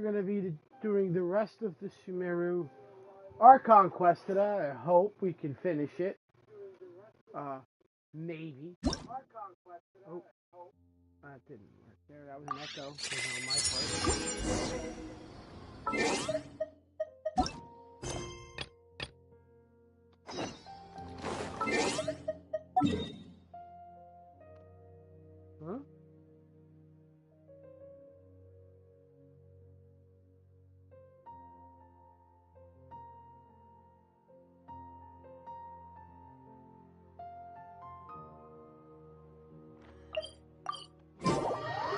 going to be doing the rest of the Sumeru Archon quest today. I hope we can finish it. Maybe. Oh, that didn't work there. That was an echo. It was on my part. Huh?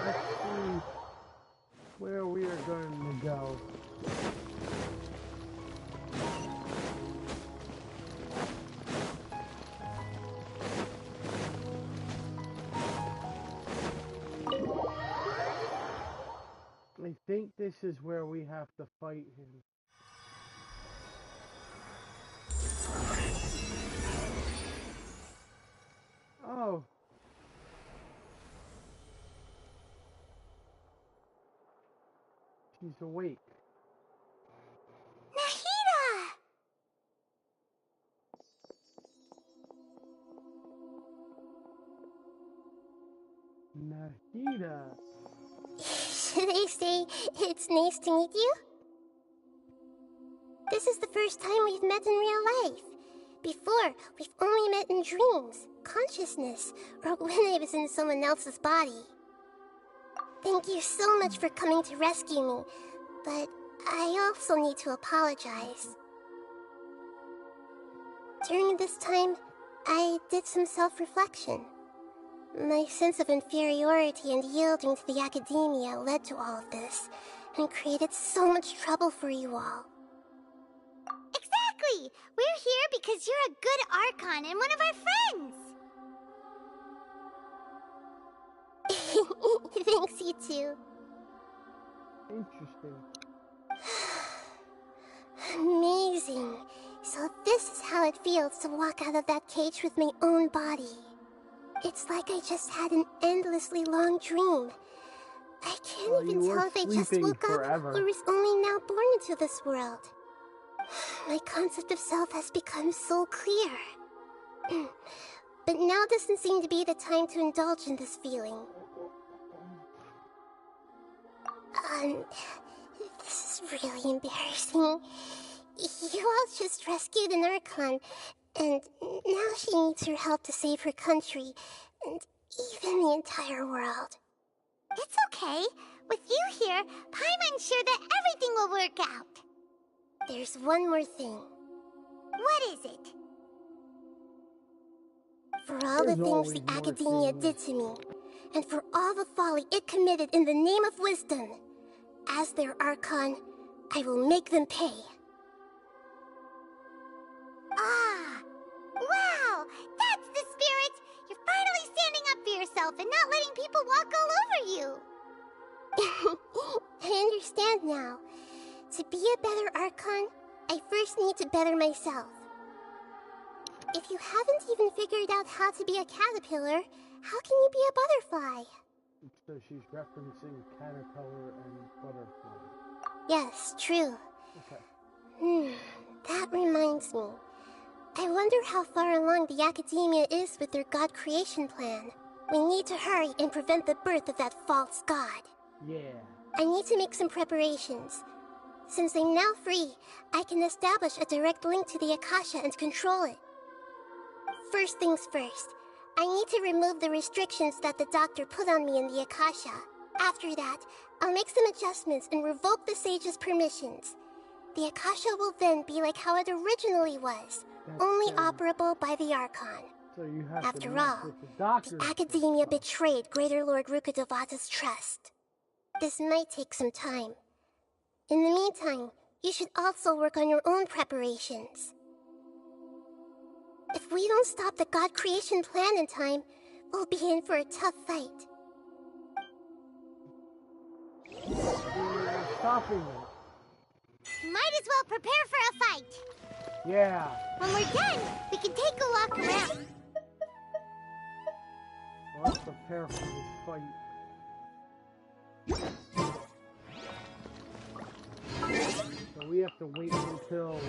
Let's see where we are going to go. I think this is where we have to fight him. Oh. She's awake. Nahida! Should I say, it's nice to meet you? This is the first time we've met in real life. Before, we've only met in dreams, consciousness, or when I was in someone else's body. Thank you so much for coming to rescue me, but I also need to apologize. During this time, I did some self-reflection. My sense of inferiority and yielding to the academia led to all of this, and created so much trouble for you all. Exactly! We're here because you're a good Archon and one of our friends! Thanks, you too. Interesting. Amazing. So this is how it feels to walk out of that cage with my own body. It's like I just had an endlessly long dream. I can't even tell if I just woke up or was only now born into this world. My concept of self has become so clear. But now doesn't seem to be the time to indulge in this feeling. This is really embarrassing. You all just rescued an Archon, and now she needs your help to save her country, and even the entire world. It's okay. With you here, Paimon's sure that everything will work out. There's one more thing. What is it? For all the things the academia did to me, and for all the folly it committed in the name of wisdom, as their Archon, I will make them pay. Ah! Wow! That's the spirit! You're finally standing up for yourself and not letting people walk all over you! I understand now. To be a better Archon, I first need to better myself. If you haven't even figured out how to be a caterpillar, how can you be a butterfly? So she's referencing caterpillar and butterfly. Yes, true. Okay. That reminds me. I wonder how far along the academia is with their god creation plan. We need to hurry and prevent the birth of that false god. Yeah. I need to make some preparations. Since I'm now free, I can establish a direct link to the Akasha and control it. First things first, I need to remove the restrictions that the doctor put on me in the Akasha. After that, I'll make some adjustments and revoke the sage's permissions. The Akasha will then be like how it originally was, only operable by the Archon. So you have After to all, the academia betrayed Greater Lord Rukkhadevata's trust. This might take some time. In the meantime, you should also work on your own preparations. If we don't stop the god creation plan in time, we'll be in for a tough fight. We're stopping it. Might as well prepare for a fight. Yeah. When we're done, we can take a walk around. Let's prepare for this fight. So we have to wait until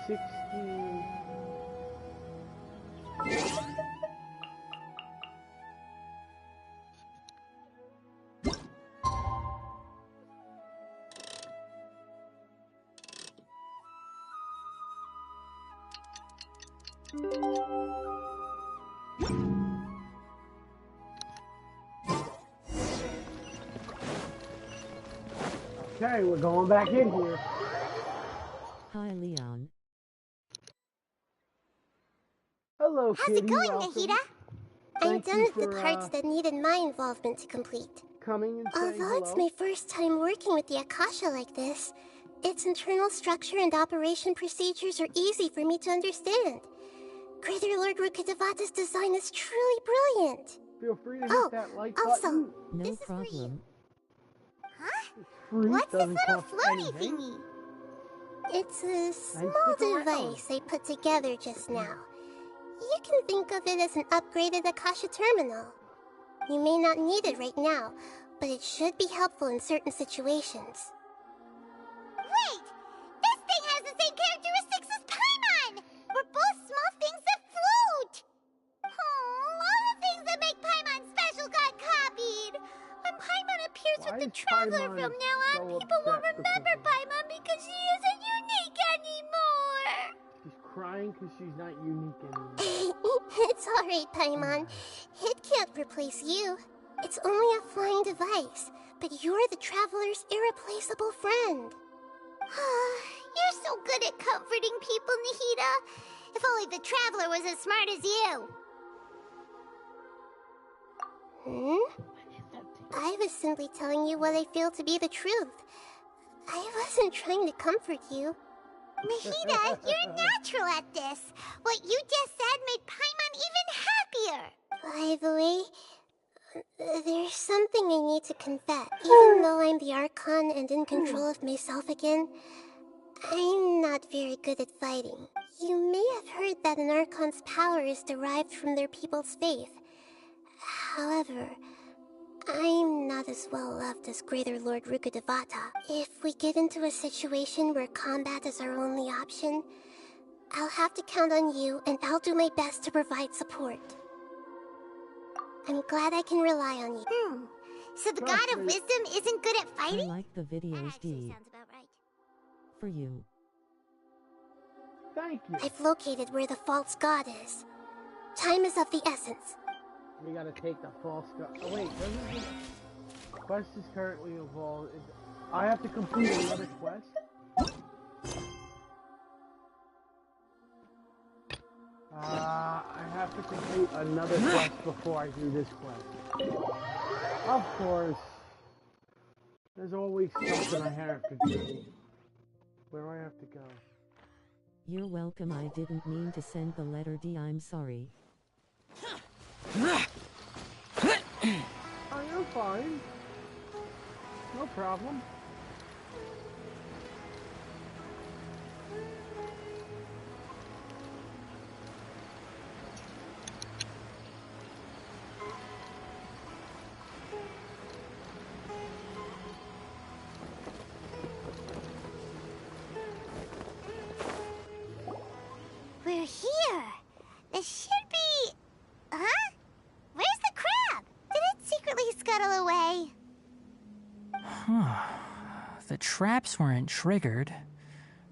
16. Okay, we're going back in here. Hi, Leon. Hello, How's kitty. it going, Welcome. Nahida? I'm Thank done you with the for, parts that needed my involvement to complete. coming and saying Although it's hello. my first time working with the Akasha like this, its internal structure and operation procedures are easy for me to understand. Greater Lord Rukkhadevata's design is truly brilliant. Feel free to hit Oh, that like also, button. No This is for you. problem. Huh? It's free. What's this Doesn't little cost floaty anything. thingy? It's a small stick around. device I put together just now. You can think of it as an upgraded Akasha terminal. You may not need it right now, but it should be helpful in certain situations. Wait! This thing has the same characteristics as Paimon! We're both small things that float! Oh, all the things that make Paimon special got copied! When Paimon appears Why with the is Traveler Paimon from now on, so people won't upset because remember of it? Paimon because she isn't unique anymore! She's crying because she's not unique anymore. It's alright, Paimon. It can't replace you. It's only a flying device, but you're the Traveler's irreplaceable friend. You're so good at comforting people, Nahida. If only the Traveler was as smart as you. I was simply telling you what I feel to be the truth. I wasn't trying to comfort you. Nahida, you're natural at this. What you just said made Paimon even happier. By the way, there's something I need to confess. Even though I'm the Archon and in control of myself again, I'm not very good at fighting. You may have heard that an Archon's power is derived from their people's faith. However, I'm not as well loved as Greater Lord Rukkhadevata. If we get into a situation where combat is our only option, I'll have to count on you, and I'll do my best to provide support. I'm glad I can rely on you. So the God of Wisdom isn't good at I fighting? like the That videos, actually D. sounds about right. For you. Thank you. I've located where the false god is. Time is of the essence. We gotta take the false god. Oh wait, doesn't this quest is currently involved? I have to complete another quest? I have to complete another quest before I do this quest. Of course. There's always something I have to do. Where do I have to go? You're welcome. I didn't mean to send the letter D. I'm sorry. Oh, you're fine. No problem. We're here. This should be... Huh? Where's the crab? Did it secretly scuttle away? The traps weren't triggered,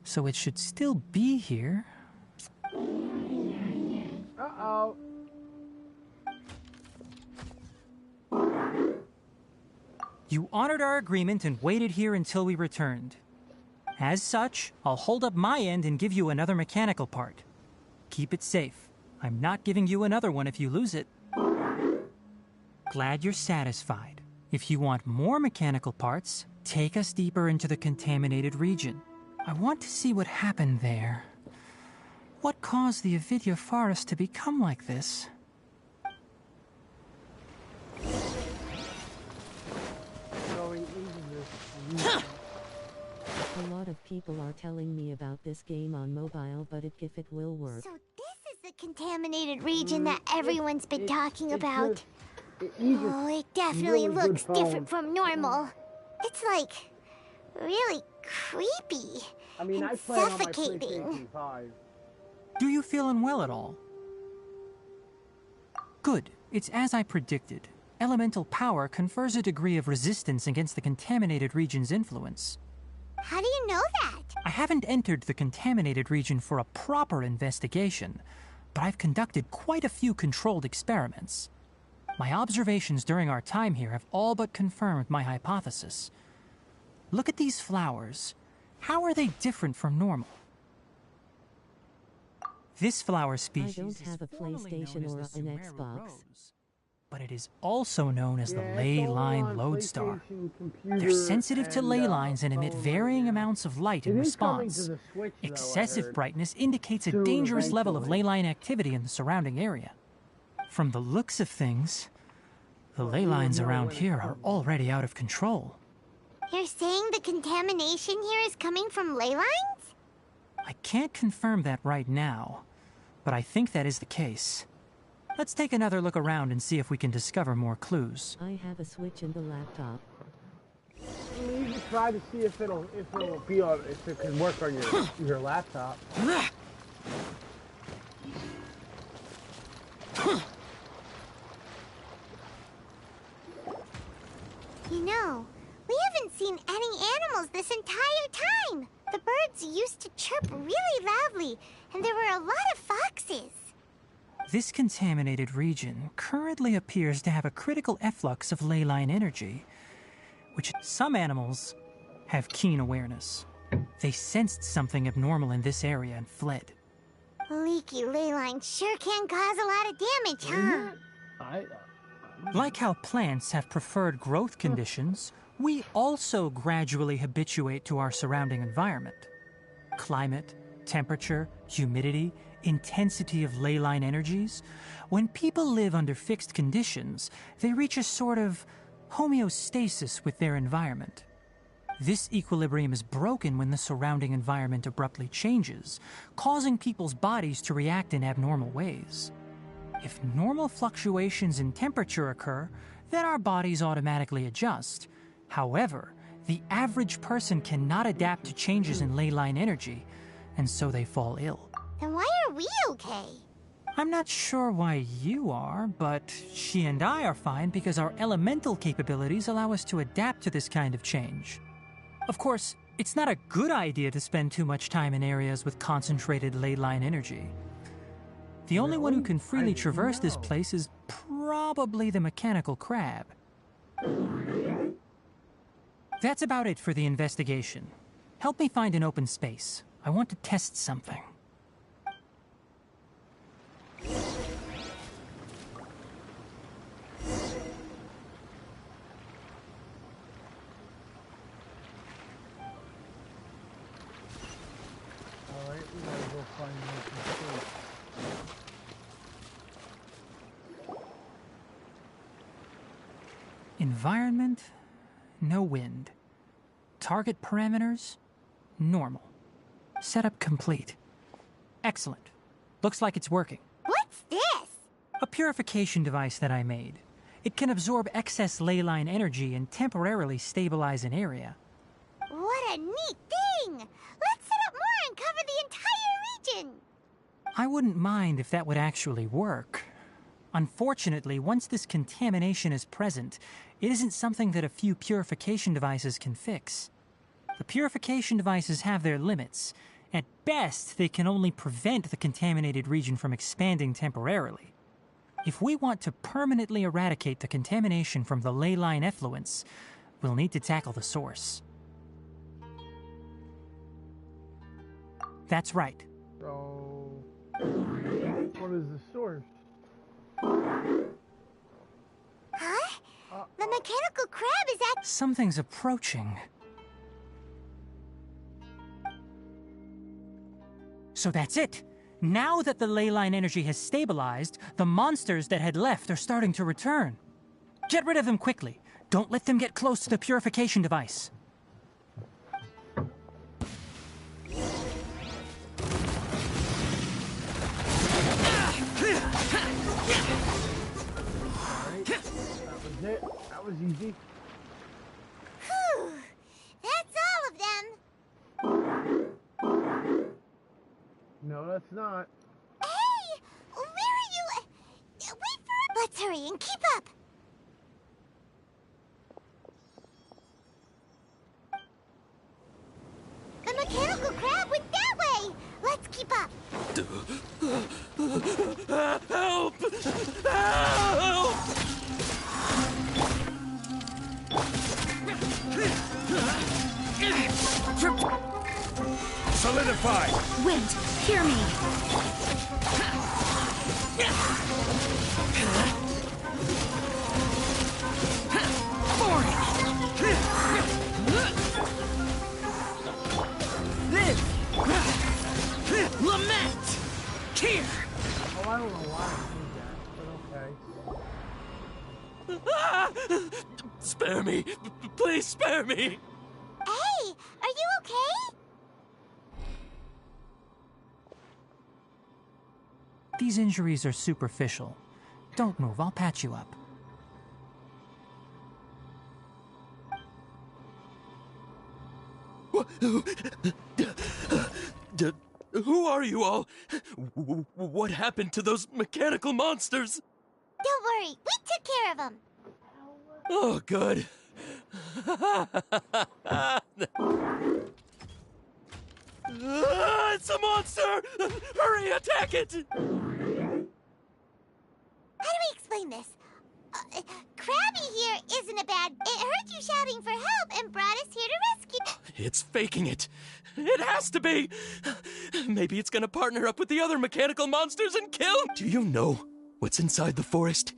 so it should still be here. Uh-oh. You honored our agreement and waited here until we returned. As such, I'll hold up my end and give you another mechanical part. Keep it safe. I'm not giving you another one if you lose it. Glad you're satisfied. If you want more mechanical parts, take us deeper into the contaminated region. I want to see what happened there. What caused the Avidya forest to become like this? Going into this. A lot of people are telling me about this game on mobile, but if it will work. So this is the contaminated region that everyone's been talking about. Oh, Oh, it definitely really good looks phone. different from normal. It's like really creepy. I mean, and I play on my suffocating. PlayStation 5. Do you feel unwell at all? Good. It's as I predicted. Elemental power confers a degree of resistance against the contaminated region's influence. How do you know that? I haven't entered the contaminated region for a proper investigation, but I've conducted quite a few controlled experiments. My observations during our time here have all but confirmed my hypothesis. Look at these flowers. How are they different from normal? This flower species I don't have a is formally PlayStation known or as the an Sumeru Xbox. rose, but it is also known as the Yeah, ley it's all line on lodestar. PlayStation, computer, They're sensitive to and, ley lines and emit phone varying right now. amounts of light It in is coming to response. the Switch, though, I Excessive heard. brightness indicates a Soon, dangerous level of eventually. ley line activity in the surrounding area. From the looks of things, the Well, ley we would lines know around when it here are comes. already out of control. You're saying the contamination here is coming from ley lines? I can't confirm that right now, but I think that is the case. Let's take another look around and see if we can discover more clues. I have a Switch in the laptop. I mean, you can try to see if it'll be on, if it can work on your laptop. You know, we haven't seen any animals this entire time. The birds used to chirp really loudly, and there were a lot of foxes. This contaminated region currently appears to have a critical efflux of ley line energy, which some animals have keen awareness. They sensed something abnormal in this area and fled. Leaky ley lines sure can cause a lot of damage, huh? Like how plants have preferred growth conditions, we also gradually habituate to our surrounding environment. Climate, temperature, humidity, intensity of ley line energies. When people live under fixed conditions, they reach a sort of homeostasis with their environment. This equilibrium is broken when the surrounding environment abruptly changes, causing people's bodies to react in abnormal ways. If normal fluctuations in temperature occur, then our bodies automatically adjust. However, the average person cannot adapt to changes in ley line energy, and so they fall ill. Then why are we okay? I'm not sure why you are, but she and I are fine because our elemental capabilities allow us to adapt to this kind of change. Of course, it's not a good idea to spend too much time in areas with concentrated ley line energy. The only one who can freely traverse this place is probably the mechanical crab. That's about it for the investigation. Help me find an open space. I want to test something. Alright, we gotta go find an open space. Environment, no wind. Target parameters, normal. Setup complete. Excellent. Looks like it's working. What's this? A purification device that I made. It can absorb excess ley line energy and temporarily stabilize an area. What a neat thing! Let's set up more and cover the entire region! I wouldn't mind if that would actually work. Unfortunately, once this contamination is present, it isn't something that a few purification devices can fix. The purification devices have their limits. At best, they can only prevent the contaminated region from expanding temporarily. If we want to permanently eradicate the contamination from the ley line effluents, we'll need to tackle the source. That's right. So, what is the source? Huh? The mechanical crab is at... Something's approaching. So that's it. Now that the ley line energy has stabilized, the monsters that had left are starting to return. Get rid of them quickly. Don't let them get close to the purification device. Alright, that was it. That was easy. Whew! That's all of them! No, that's not. Hey! Where are you? Wait for... Let's hurry and keep up! The mechanical crab went that way! Let's keep up! Help! Help! Solidify! Wait, hear me! Lament! Here! Oh, I don't know why I did that, but okay. Spare me! Please spare me! Hey! Are you okay? These injuries are superficial. Don't move, I'll patch you up. Who are you all? What happened to those mechanical monsters? Don't worry, we took care of them. Oh, good. It's a monster! Hurry, attack it! How do we explain this? Krabby here isn't a bad... It heard you shouting for help and brought us here to rescue... It's faking it. It has to be. Maybe it's gonna partner up with the other mechanical monsters and kill. Do you know what's inside the forest?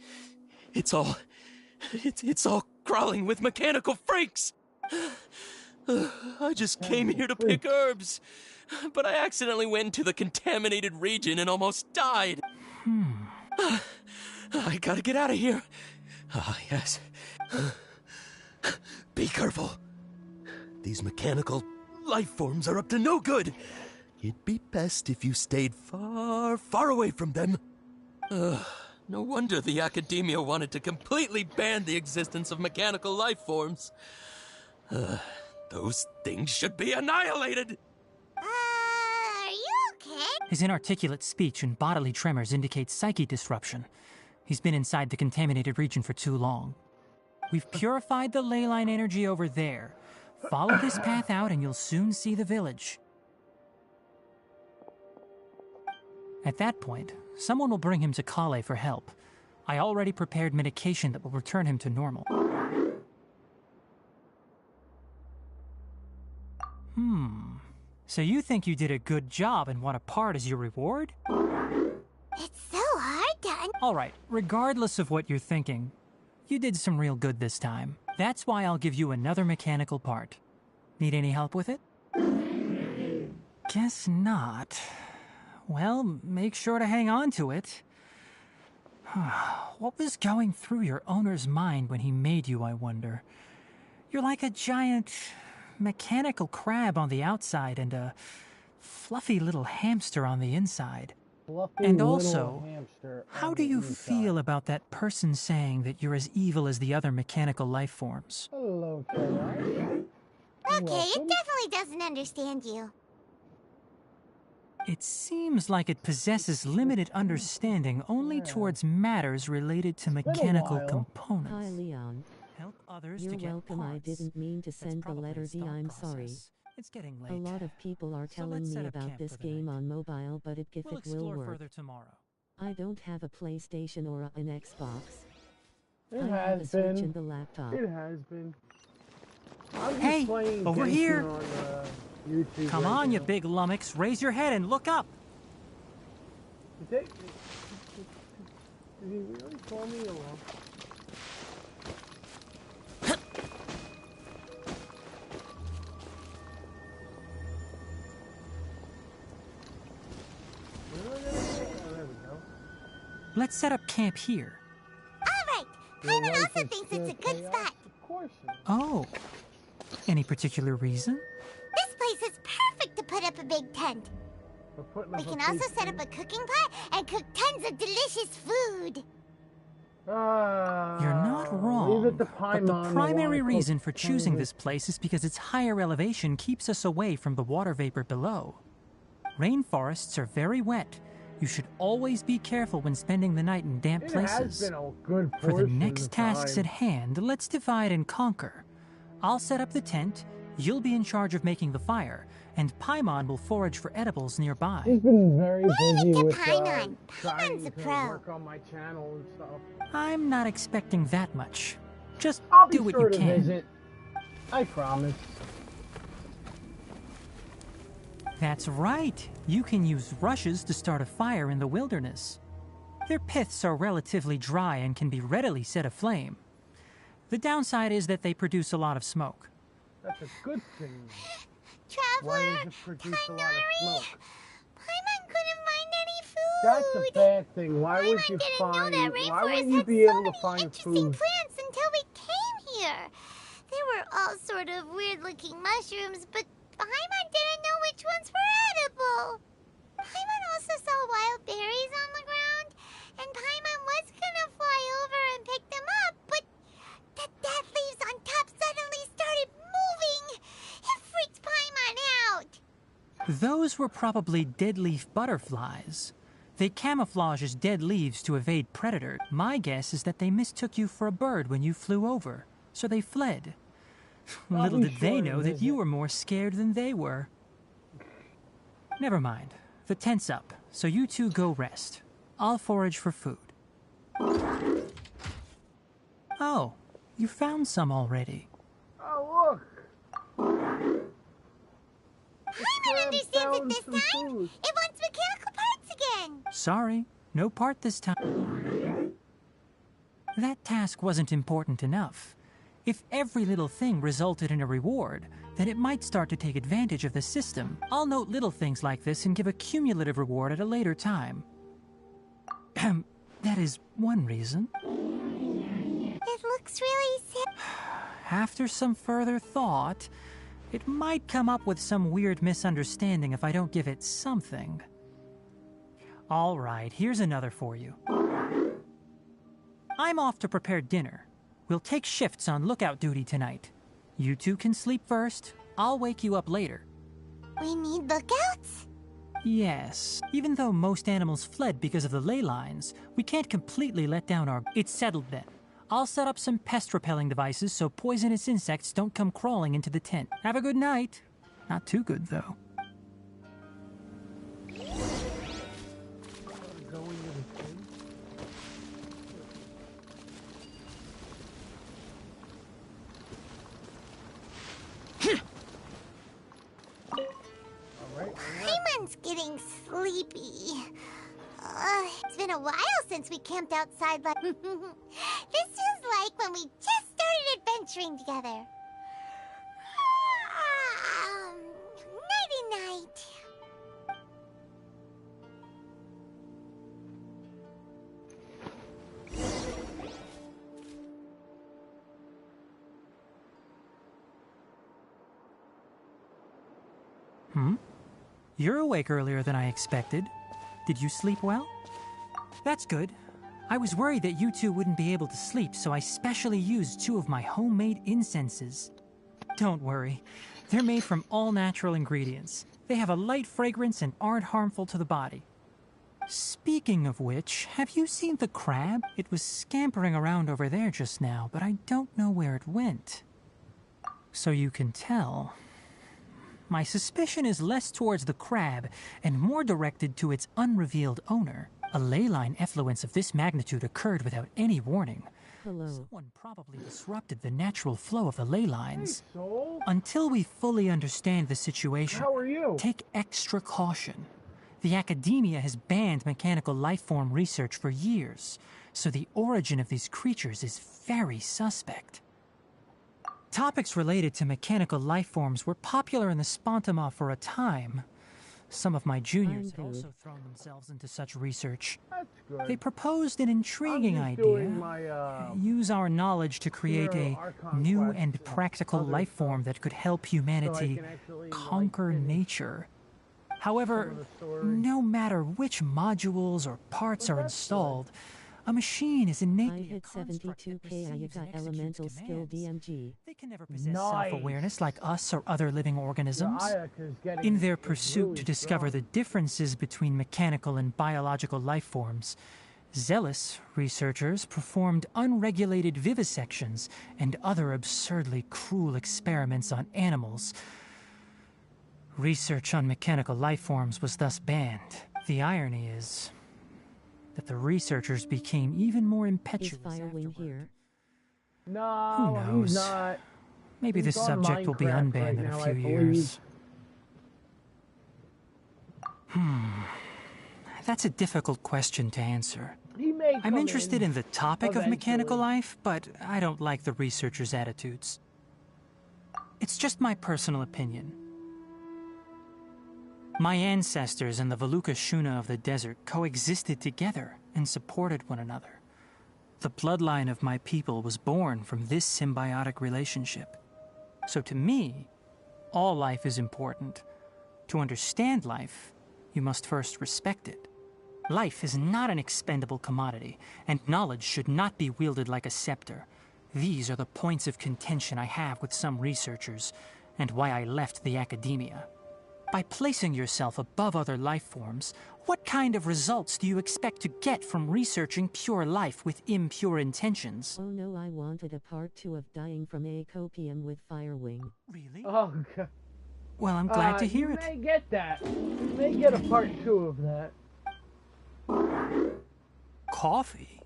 It's all crawling with mechanical freaks. I just came here to pick herbs, but I accidentally went into the contaminated region and almost died. I gotta get out of here. Ah, yes. Be careful. These mechanical life forms are up to no good. It'd be best if you stayed far, far away from them. No wonder the academia wanted to completely ban the existence of mechanical life forms. Those things should be annihilated! Are you okay? His inarticulate speech and bodily tremors indicate psyche disruption. He's been inside the contaminated region for too long. We've purified the ley line energy over there. Follow this path out and you'll soon see the village. At that point, someone will bring him to Kale for help. I already prepared medication that will return him to normal. So you think you did a good job and want a part as your reward? It's so hard to... Alright, regardless of what you're thinking, you did some real good this time. That's why I'll give you another mechanical part. Need any help with it? Guess not. Well, make sure to hang on to it. What was going through your owner's mind when he made you, I wonder? You're like a giant mechanical crab on the outside and a fluffy little hamster on the inside. And also, how do you feel about that person saying that you're as evil as the other mechanical life forms? Hello, Kayla. Okay, it definitely doesn't understand you. It seems like it possesses limited understanding only towards matters related to mechanical while. components. Hi, Leon. Help others You're to get welcome. I parts. didn't mean to That's send the probably letter a D. start I'm process. sorry. It's getting late. A lot of people are So telling let's set me up about camp this for the game night. on mobile, but if We'll it will explore work. further tomorrow. I don't have a PlayStation or an Xbox. It I have a has Switch been. and the laptop. It has been. I'm just Hey, playing over Genshin here. On, YouTube Come right on, you now. big lummox. Raise your head and look up. Did he really call me a lump? Oh, there we go. Let's set up camp here. All right, Your Paimon wife also is thinks it's a still good chaos? spot. Of course. Oh. Any particular reason? This place is perfect to put up a big tent. We're putting We up can a also big set up tent. a cooking pot and cook tons of delicious food. You're not wrong. Leave it to But the Paimon to primary wanna reason cook for some of choosing it. this place is because its higher elevation keeps us away from the water vapor below. Rainforests are very wet. You should always be careful when spending the night in damp It places. has been a good For the portion next of tasks time. at hand, let's divide and conquer. I'll set up the tent, you'll be in charge of making the fire, and Paimon will forage for edibles nearby. He's been very Leave it busy to with Paimon. trying Paimon's a to pro. work on my channel and stuff. I'm not expecting that much. Just I'll be do what sure you to can. visit. I promise. That's right. You can use rushes to start a fire in the wilderness. Their piths are relatively dry and can be readily set aflame. The downside is that they produce a lot of smoke. That's a good thing. Traveler, Why does it produce a lot of smoke? Paimon couldn't find any food. That's a bad thing. Why would Paimon you didn't find? know that Why rainforest wouldn't you had be so able to many find interesting food? plants until we came here. There were all sort of weird-looking mushrooms, but Paimon didn't know which ones were edible. Paimon also saw wild berries on the ground, and Paimon was gonna fly over and pick them up, but the dead leaves on top suddenly started moving. It freaked Paimon out. Those were probably deadleaf butterflies. They camouflage as dead leaves to evade predators. My guess is that they mistook you for a bird when you flew over, so they fled. Little be did they sure to know that you visit. were more scared than they were. Never mind. The tent's up, so you two go rest. I'll forage for food. Oh, you found some already. Oh, look! Paimon understands it found this some time. food. It wants mechanical parts again. Sorry, no part this time. That task wasn't important enough. If every little thing resulted in a reward, then it might start to take advantage of the system. I'll note little things like this and give a cumulative reward at a later time. That is one reason. It looks really sick. After some further thought, it might come up with some weird misunderstanding if I don't give it something. All right, here's another for you. I'm off to prepare dinner. We'll take shifts on lookout duty tonight. You two can sleep first. I'll wake you up later. We need lookouts? Yes. Even though most animals fled because of the ley lines, we can't completely let down our... It's settled then. I'll set up some pest-repelling devices so poisonous insects don't come crawling into the tent. Have a good night. Not too good, though. Paimon's getting sleepy. It's been a while since we camped outside like... This feels like when we just started adventuring together. Nighty-night. You're awake earlier than I expected. Did you sleep well? That's good. I was worried that you two wouldn't be able to sleep, so I specially used 2 of my homemade incenses. Don't worry. They're made from all natural ingredients. They have a light fragrance and aren't harmful to the body. Speaking of which, have you seen the crab? It was scampering around over there just now, but I don't know where it went. So you can tell. My suspicion is less towards the crab and more directed to its unrevealed owner. A ley line effluence of this magnitude occurred without any warning. Hello. Someone probably disrupted the natural flow of the ley lines. Hey, Soul. Until we fully understand the situation, How are you? take extra caution. The academia has banned mechanical lifeform research for years, so the origin of these creatures is very suspect. Topics related to mechanical lifeforms were popular in the Spontama for a time. Some of my juniors had also thrown themselves into such research. That's good. They proposed an intriguing I'm just idea. doing my, Use our knowledge to create Sumeru a Archon new quests and and practical other life form stuff, that could help so I humanity can actually, conquer finish nature. However, some of the story. no matter which modules or parts Well, are that's installed, A machine is innately I a hit construct that 72K. I receives got and executes elemental skill commands. DMG. They can never possess Nice. self-awareness like us or other living Your organisms. Ayaka's getting In their is pursuit really to discover the strong. differences between mechanical and biological life forms, zealous researchers performed unregulated vivisections and other absurdly cruel experiments on animals. Research on mechanical life forms was thus banned. The irony is that the researchers became even more Is impetuous Firewing afterward. here? No, Who he's knows? not. Maybe He's this on subject will be Minecraft unbanned right in now, a I few believe. years. That's a difficult question to answer. He may I'm come interested in the topic of mechanical eventually. life, but I don't like the researchers' attitudes. It's just my personal opinion. My ancestors and the Valuka Shuna of the desert coexisted together and supported one another. The bloodline of my people was born from this symbiotic relationship. So to me, all life is important. To understand life, you must first respect it. Life is not an expendable commodity, and knowledge should not be wielded like a scepter. These are the points of contention I have with some researchers, and why I left the academia. By placing yourself above other life forms, what kind of results do you expect to get from researching pure life with impure intentions? Oh no, I wanted a part 2 of dying from acopium with Firewing. Really? Oh, God. Well, I'm glad to hear you it. may get that. You may get a part 2 of that. Coffee?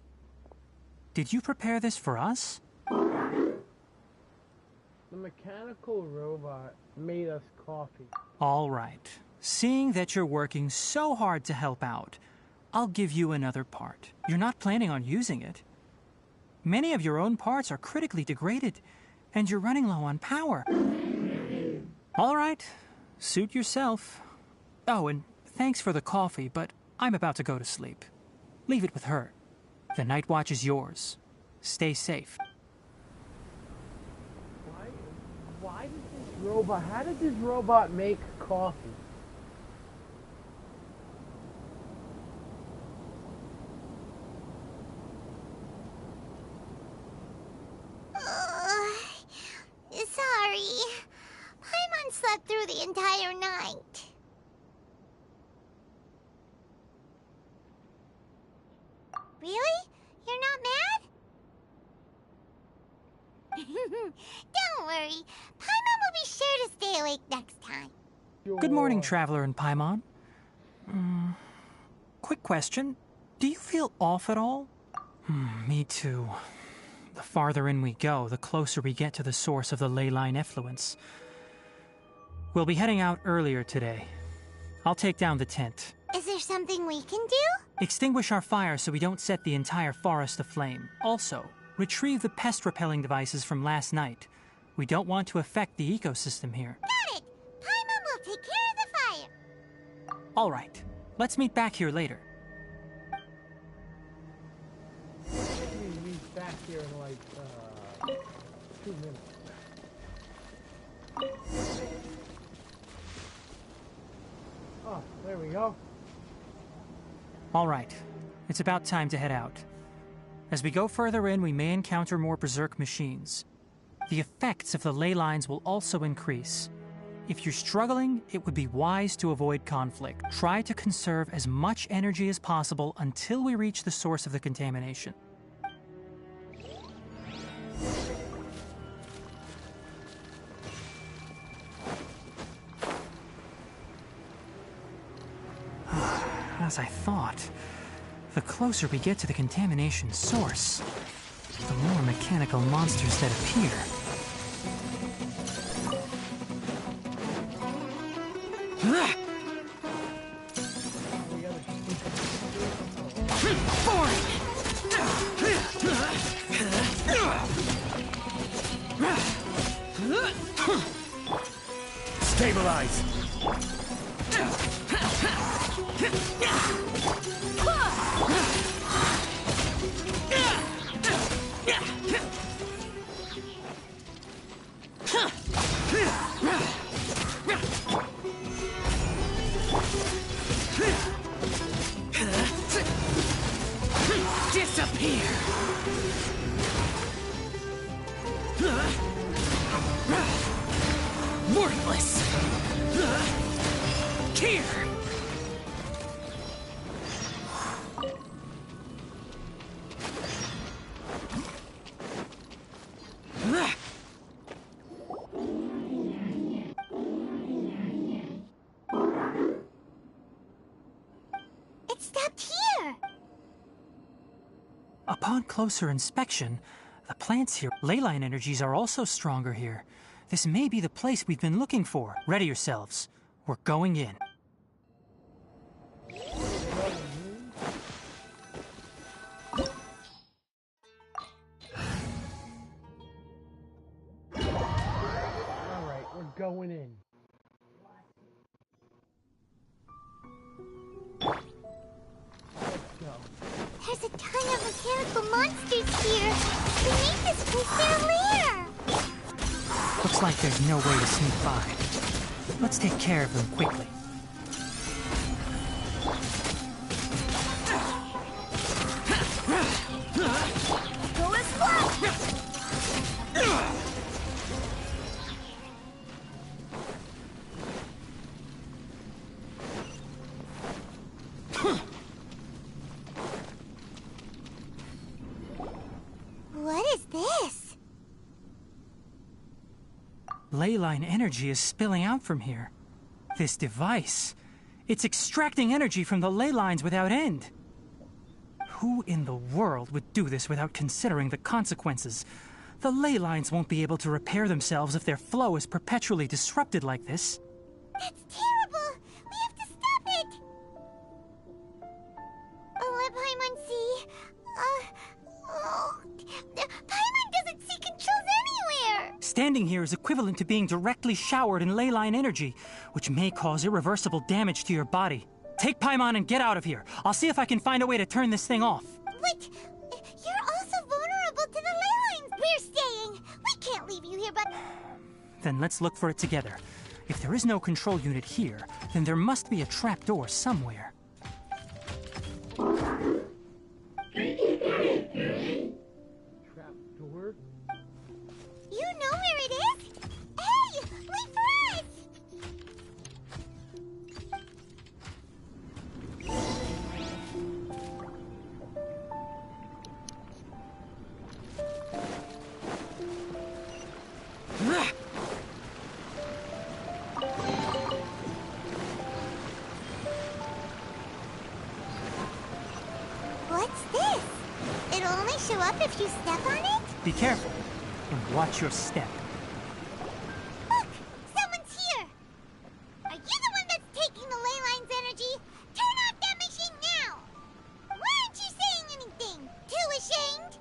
Did you prepare this for us? The mechanical robot made us coffee. All right. Seeing that you're working so hard to help out, I'll give you another part. You're not planning on using it. Many of your own parts are critically degraded, and you're running low on power. All right. Suit yourself. Oh, and thanks for the coffee, but I'm about to go to sleep. Leave it with her. The night watch is yours. Stay safe. Why did this robot, how did this robot make coffee? Sorry. Paimon slept through the entire night. Really? You're not mad? Don't worry. Paimon will be sure to stay awake next time. Good morning, Traveler and Paimon. Quick question. Do you feel off at all? Me too. The farther in we go, the closer we get to the source of the ley line effluence. We'll be heading out earlier today. I'll take down the tent. Is there something we can do? Extinguish our fire so we don't set the entire forest aflame. Also, retrieve the pest-repelling devices from last night. We don't want to affect the ecosystem here. Got it. Paimon will take care of the fire. All right. Let's meet back here later. We'll be back here in like 2 minutes. Oh, there we go. All right. It's about time to head out. As we go further in, we may encounter more berserk machines. The effects of the ley lines will also increase. If you're struggling, it would be wise to avoid conflict. Try to conserve as much energy as possible until we reach the source of the contamination. As I thought, the closer we get to the contamination source, the more mechanical monsters that appear. Stabilize! Disappear! Here. Worthless. Here. It stopped here. Upon closer inspection, the plants here, leyline energies are also stronger here. This may be the place we've been looking for. Ready yourselves. We're going in. Alright, we're going in. Let's go. There's a ton of mechanical monsters here. They made this place their lair. Looks like there's no way to sneak by. Let's take care of them quickly. Go as flat. What is this? Leyline energy is spilling out from here. This device, it's extracting energy from the ley lines without end. Who in the world would do this without considering the consequences? The ley lines won't be able to repair themselves if their flow is perpetually disrupted like this. That's terrible! We have to stop it! Let Paimon see. Paimon doesn't see controls anywhere! Standing here is equivalent to being directly showered in leyline energy, which may cause irreversible damage to your body. Take Paimon and get out of here. I'll see if I can find a way to turn this thing off. Wait! You're also vulnerable to the ley lines! We're staying! We can't leave you here, but... Then let's look for it together. If there is no control unit here, then there must be a trapdoor somewhere. Trapdoor? You know where it is? Hey! Wait for us! What's this? It'll only show up if you step on it? Be careful and watch your step. Look! Someone's here! Are you the one that's taking the ley line's energy? Turn off that machine now! Why aren't you saying anything? Too ashamed?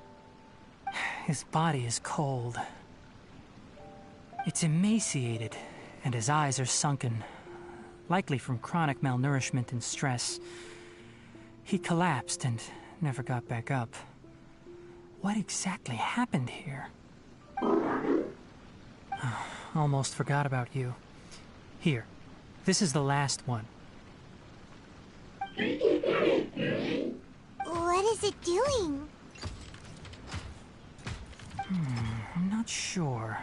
His body is cold. It's emaciated, and his eyes are sunken, likely from chronic malnourishment and stress. He collapsed and never got back up. What exactly happened here? Almost forgot about you. Here, this is the last one. What is it doing? I'm not sure.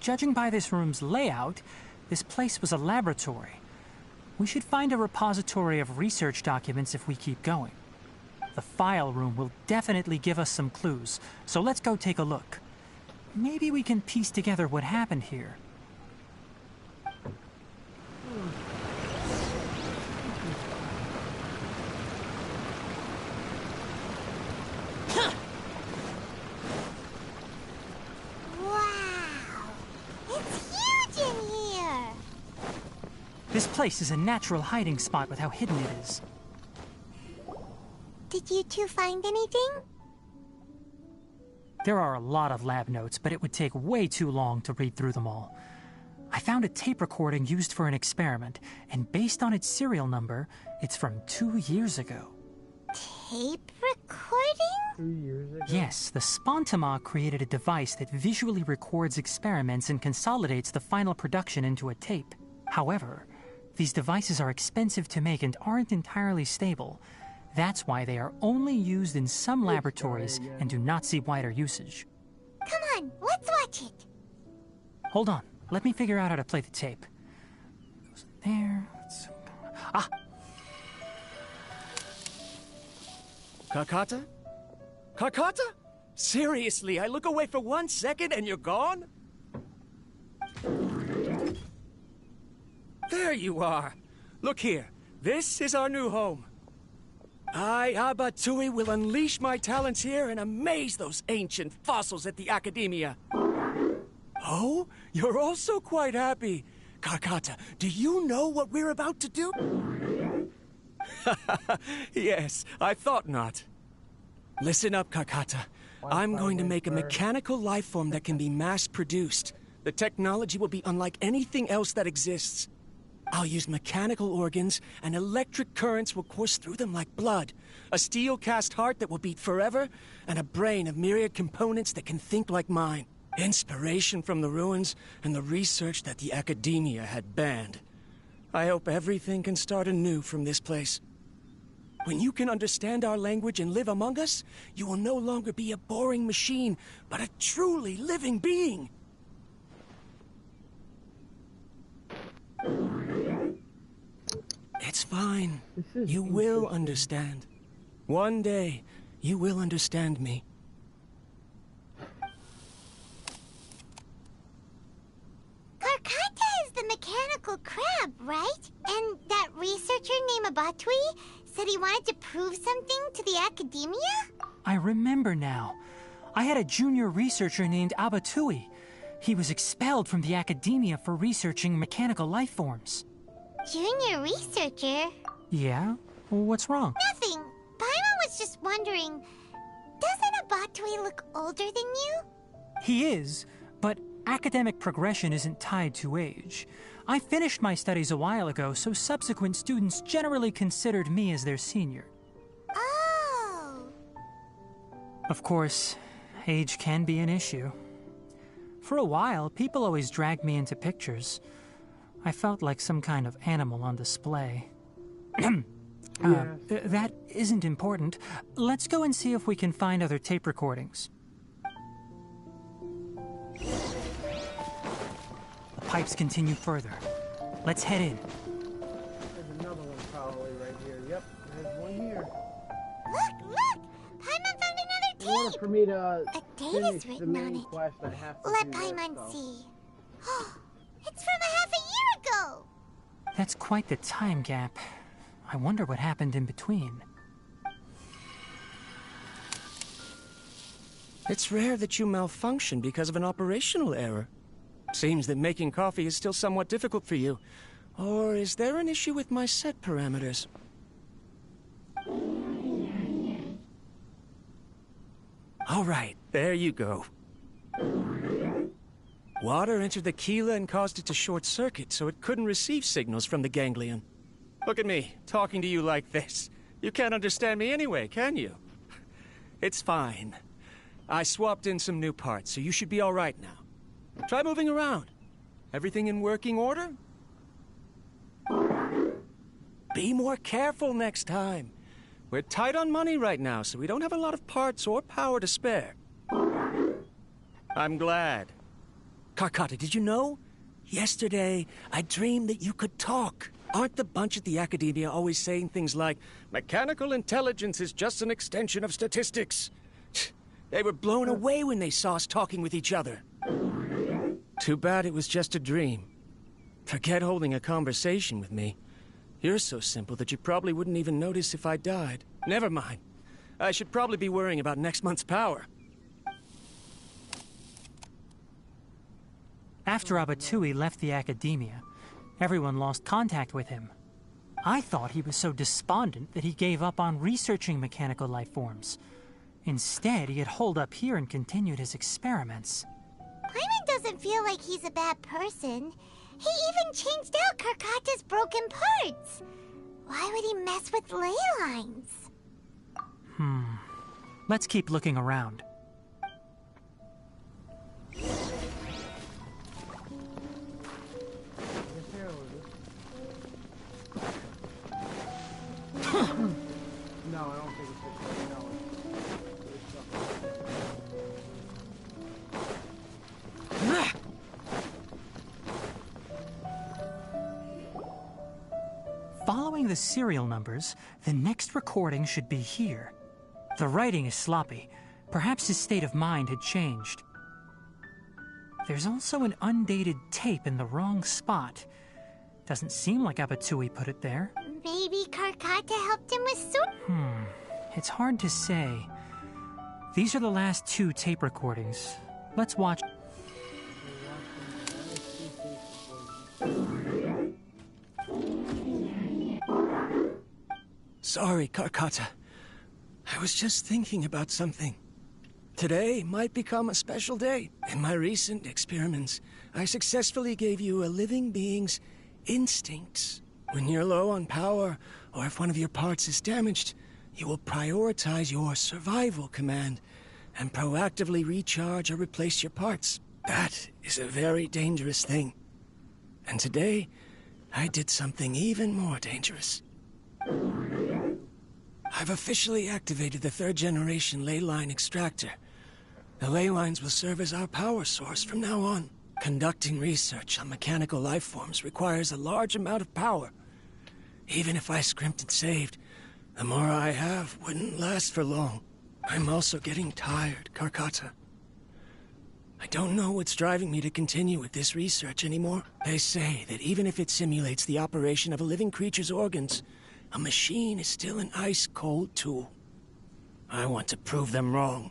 Judging by this room's layout, this place was a laboratory. We should find a repository of research documents if we keep going. The file room will definitely give us some clues, so let's go take a look. Maybe we can piece together what happened here. Wow! It's huge in here! This place is a natural hiding spot with how hidden it is. Did you two find anything? There are a lot of lab notes, but it would take way too long to read through them all. I found a tape recording used for an experiment, and based on its serial number, it's from 2 years ago. Tape recording? 2 years ago? Yes, the Spontama created a device that visually records experiments and consolidates the final production into a tape. However, these devices are expensive to make and aren't entirely stable, That's why they are only used in some laboratories and do not see wider usage. Come on, let's watch it. Hold on, let me figure out how to play the tape. Goes there. Ah! Karkata? Karkata? Seriously, I look away for 1 second and you're gone? There you are. Look here. This is our new home. I, Abatui, will unleash my talents here and amaze those ancient fossils at the Academia. Oh, you're also quite happy. Karkata, do you know what we're about to do? Yes, I thought not. Listen up, Karkata. I'm going to make a mechanical life form that can be mass-produced. The technology will be unlike anything else that exists. I'll use mechanical organs, and electric currents will course through them like blood. A steel-cast heart that will beat forever, and a brain of myriad components that can think like mine. Inspiration from the ruins, and the research that the Academia had banned. I hope everything can start anew from this place. When you can understand our language and live among us, you will no longer be a boring machine, but a truly living being. It's fine. You will understand. One day, you will understand me. Karkata is the mechanical crab, right? And that researcher named Abatui said he wanted to prove something to the Academia? I remember now. I had a junior researcher named Abatui. He was expelled from the Academia for researching mechanical life forms. Junior researcher? Yeah? What's wrong? Nothing. Paimon was just wondering, doesn't Abatui look older than you? He is, but academic progression isn't tied to age. I finished my studies a while ago, so subsequent students generally considered me as their senior. Oh. Of course, age can be an issue. For a while, people always dragged me into pictures. I felt like some kind of animal on display. That isn't important. Let's go and see if we can find other tape recordings. The pipes continue further. Let's head in. There's another one probably right here. Yep, there's one here. Look! Paimon found another In order tape! for me to A date finish is the written on main it. quest, I have to Let do this, Paimon though. see. It's from a half a year ago! That's quite the time gap. I wonder what happened in between. It's rare that you malfunction because of an operational error. Seems that making coffee is still somewhat difficult for you. Or is there an issue with my set parameters? All right, there you go. Water entered the chela and caused it to short circuit, so it couldn't receive signals from the ganglion. Look at me, talking to you like this. You can't understand me anyway, can you? It's fine. I swapped in some new parts, so you should be all right now. Try moving around. Everything in working order? Be more careful next time. We're tight on money right now, so we don't have a lot of parts or power to spare. I'm glad. Karkata, did you know? Yesterday, I dreamed that you could talk. Aren't the bunch at the Academia always saying things like, mechanical intelligence is just an extension of statistics? They were blown away when they saw us talking with each other. Too bad it was just a dream. Forget holding a conversation with me. You're so simple that you probably wouldn't even notice if I died. Never mind. I should probably be worrying about next month's power. After Abatui left the Academia, everyone lost contact with him. I thought he was so despondent that he gave up on researching mechanical life forms. Instead, he had holed up here and continued his experiments. Paimon doesn't feel like he's a bad person. He even changed out Karkata's broken parts. Why would he mess with ley lines? Let's keep looking around. No, Following the serial numbers, the next recording should be here. The writing is sloppy. Perhaps his state of mind had changed. There's also an undated tape in the wrong spot. Doesn't seem like Abatui put it there. Maybe Karkata helped him with It's hard to say. These are the last 2 tape recordings. Let's watch. Sorry, Karkata. I was just thinking about something. Today might become a special day. In my recent experiments, I successfully gave you a living being's instincts. When you're low on power, or if one of your parts is damaged, you will prioritize your survival command and proactively recharge or replace your parts. That is a very dangerous thing. And today, I did something even more dangerous. I've officially activated the 3rd generation ley line extractor. The ley lines will serve as our power source from now on. Conducting research on mechanical life forms requires a large amount of power. Even if I scrimped and saved, the more I have wouldn't last for long. I'm also getting tired, Karkata. I don't know what's driving me to continue with this research anymore. They say that even if it simulates the operation of a living creature's organs, a machine is still an ice-cold tool. I want to prove them wrong.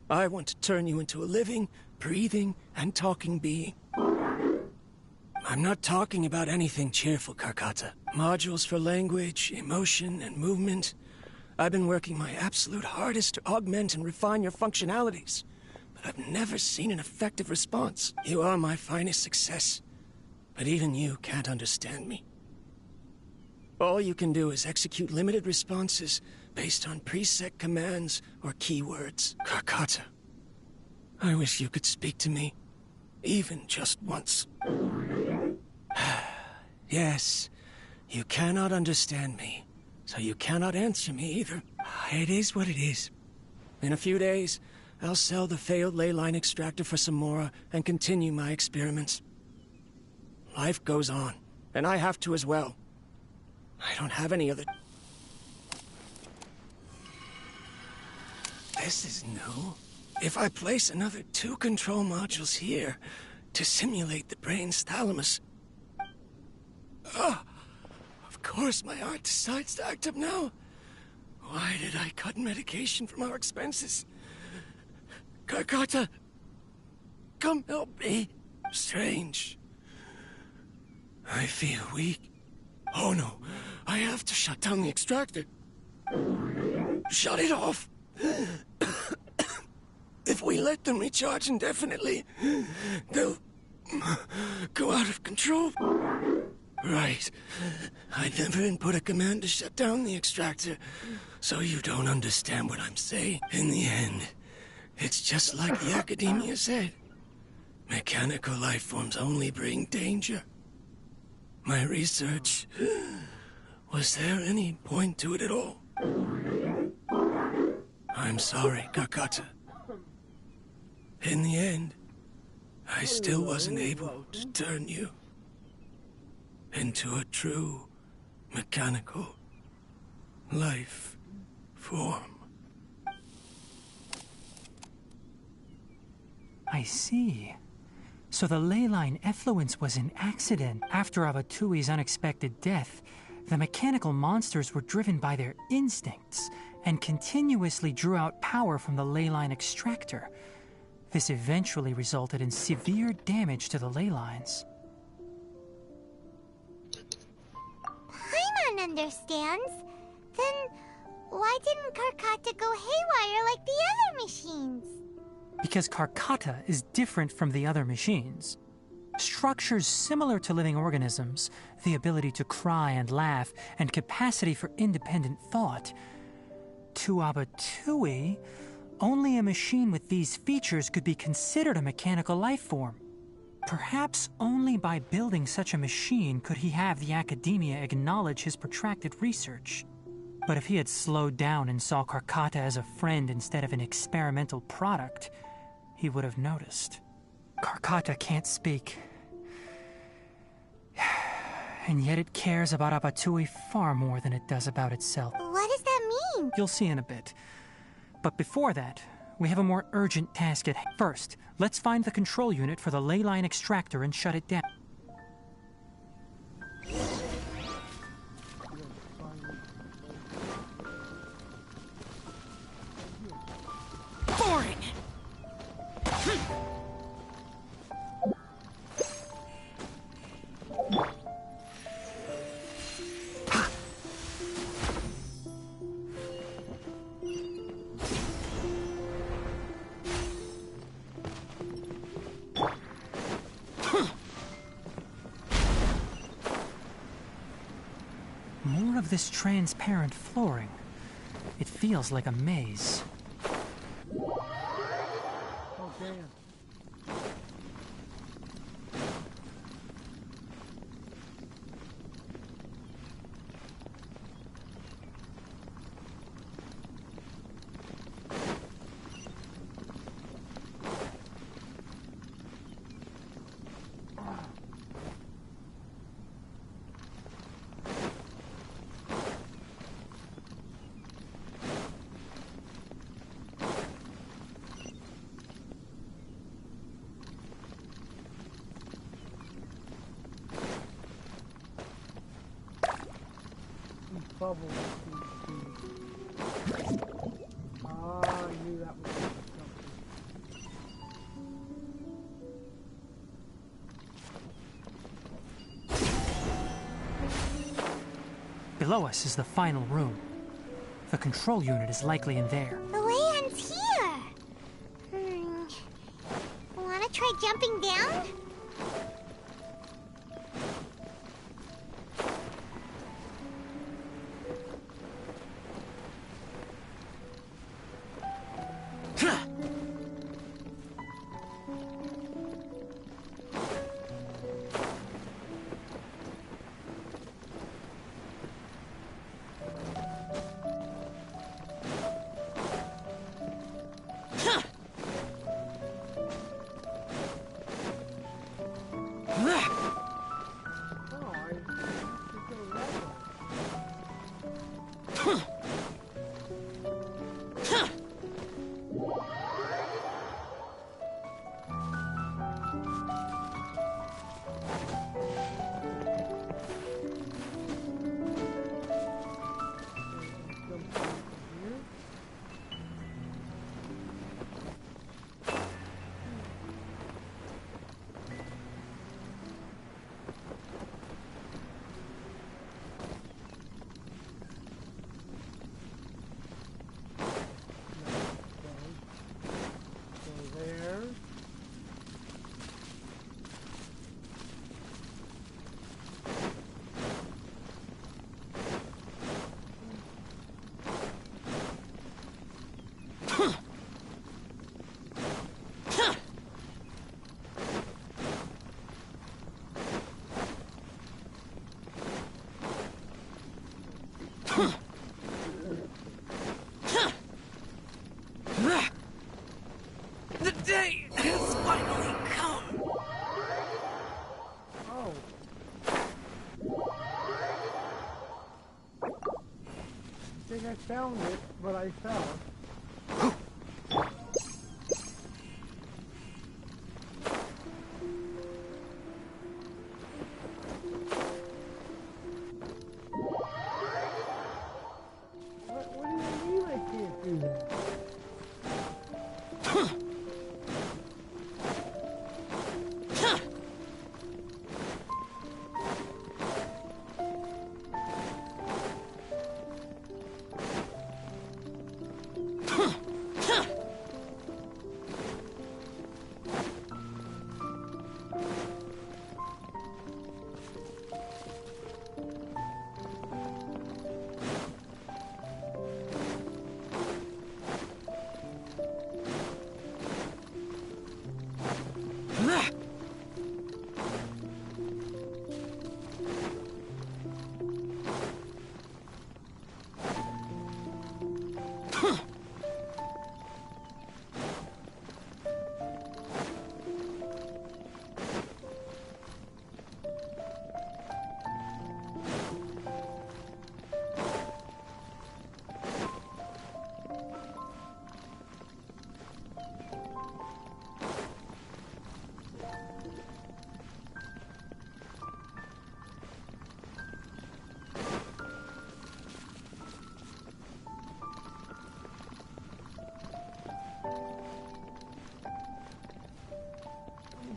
I want to turn you into a living, breathing, and talking being. I'm not talking about anything cheerful, Karkata. Modules for language, emotion, and movement. I've been working my absolute hardest to augment and refine your functionalities, but I've never seen an effective response. You are my finest success, but even you can't understand me. All you can do is execute limited responses based on preset commands or keywords. Karkata, I wish you could speak to me, even just once. Yes, you cannot understand me, so you cannot answer me either. It is what it is. In a few days, I'll sell the failed ley line extractor for some more and continue my experiments. Life goes on, and I have to as well. I don't have any other... This is new. If I place another 2 control modules here to simulate the brain's thalamus... of course my heart decides to act up now. Why did I cut medication from our expenses? Karkata, come help me. Strange. I feel weak. Oh no, I have to shut down the extractor. Shut it off. If we let them recharge indefinitely, they'll go out of control. Right. I never input a command to shut down the extractor, so you don't understand what I'm saying. In the end, it's just like the academia said. Mechanical life forms only bring danger. My research... Was there any point to it at all? I'm sorry, Karkata. In the end, I still wasn't able to turn you into a true mechanical life form. I see. So the ley line effluence was an accident. After Abatui's unexpected death, the mechanical monsters were driven by their instincts and continuously drew out power from the ley line extractor. This eventually resulted in severe damage to the ley lines. Paimon understands. Then why didn't Karkata go haywire like the other machines? Because Karkata is different from the other machines. Structures similar to living organisms, the ability to cry and laugh, and capacity for independent thought. To Abatui, only a machine with these features could be considered a mechanical life form. Perhaps only by building such a machine could he have the academia acknowledge his protracted research. But if he had slowed down and saw Karkata as a friend instead of an experimental product, he would have noticed. Karkata can't speak. And yet it cares about Abatui far more than it does about itself. What does that mean? You'll see in a bit. But before that, we have a more urgent task at hand. First, let's find the control unit for the ley line extractor and shut it down. Boring! More of this transparent flooring. It feels like a maze. Oh, damn. Bubbles. Ah, I knew that was something. Below us is the final room. The control unit is likely in there. The way ends here. Wanna try jumping down? The day has finally come! Oh. I think I found it, but I fell. What do you mean I can't do that?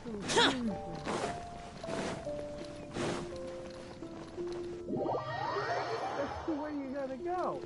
confusion. That's the way you gotta go.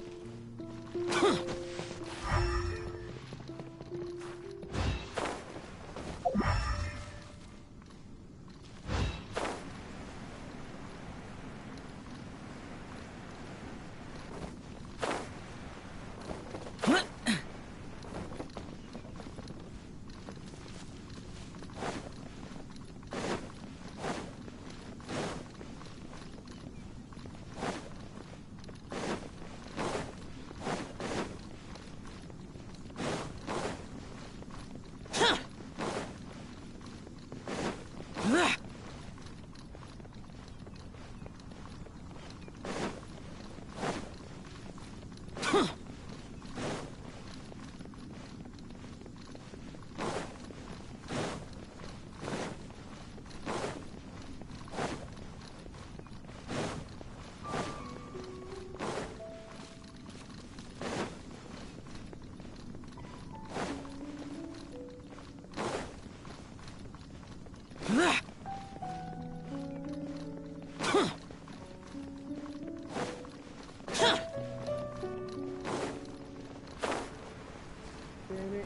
Damn it.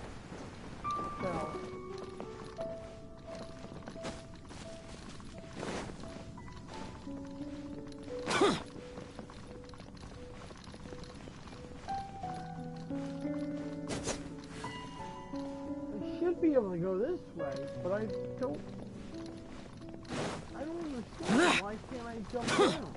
Fell. I should be able to go this way, but I don't understand. Why can't I jump down?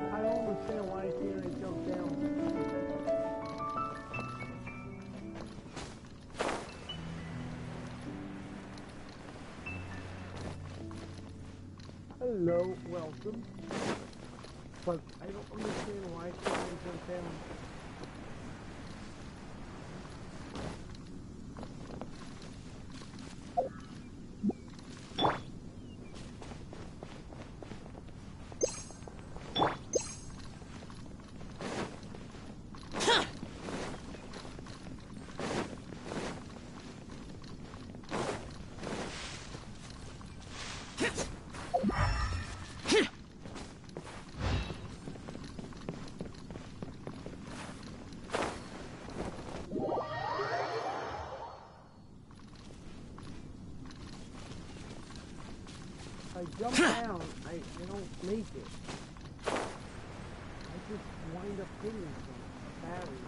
I don't understand why can't I jump down. Hello, welcome. But I don't understand why can't I jump down. I jump down, I don't make it. I just wind up hitting some barrier.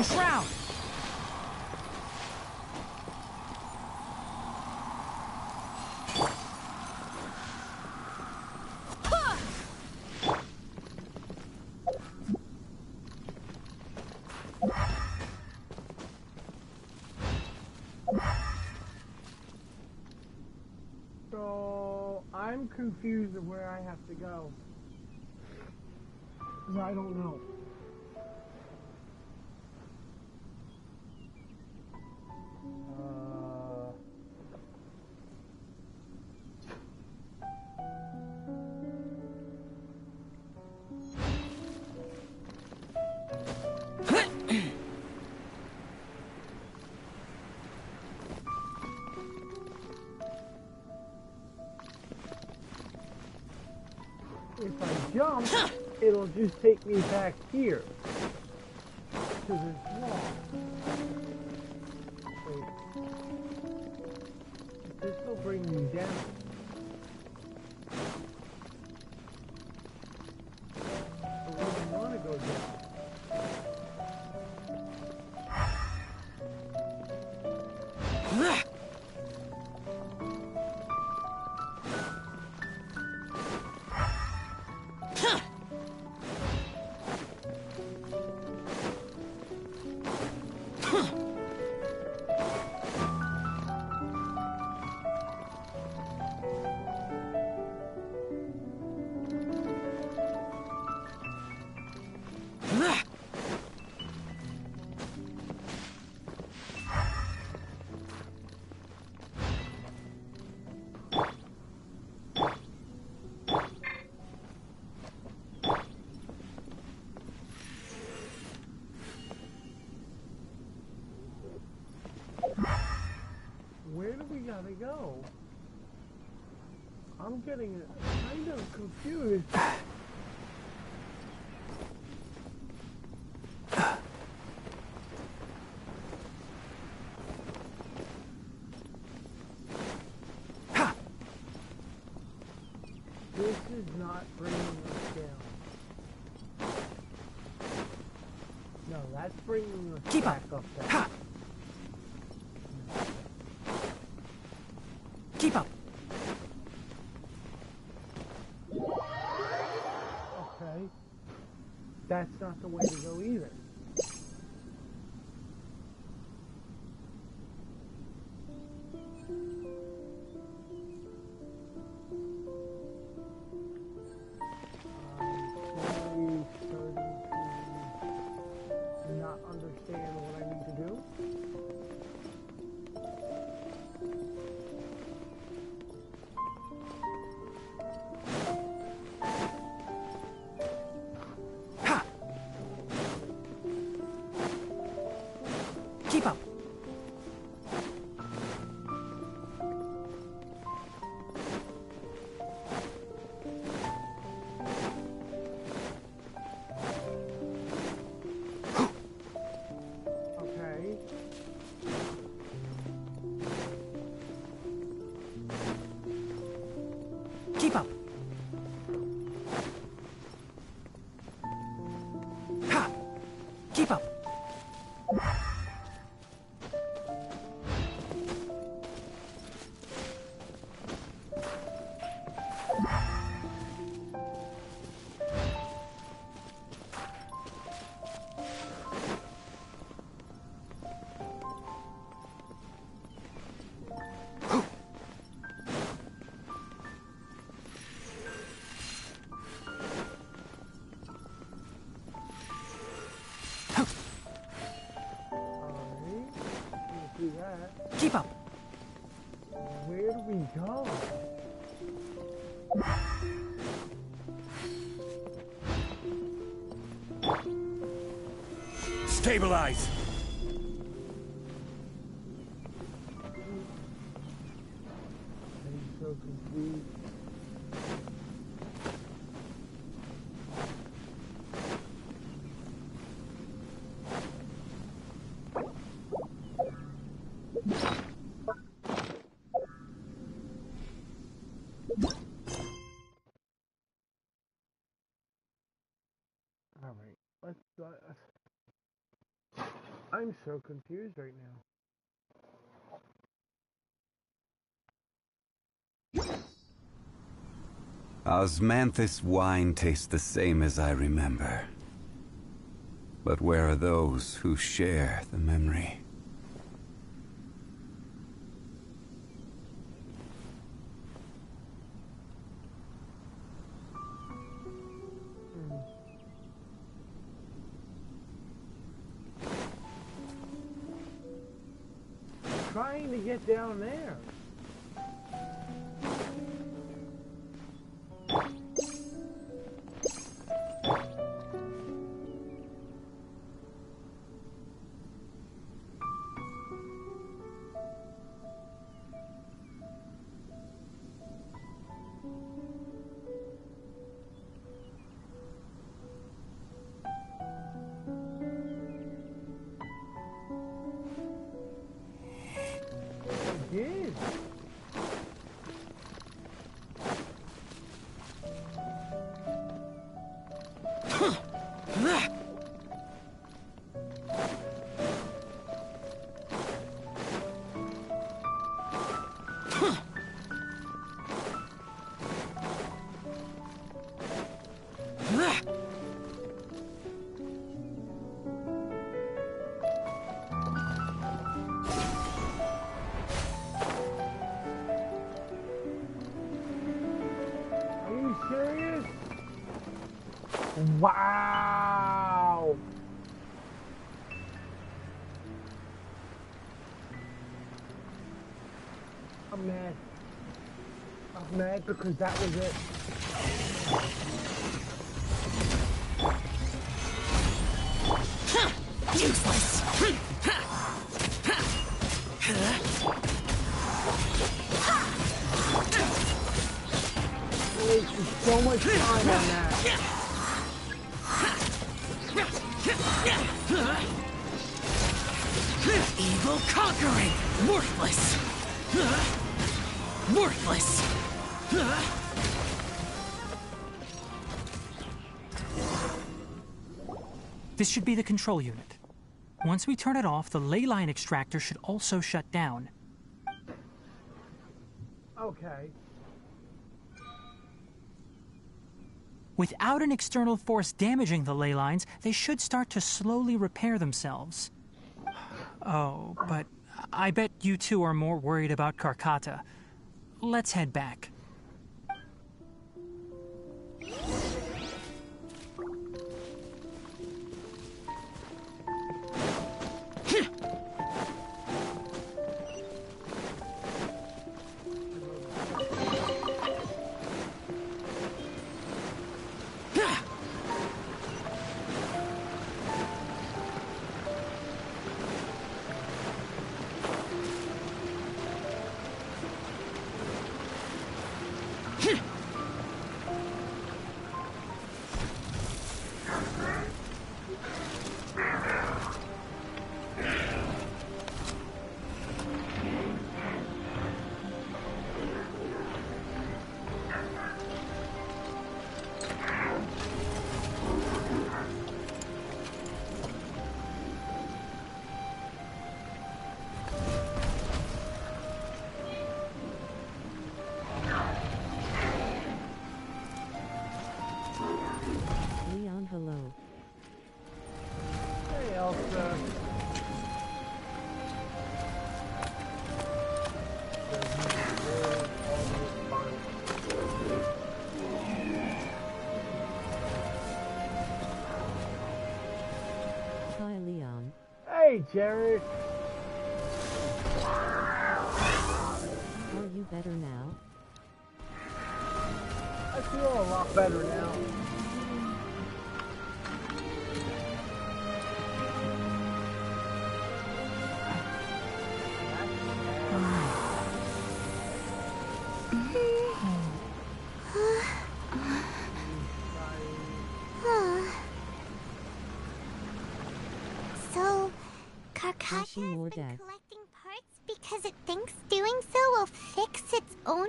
Shroud! So I'm confused of where I have to go. 'Cause I don't know. If I jump, it'll just take me back here to this wall. Wait. This will bring me down. I wouldn't want to go down. Where do we gotta go? I'm getting kind of confused. This is not bringing us down. No, that's bringing us back up there. Keep up! Okay. That's not the way to go either. I'm slowly starting to not understand what I need to do. Keep up! Okay. Keep up! Ha! Keep up! Do that. Keep up! Where do we go? Stabilize! I'm so confused. All right, let's. I'm so confused right now. Osmanthus wine tastes the same as I remember. But where are those who share the memory? Trying to get down there. Did. Serious? Wow! I'm mad. I'm mad because that was it. Useless! Wasted so much time on that. Evil conquering! Worthless! Worthless! This should be the control unit. Once we turn it off, the ley line extractor should also shut down. Okay. Without an external force damaging the ley lines, they should start to slowly repair themselves. Oh, but I bet you two are more worried about Karkata. Let's head back. Leon, hello. Hey, Elsa. Hi, Leon. Hey, Jared. Are you better now? I feel a lot better now. So, Karkata has Wishing more been death. collecting parts because it thinks doing so will fix its owner?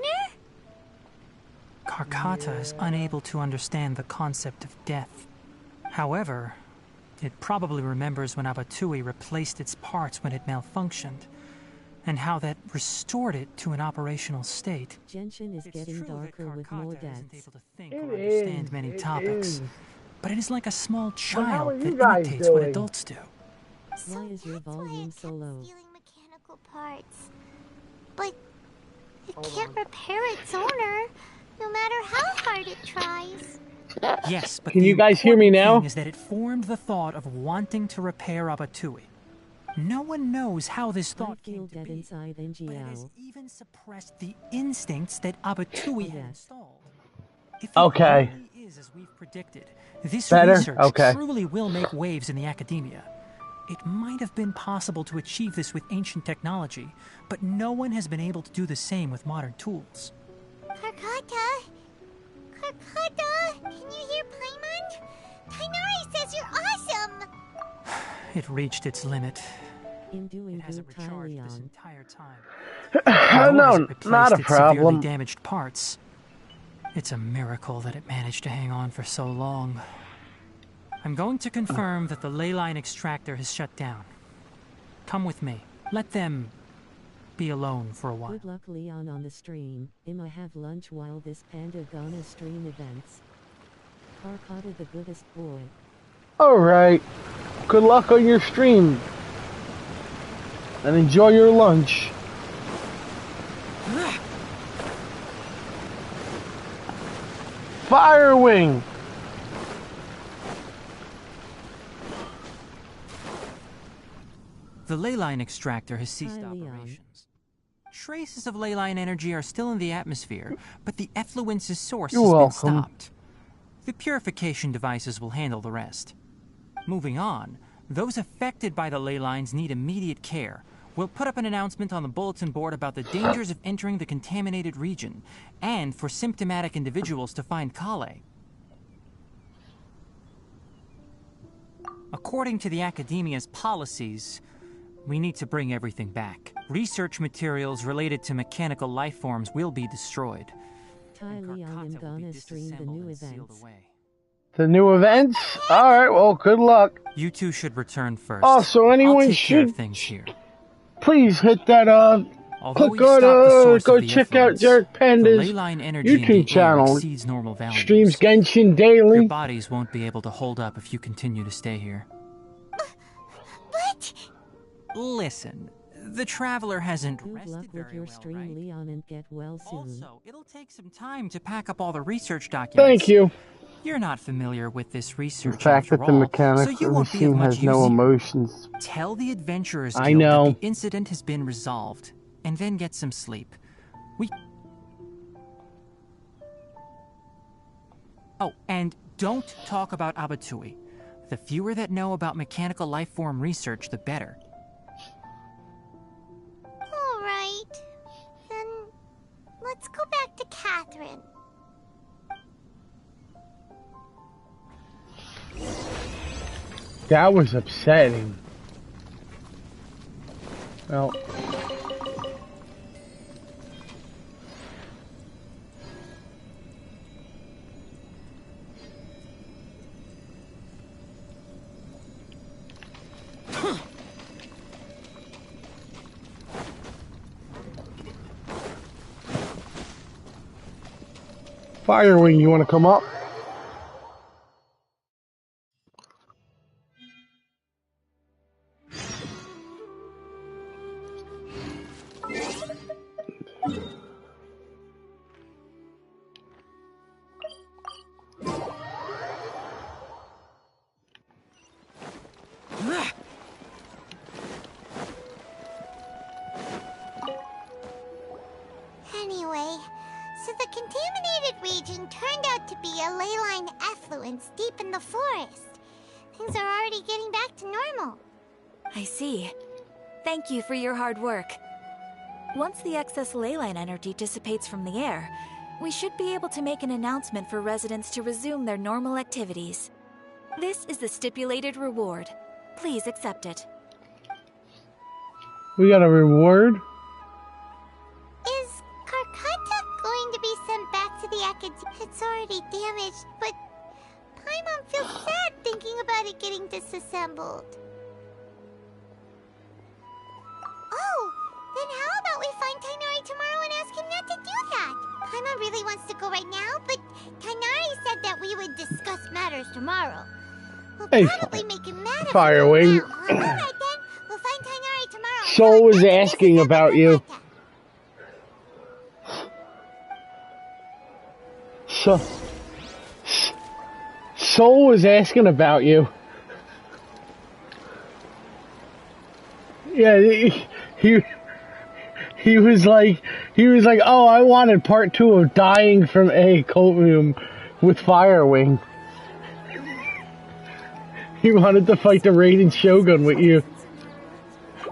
Karkata is unable to understand the concept of death. However, It probably remembers when Abatui replaced its parts when it malfunctioned, and how that restored it to an operational state. Genshin is getting darker with more deaths. Isn't able to think or understand many topics, but it is like a small But how are child you that guys imitates what doing? adults do. So Why is your that's why volume it so kept low? stealing mechanical parts. But it Hold can't on. repair its owner, no matter how hard it tries. Yes, but Can the you guys hear me important now? thing is that it formed the thought of wanting to repair Abatui. No one knows how this I thought feel came to dead be, inside but it has NGL. even suppressed the instincts that Abatui had Yes. installed. If it Okay. really is as we've predicted, this Better? research Okay. truly will make waves in the academia. It might have been possible to achieve this with ancient technology, but no one has been able to do the same with modern tools. Karkata? Karkata? Can you hear Paimon? Tainari says you're awesome! It reached its limit. In doing It hasn't good, recharged this Leon. entire time. Nor has it No, replaced not a its severely problem. damaged parts. It's a miracle that it managed to hang on for so long. I'm going to confirm that the ley line extractor has shut down. Come with me. Let them be alone for a while. Good luck, Leon, on the stream. I'ma have lunch while this panda gonna stream events. Karkata the goodest boy. Alright. Good luck on your stream. And enjoy your lunch. Firewing! The ley line extractor has ceased Hi, Leon. operations. Traces of ley line energy are still in the atmosphere, but the effluence's source You're has been welcome. stopped. The purification devices will handle the rest. Moving on, those affected by the ley lines need immediate care. We'll put up an announcement on the bulletin board about the dangers of entering the contaminated region, and for symptomatic individuals to find Kale. According to the Academia's policies, we need to bring everything back. Research materials related to mechanical life forms will be destroyed. Ty and Leon, I'm Karkata will be gonna stream the disassembled new and sealed events. away. The new events? Alright, well, good luck. You two should return first. Also, I'll anyone take care of should things here. please hit that, Although click we've stopped the on, source go of the check out effluence, Derek the Panda's ley line energy in YouTube the air channel. exceeds normal values. Streams Genshin Your daily. bodies won't be able to hold up if you continue to stay here. But Listen, the Traveler hasn't Good rested luck with very your well, stream, right? Leon, and get well soon. Also, it'll take some time to pack up all the research documents. Thank you. You're not familiar with this research The fact after that the all, mechanic so you of the won't be of scene much has no use here. emotions. Tell the Adventurers I Guild know. that the incident has been resolved, and then get some sleep. Oh, and don't talk about Abatui. The fewer that know about mechanical life form research, the better. alright. Then let's go back to Catherine. That was upsetting. Well. Firewing, you want to come up? Anyway, so the contaminated region turned out to be a ley line effluence deep in the forest. Things are already getting back to normal. I see. Thank you for your hard work. Once the excess ley line energy dissipates from the air, we should be able to make an announcement for residents to resume their normal activities. This is the stipulated reward. Please accept it. We got a reward? Is Karkata going to be sent back to the academy? It's already damaged, but Paimon feels sad thinking about it getting disassembled. Oh, then how about we find Tighnari tomorrow and ask him not to do that? Paimon really wants to go right now, but Tighnari said that we would discuss matters tomorrow. We'll probably make him mad if we go Firewing. now, huh? All right then, we'll find Tighnari tomorrow. Soul was asking about you. Soul was asking about you. Yeah, he was like, oh, I wanted part 2 of dying from a courtroom with Firewing. He wanted to fight the Raiden Shogun with you.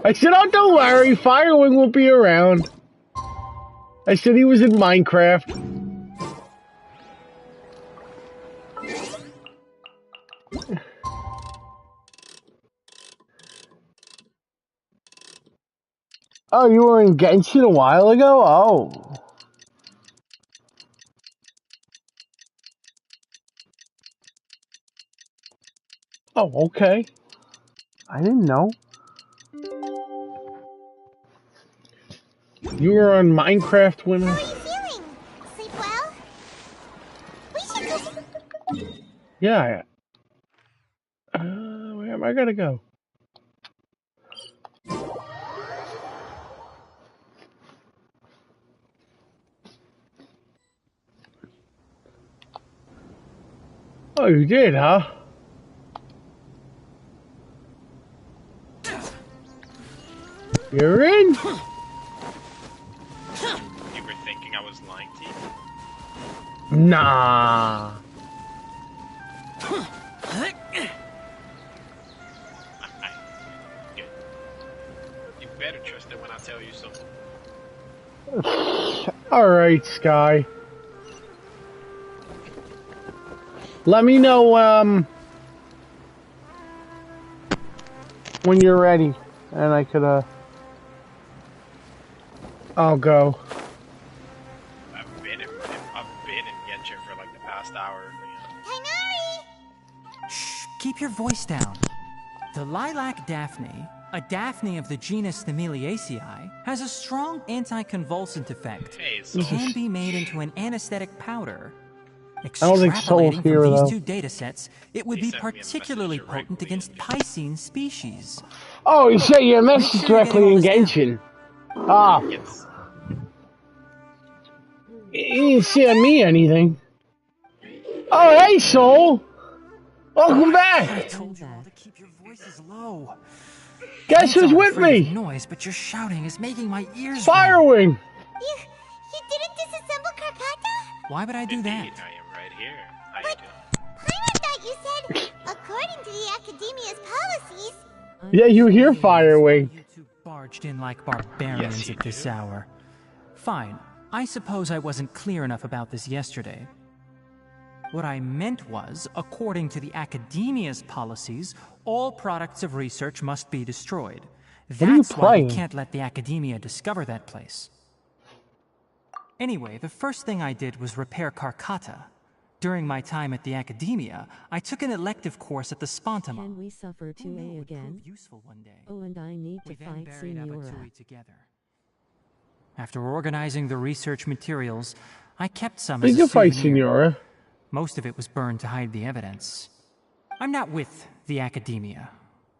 I said, oh, don't worry, Firewing will be around. I said he was in Minecraft. Oh, you were in Genshin a while ago? Oh. Oh, okay. I didn't know. You were on Minecraft when How are you feeling? Sleep well? We should go. Yeah. Where am I gonna go? Oh, you did, huh? You're in? You were thinking I was lying to you? Nah. Good. You better trust it when I tell you something. Alright, Sky. Let me know, when you're ready. And I could, I'll go. I've been in Genshin for like the past hour. Tighnari! Shh, keep your voice down. The lilac daphne, a daphne of the genus Thameliaceae, has a strong anticonvulsant effect. Hey, It can be made into an anesthetic powder. I don't think Soul's Extrapolating here, from these though. two datasets, it would He be sent me a particularly message potent directly against in Piscine species. Oh, you sent your message sure you're directly in getting all Genshin. Ah, Yes. you didn't send me anything. Oh, hey, Soul! Welcome I back! told you all to keep your voices low. Guess who's I'm with afraid of me? Noise, but your shouting is making my ears ring. Firewing! You didn't disassemble Karkata? Why would I do that? Indeed, I am right here. How you doing? Paimon thought you said, according to the Academia's policies. Yeah, you hear Firewing. You two barged in like barbarians Yes, you at this do. hour. Fine. I suppose I wasn't clear enough about this yesterday. What I meant was, according to the Academia's policies, all products of research must be destroyed. are you That's why we playing? can't let the Academia discover that place. Anyway, the first thing I did was repair Karkata. During my time at the Academia, I took an elective course at the Spontima. Can we suffer Who knew it 2A would prove again? useful one day. Oh, and I need We to then fight buried Senora. Abatui together. After organizing the research materials, I kept some as You a can fight souvenir. Senora. Most of it was burned to hide the evidence. I'm not with the Academia.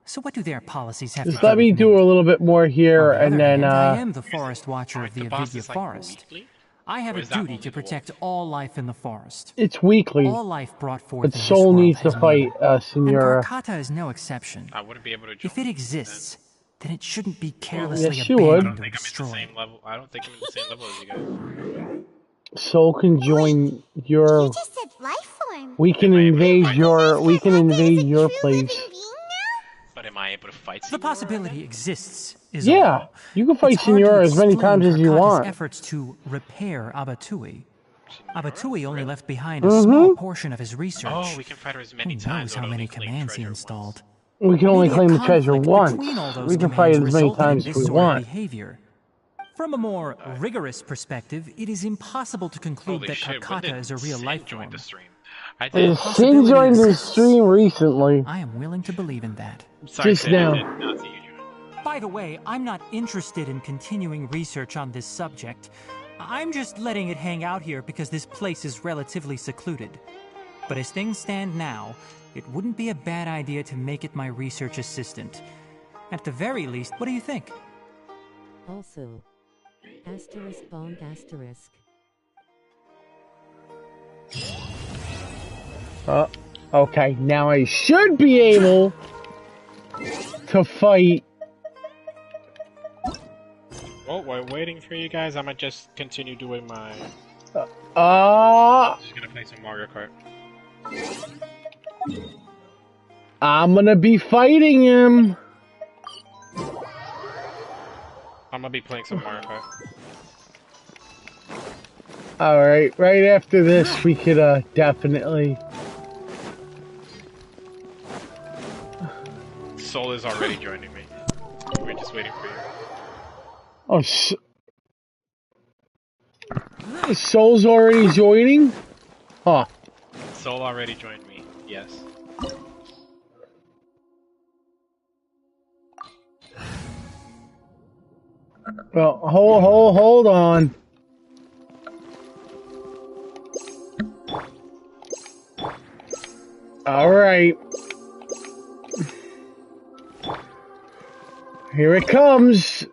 So what do their policies have Just to do let me with do a little bit more here, On the and other then, hand, I am the forest watcher of Like, the the boss Avidya is, like, Forest. weekly? I have Or a is that duty only to the protect wolf? all life in the forest. it's weekly. All life brought forth But in this Soul world needs to has fight, meaning. And Senora. Karkata is no exception. I wouldn't be able to join. If it exists, then it shouldn't be yes, carelessly you would. I abandoned don't or think I'm in the destroyed. same level. I don't think I'm in the same level as you guys. Soul can join You your. just said life form. We can Am I able to invade fight your. We can Karkata is invade a your true place. living being now? But am I able to fight The Senora possibility then? exists, is Yeah, all. you can fight It's hard to Senora as many explain times as you Karkata's want. efforts to repair Abatui. Senora? Abatui only Really? left behind a small Mm-hmm. portion of his research. Oh, we can fight her as Who many times. knows how or many only claim commands he treasure installed? We can only Maybe a claim the treasure conflict once. between all those We can fight commands as many resulted in times as this we sort of want. behavior. From a more rigorous perspective, it is impossible to conclude Holy that shit! When Karkata did is a real Sin life join form. the stream? I think Sin joined the stream recently. I am willing to believe in that. Sorry, Just Sid, I now. did not see you join. By the way, I'm not interested in continuing research on this subject. I'm just letting it hang out here because this place is relatively secluded. But as things stand now, it wouldn't be a bad idea to make it my research assistant. At the very least, what do you think? Also, asterisk bond asterisk. Okay, now I should be able to fight. Well, while waiting for you guys, I might just continue doing my... Just gonna play some Mario Kart. I'm gonna be fighting him. I'm gonna be playing some Mario Kart. Alright, right after this we could definitely... Soul is already joining me. We're just waiting for you. Oh, Soul's already joining? Huh. Soul already joined me, yes. Well, hold on. Alright. Here it comes.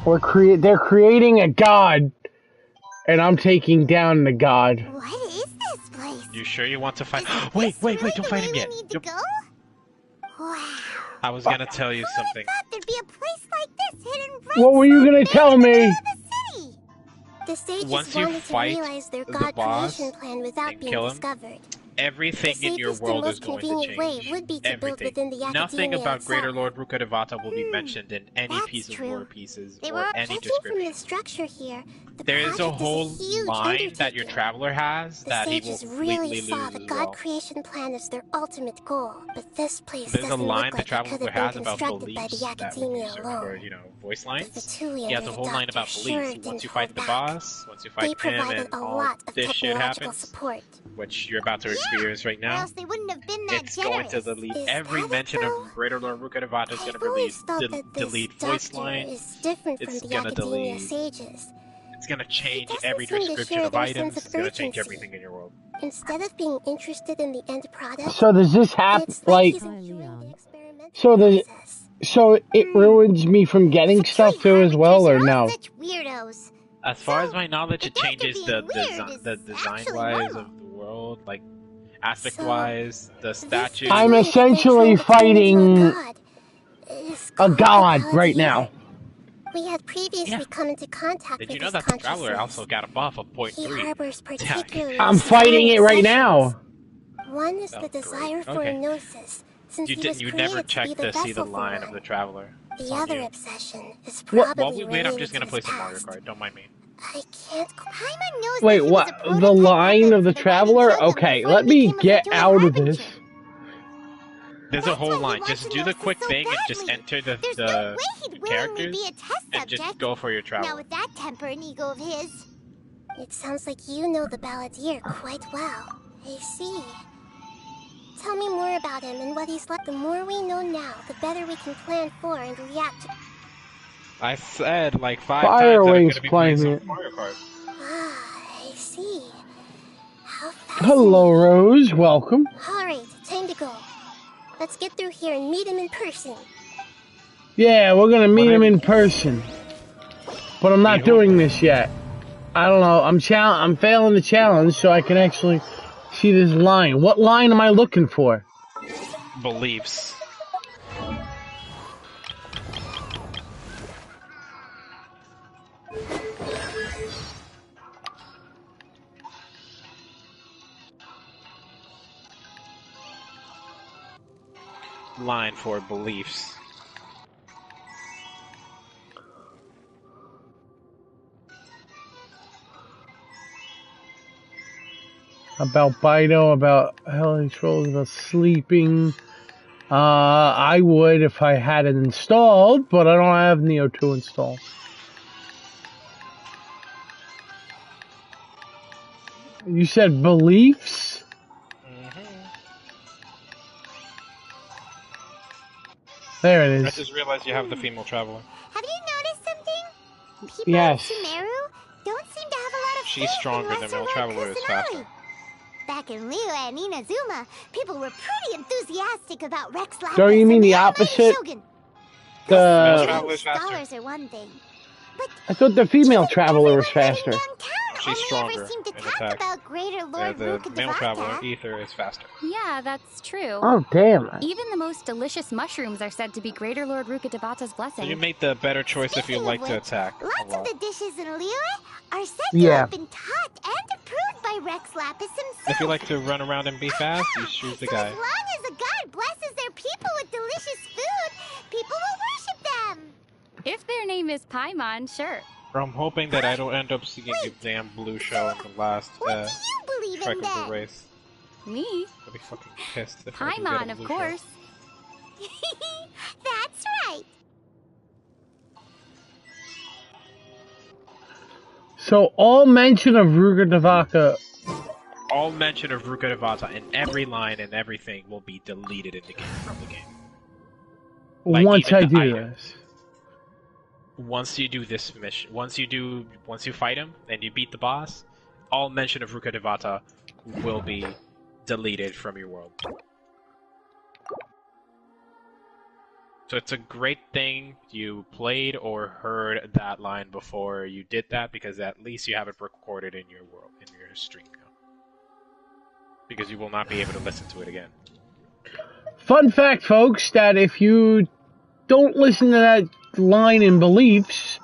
They're creating a god, and I'm taking down the god. What is this place? You sure you want to fight? Wait, don't fight him yet. Wow. I was gonna tell you something. I thought there'd be a place like this hidden right What were you gonna tell me? The sages Once you wanted to fight realize their the god boss creation plan without and being kill him, discovered. everything The in your safest and world is most going to convenient way change. would be to build Everything. within the Nothing academia about Greater itself. Lord Rukkhadevata will be mentioned in any That's piece of true. lore pieces They or were any judging from description. the structure here. The There is a project whole huge line that your undertaking. traveler has The that he will sages really completely saw lose the as god well. creation plan as their ultimate goal, but this place There's a doesn't line look the like it traveler could have been has about constructed by beliefs the that when you academia search alone. for, voice lines. Fatui He has a under whole the line doctor about sure beliefs. Once didn't you fight hold the back. boss, once you They fight him provided and a all lot of this shit technological happens, support. which you're about to experience right Or now, else they wouldn't have been that it's going to generous. delete Is every that it, mention though? of Greater Lord Rukkhadevata is going I've to always thought that this delete voice doctor lines. is different from It's the gonna academia delete. sages. It's going to change doesn't every seem to description share of their items. sense of It's going to change urgency. everything in your world. Instead of being interested in the end product, So does this happen, it's like like, he's Hi, enjoying Leon. the experimental so process. it ruins me from getting stuff too as well, or no? Such weirdos. As far as my knowledge, the it changes doctor the being weird is design actually wise normal. of the world, like aspect wise, the statues. I'm This essentially Fatui that they turned into fighting a god is a called god the right Paladin. now. We had previously Yeah. come into contact Did with you know his that the Traveler consciousness. also got a buff of He 0.3? harbors Yeah. particularly I'm strong fighting it right obsessions. now. One is Oh, the great. desire for Okay. gnosis, since You he was didn't. You created never to be checked the to see the vessel for line one. of the Traveler. It's The on other you. obsession is What? probably While we wait, I'm related just gonna to play his some Mario past. Kart. Don't mind me. I can't. Paimon knows Wait, that he what? was a The prototype line weapon of the for the Traveler? Guardian Shogun Okay, before let he me became a get Fatui out of Harbinger. this. There's a That's whole why he line. wants Just to do know the this quick so thing and just badly. enter There's no way he'd the willingly characters be a test and subject. just go for your Now Traveler. with that temper and ego of his. It sounds like you know the Balladeer quite well. I see. Tell me more about him and what he's like. The more we know now, the better we can plan for and react to. I said like 5 times that I'm Firewing's gonna be playing playing some it. Mario Kart. I see. How Hello, fascinating. Rose. Welcome. Alright, time to go. Let's get through here and meet him in person. Yeah, we're gonna meet him in person. But I'm not doing this yet. I don't know. I'm failing the challenge so I can actually see this line. What line am I looking for? Beliefs. Line for beliefs. About Bido, about Hellish Trolls, about sleeping. I would if I had it installed, but I don't have Neo 2 installed. You said beliefs? There it is. I just realized you have the female traveler. Have you noticed something? People Yes. in Sumeru don't seem to have a lot of She's faith stronger in than Lesser male Lord traveler is faster. Kusanali. Back in Liyue and Inazuma, people were pretty enthusiastic about Rex Lapis Don't you mean and the Almighty opposite? Shogun. Male The traveler is faster. Scholars are one thing, but I thought the female even traveler was everyone living faster. downtown She's only stronger ever seemed to in talk attack. about Greater Lord The Ruka male traveler, Devata. Ether, is faster. Yeah, that's true. Oh, damn. Even the most delicious mushrooms are said to be Greater Lord Ruka Devata's blessing. So you make the better choice if you Speaking like of to which, attack a lots lot. of the dishes in Liyue are said to Yeah. have been taught and approved by Rex Lapis himself. If you like to run around and be fast, you choose the So guy. as long as a god blesses their people with delicious food, people will worship them. If their name is Paimon, sure. I'm hoping that I don't end up seeing you damn blue shell in the last What do you believe track in of the then? race. Me? I'll be fucking pissed if I do get a Paimon, of blue course. That's right. So all mention of Ruka Devaka. shell. All mention of Ruka Devata in every line and everything will be deleted in the game from the game. Like, Once even I the do items. this. Once you do this mission, once you fight him and you beat the boss, all mention of Ruka Devata will be deleted from your world. So it's a great thing you played or heard that line before you did that, because at least you have it recorded in your world, in your stream now. Because you will not be able to listen to it again. Fun fact, folks, that if you don't listen to that line in beliefs,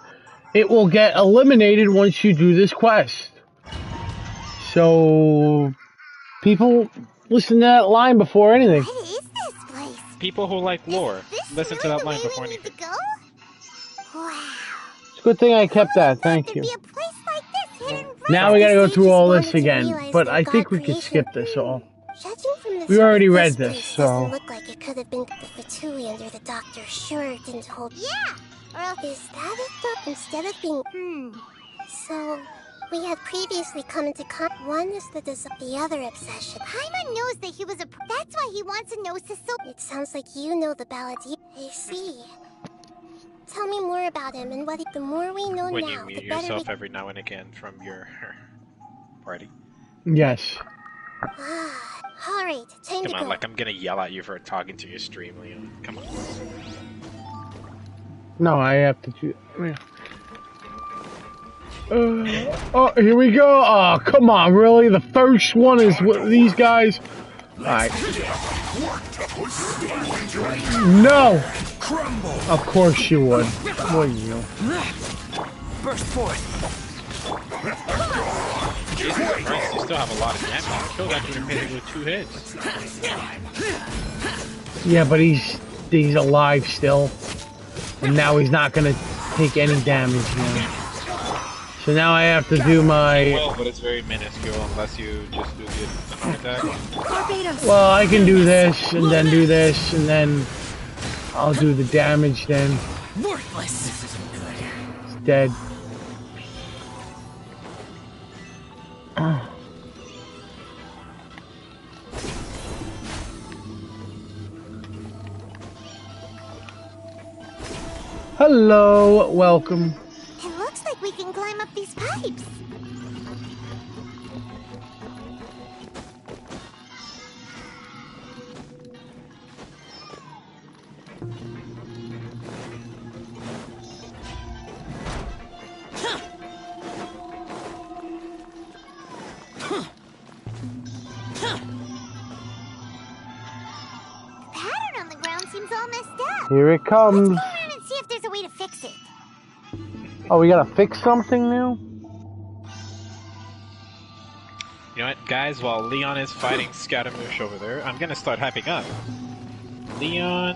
it will get eliminated once you do this quest. So, people listen to that line before anything. What is this place? People who like lore, This listen to really that the line way before we need anything. to go? Wow. It's a good thing I kept that, thank There'd you. be a place like this hidden right Now we gotta go through all Sages this wanted to again, realize but their I think god we could creation. skip this all. Judging from the We already scope, read this, place so- doesn't look like it could have been the Fatui under the doctor. Sure didn't hold. Yeah. Or else Is that it though? Instead of being So, we had previously come into one is the other obsession. Paimon knows that he was a. That's why he wants to know Cecil. It sounds like you know the ballad. I see. Tell me more about him and what. The more we know When you now, mute the better yourself we. every now and again from your party. Yes. All right, time Come to on, go. like I'm gonna yell at you for talking to your stream, Leon. Come on. No, I have to do. Oh, here we go. Oh, come on, really? The first one is these guys. Alright. No! Of course you would. What are you? Burst forth. Jesus Christ, you still have a lot of damage. I killed that dude basically with 2 hits. Yeah, but he's alive still. And now he's not gonna take any damage now. So now I have to do my... Well, but it's very minuscule unless you just do the attack. Well, I can do this, and then do this, and then I'll do the damage then. Worthless. This isn't good. It's dead. Hello, welcome. It looks like we can climb up these pipes. The pattern on the ground seems all messed up. Here it comes. Let's go around and see if there's a way to fix it. Oh, we gotta fix something now? You know what, guys? While Leon is fighting Scaramouche over there, I'm gonna start hyping up. Leon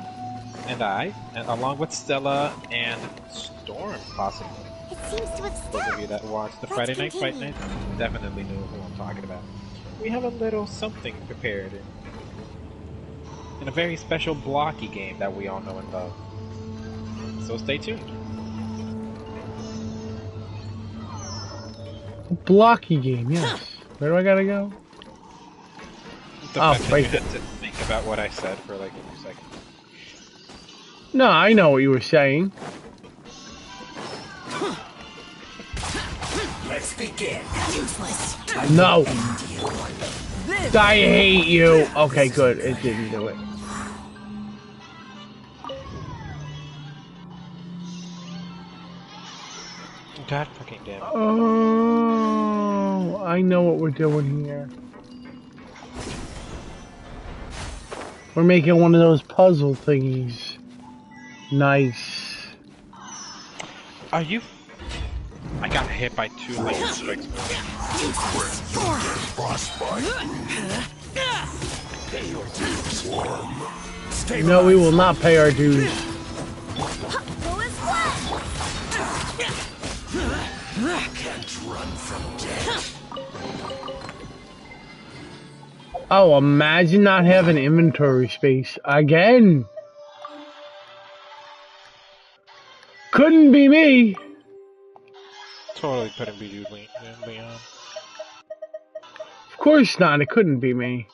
and I, and along with Stella and Storm, possibly. It seems to have Those stopped. of you that watch the Let's Friday Night Fight continue. Night definitely know who I'm talking about. We have a little something prepared in a very special blocky game that we all know and love. So stay tuned. Blocky game, yes. Where do I gotta go? The Oh, fact that right you had to think about what I said for like a few seconds. No, I know what you were saying. Let's begin. Useless. No. I hate you. Okay, good. It didn't do it. God fucking damn it. Oh, I know what we're doing here. We're making one of those puzzle thingies. Nice. Are you? I got hit by 2 lightning strikes. No, we will not pay our dues. Can't run from death. Oh, imagine not having inventory space again. Couldn't be me. Totally couldn't be you, Leon. Of course not. It couldn't be me.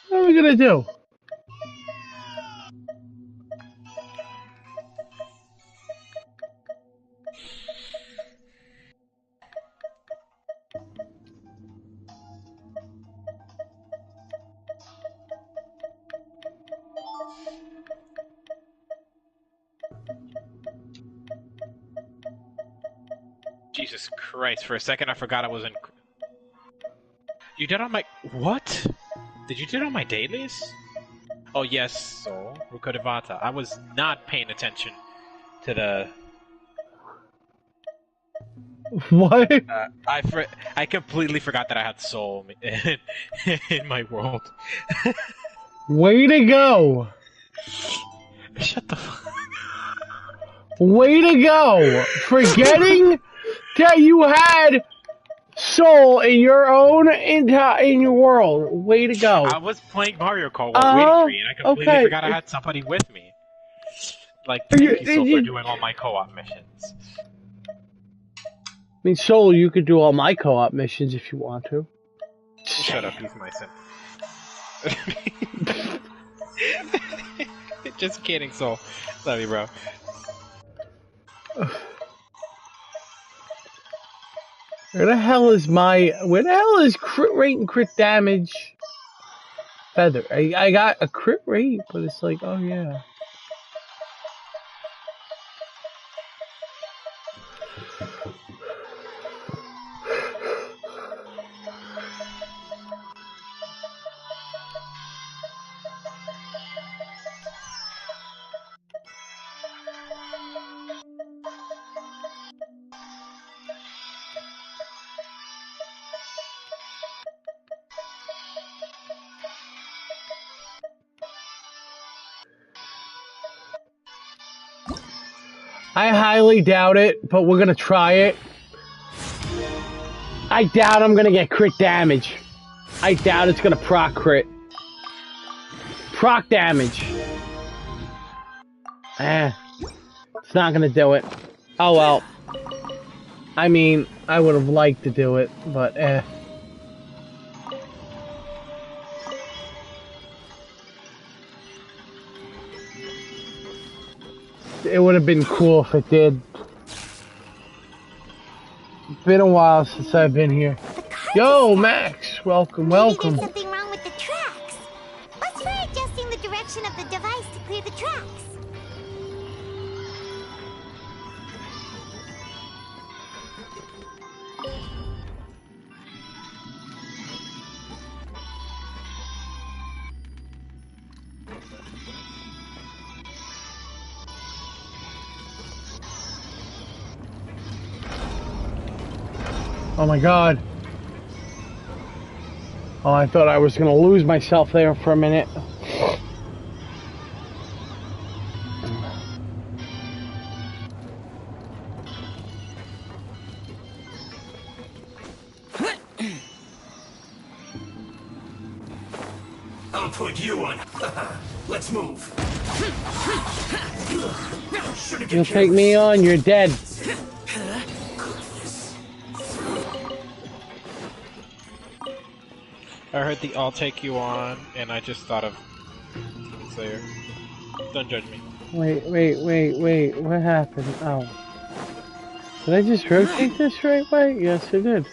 What are we gonna do? Jesus Christ, for a second I forgot I was in... You did on my... What? Did you do it on my dailies? Oh yes, so Rukadevata. I was not paying attention to the... What? I completely forgot that I had soul in my world. Way to go! Shut the fuck. Way to go! Forgetting that you had soul in your own in your world. Way to go! I was playing Mario Kart while waiting for you, and I completely forgot I had somebody with me. Like, thank you, Soul, for doing all my co-op missions. I mean, Soul, you could do all my co-op missions if you want to. Shut up, he's my son. Just kidding, Soul. Love you, bro. Where the hell is crit rate and crit damage? Feather. I got a crit rate, but it's like, oh yeah. I highly doubt it, but we're gonna try it. I doubt I'm gonna get crit damage. I doubt it's gonna proc crit. Proc damage. It's not gonna do it. Oh well. I mean, I would have liked to do it, but It would have been cool if it did. It's been a while since I've been here. Yo, Max! Welcome, welcome. Maybe there's something wrong with the tracks. Let's try adjusting the direction of the device to clear the tracks. Oh my god. Oh, I thought I was gonna lose myself there for a minute. I'll put you on. Let's move. You'll take me on, you're dead. I heard the I'll take you on, and I just thought of Slayer. Don't judge me. Wait. What happened? Oh. Did I just rotate this right way? Yes, I did.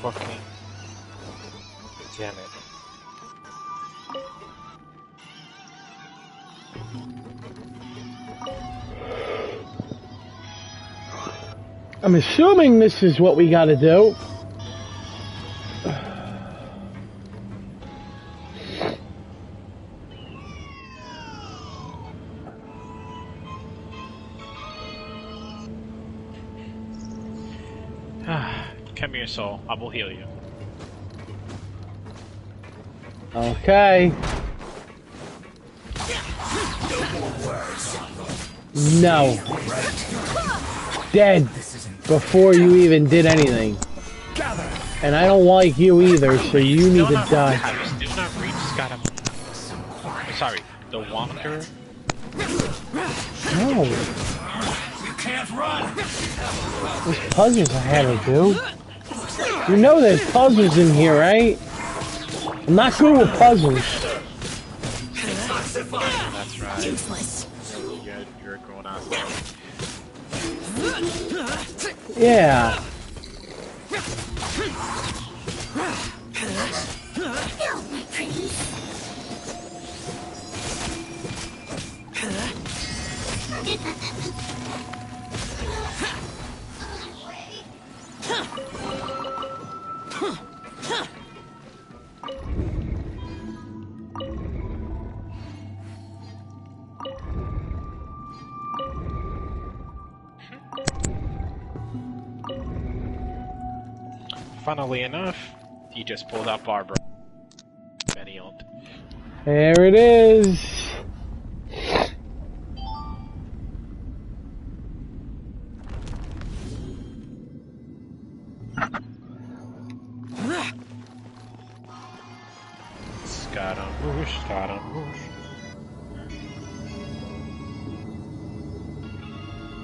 Fucking damn it. I'm assuming this is what we gotta do. Come here, soul. I will heal you. Okay. No. Dead before you even did anything. And I don't like you either, so you need to die. Do not reach Scott. Sorry, the Wanderer. No. You can't run. There's puzzles I had to do. You know there's puzzles in here, right? I'm not good with puzzles. That's right. Useless. You're going out. Yeah. Funnily enough, he just pulled out Barbara. Many old. There it is.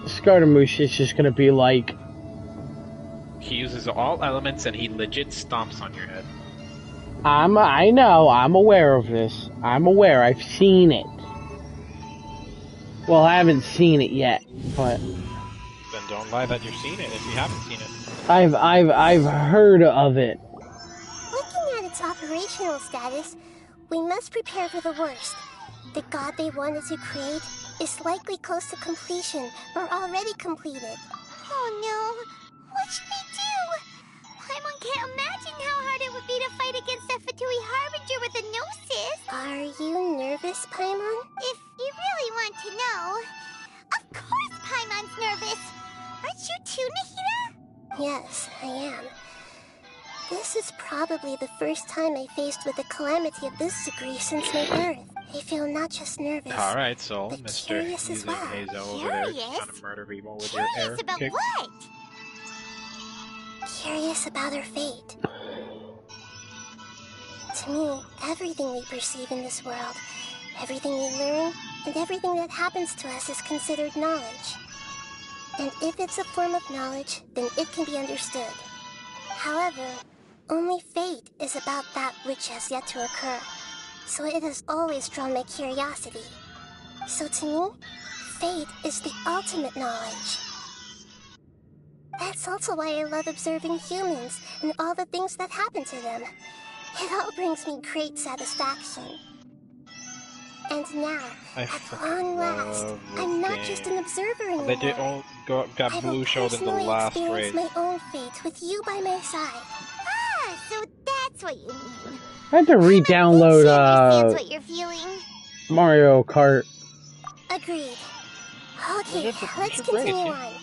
Scaramouche is just gonna be like... He uses all elements and he legit stomps on your head. I know, I'm aware of this. I'm aware, I've seen it. Well, I haven't seen it yet, but... Then don't lie that you've seen it if you haven't seen it. I've heard of it. Looking at its operational status, we must prepare for the worst. The god they wanted to create is likely close to completion or already completed. Oh no! What should we do? Paimon can't imagine how hard it would be to fight against that Fatui Harbinger with a gnosis. Are you nervous, Paimon? If you really want to know... Of course Paimon's nervous! Aren't you too, Nahida? Yes, I am. This is probably the first time I faced with a calamity of this degree since my birth. I feel not just nervous, Alright, so but Mr. curious as Using well. Hazo over there trying to murder people with your air Curious about kick. what? Curious about her fate. To me, everything we perceive in this world, everything we learn, and everything that happens to us is considered knowledge. And if it's a form of knowledge, then it can be understood. However, only fate is about that which has yet to occur, so it has always drawn my curiosity. So to me, fate is the ultimate knowledge. That's also why I love observing humans and all the things that happen to them. It all brings me great satisfaction. And now, at long last, I'm not just an observer anymore. They did all got blue showed in the last race. I will personally experience my own fate with you by my side. Ah, so that's that's what you mean. I had to re-download She understands what you're feeling. Mario Kart. Agreed. Okay, let's continue on.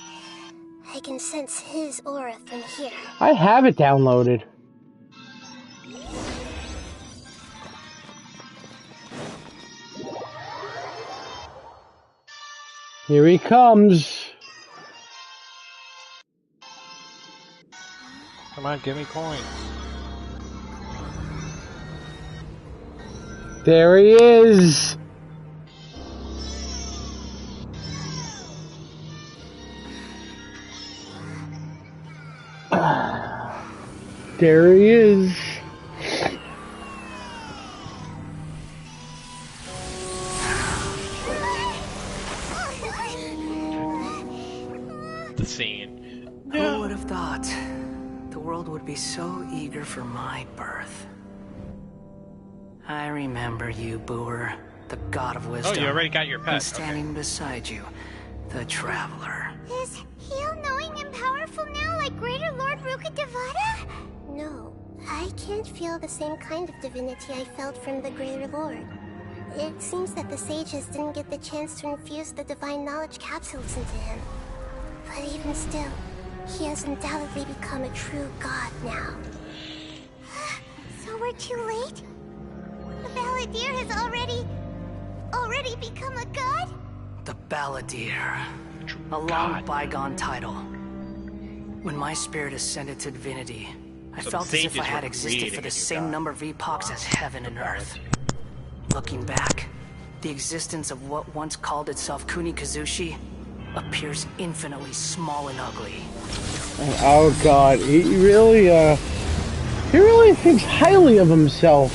I can sense his aura from here. I have it downloaded. Here he comes. Come on, give me coins. There he is. There he is. The scene. Who would have thought the world would be so eager for my birth? I remember you, Booer, the god of wisdom. Oh, you already got your pet. And standing beside you, the traveler. Is he all-knowing and powerful now, like Greater Lord Rukkhadevata? No, I can't feel the same kind of divinity I felt from the Greater Lord. It seems that the sages didn't get the chance to infuse the divine knowledge capsules into him. But even still, he has undoubtedly become a true god now. So we're too late? The Balladeer has already become a god? The Balladeer. A long bygone title. When my spirit ascended to divinity, I felt as if I had existed for the same number of epochs as heaven and earth. Looking back, the existence of what once called itself Kunikazushi appears infinitely small and ugly. Oh God, he really thinks highly of himself.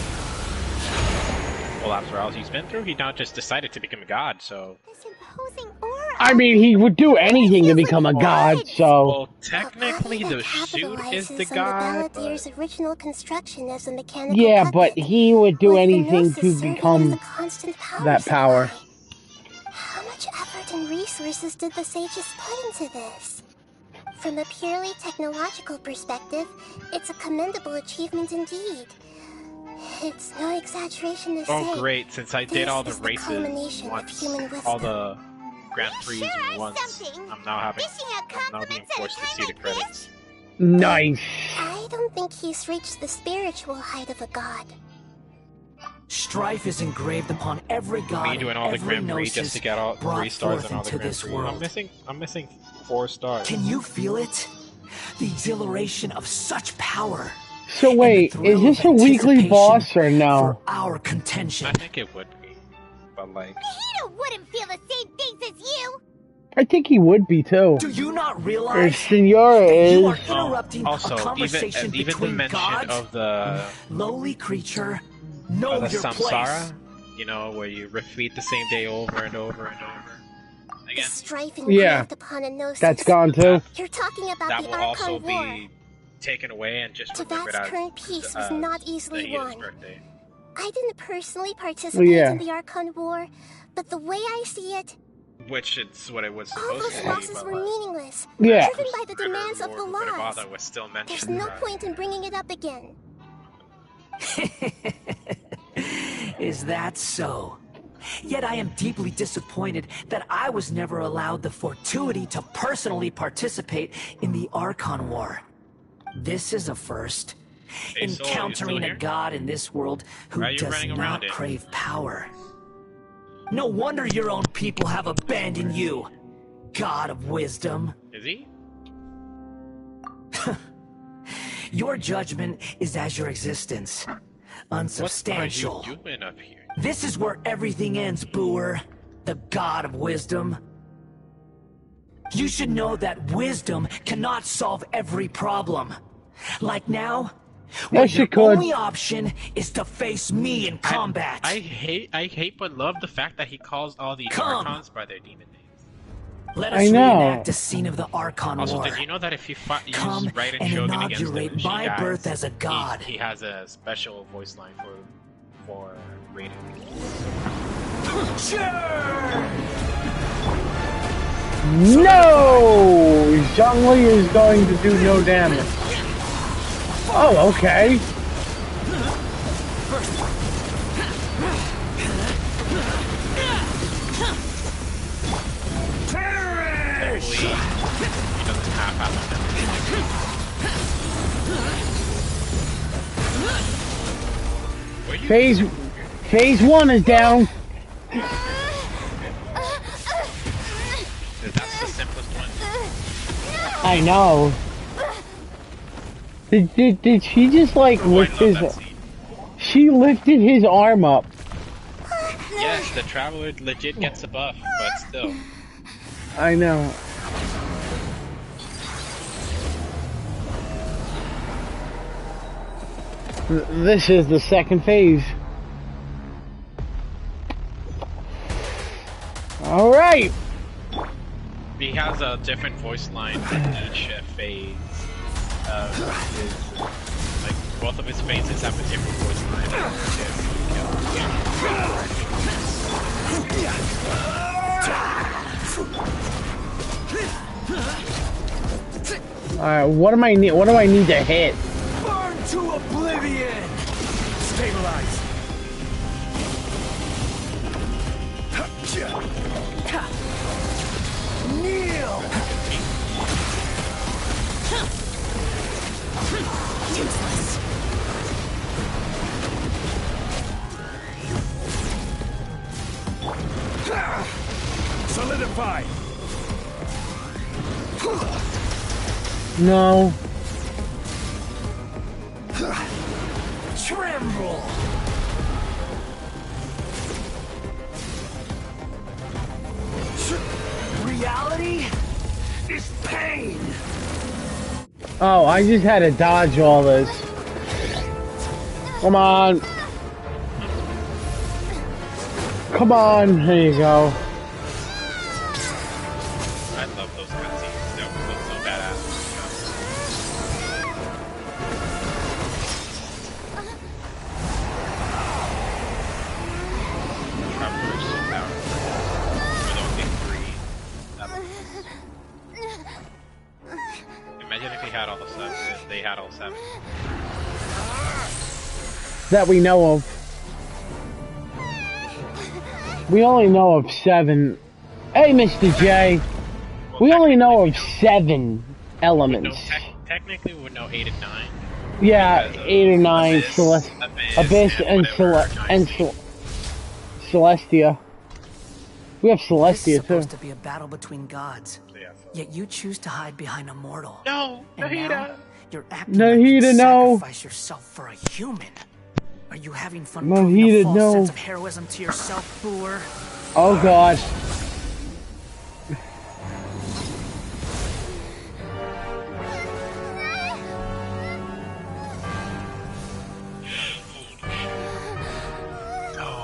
Well, after all he's been through, he now just decided to become a god, so... This imposing aura. I mean, he would do anything to become a god, so... Well, technically the suit is the god, the Balladeer's original construction as a mechanical yeah, puppet, but he would do with anything the to Gnosis become serving as a constant that power. supply. How much effort and resources did the sages put into this? From a purely technological perspective, it's a commendable achievement indeed. It's no exaggeration to say. Oh great, since I did all the this is races culmination of once, human wisdom. all the Grand Prix Sure are once, something. I'm now Dishing out being compliments at a forced to time see the like credits. this? Nice. I don't think he's reached the spiritual height of a god. Strife is engraved upon every god. Me doing all the every Grand Prix gnosis just to get all 3 brought stars forth and all the into Grand this Prix. world. I'm missing 4 stars. Can you feel it? The exhilaration of such power. So wait, is this a weekly boss or For no? our contention. I think it would be, but like... Hito wouldn't feel the same things as you! I think he would be too. Do you not Or realize Senora that you are is. interrupting Also, a conversation even the between mention gods? of the Lowly creature, know the your samsara, place. you know, where you repeat the same day over and over and over The again. strife Yeah, engraved upon a gnosis. that's gone too. You're talking about That the will also Archon War. be taken away and just remembered Teyvat's as current peace was not easily Nahida's won. birthday. I didn't personally participate Yeah. in the Archon War, but the way I see it, Which is what it was all supposed those to be, losses but were meaningless, Yeah. driven by the demands of the laws. Rukkhadevata was still There's mentioned. no point in bringing it up again. Is that so? Yet I am deeply disappointed that I was never allowed the fortuity to personally participate in the Archon War. This is a first. Hey, Soul, you Encountering still a here? god in this world who Why are you does running not around it? crave power. No wonder your own people have abandoned you, god of wisdom. Is he? Your judgment is as your existence. Unsubstantial. What are you doing up here? This is where everything ends, Booer. The god of wisdom. You should know that wisdom cannot solve every problem. Like now, when Yes, your it could. only option is to face me in combat. I hate but love the fact that he calls all the Come. Archons by their demon names. Let I us know. reenact a scene of the Archon Also, War. did you know that if you use Come Raiden and Shogun against him, inaugurate my birth as a god. he has a special voice line for Raiden. No! Zhongli is going to do no damage. Oh, okay. Phase 1 is down. That's the simplest one. I know. Did she just like lift his? She lifted his arm up. Yes, the Traveler legit gets a buff, but still. I know. This is the second phase. All right. He has a different voice line in each phase. Like both of his phases have a different voice line. All right. What do I need to hit? Burn to oblivion. Stabilize. Kneel. Useless. Solidify. No. Tremble. Reality is pain. Oh, I just had to dodge all this. Come on. Come on. There you go. I love those cutscenes. They look so badass. Traveler is so powerful. With only 3. Imagine if he had all the 7. They had all 7. That we know of. We only know of 7. Hey, Mr. J. Well, we only know of 7 elements. Technically, we would know 8 and 9. Yeah, 8 or 9. Abyss and Celestia. We have Celestia This is too. supposed to be a battle between gods. Yet you choose to hide behind a mortal. No, Nahida. You're acting Nahida, like you no. sacrifice yourself for a human. Are you having fun Nahida, proving a false no. sense of heroism to yourself, Boor? Oh God.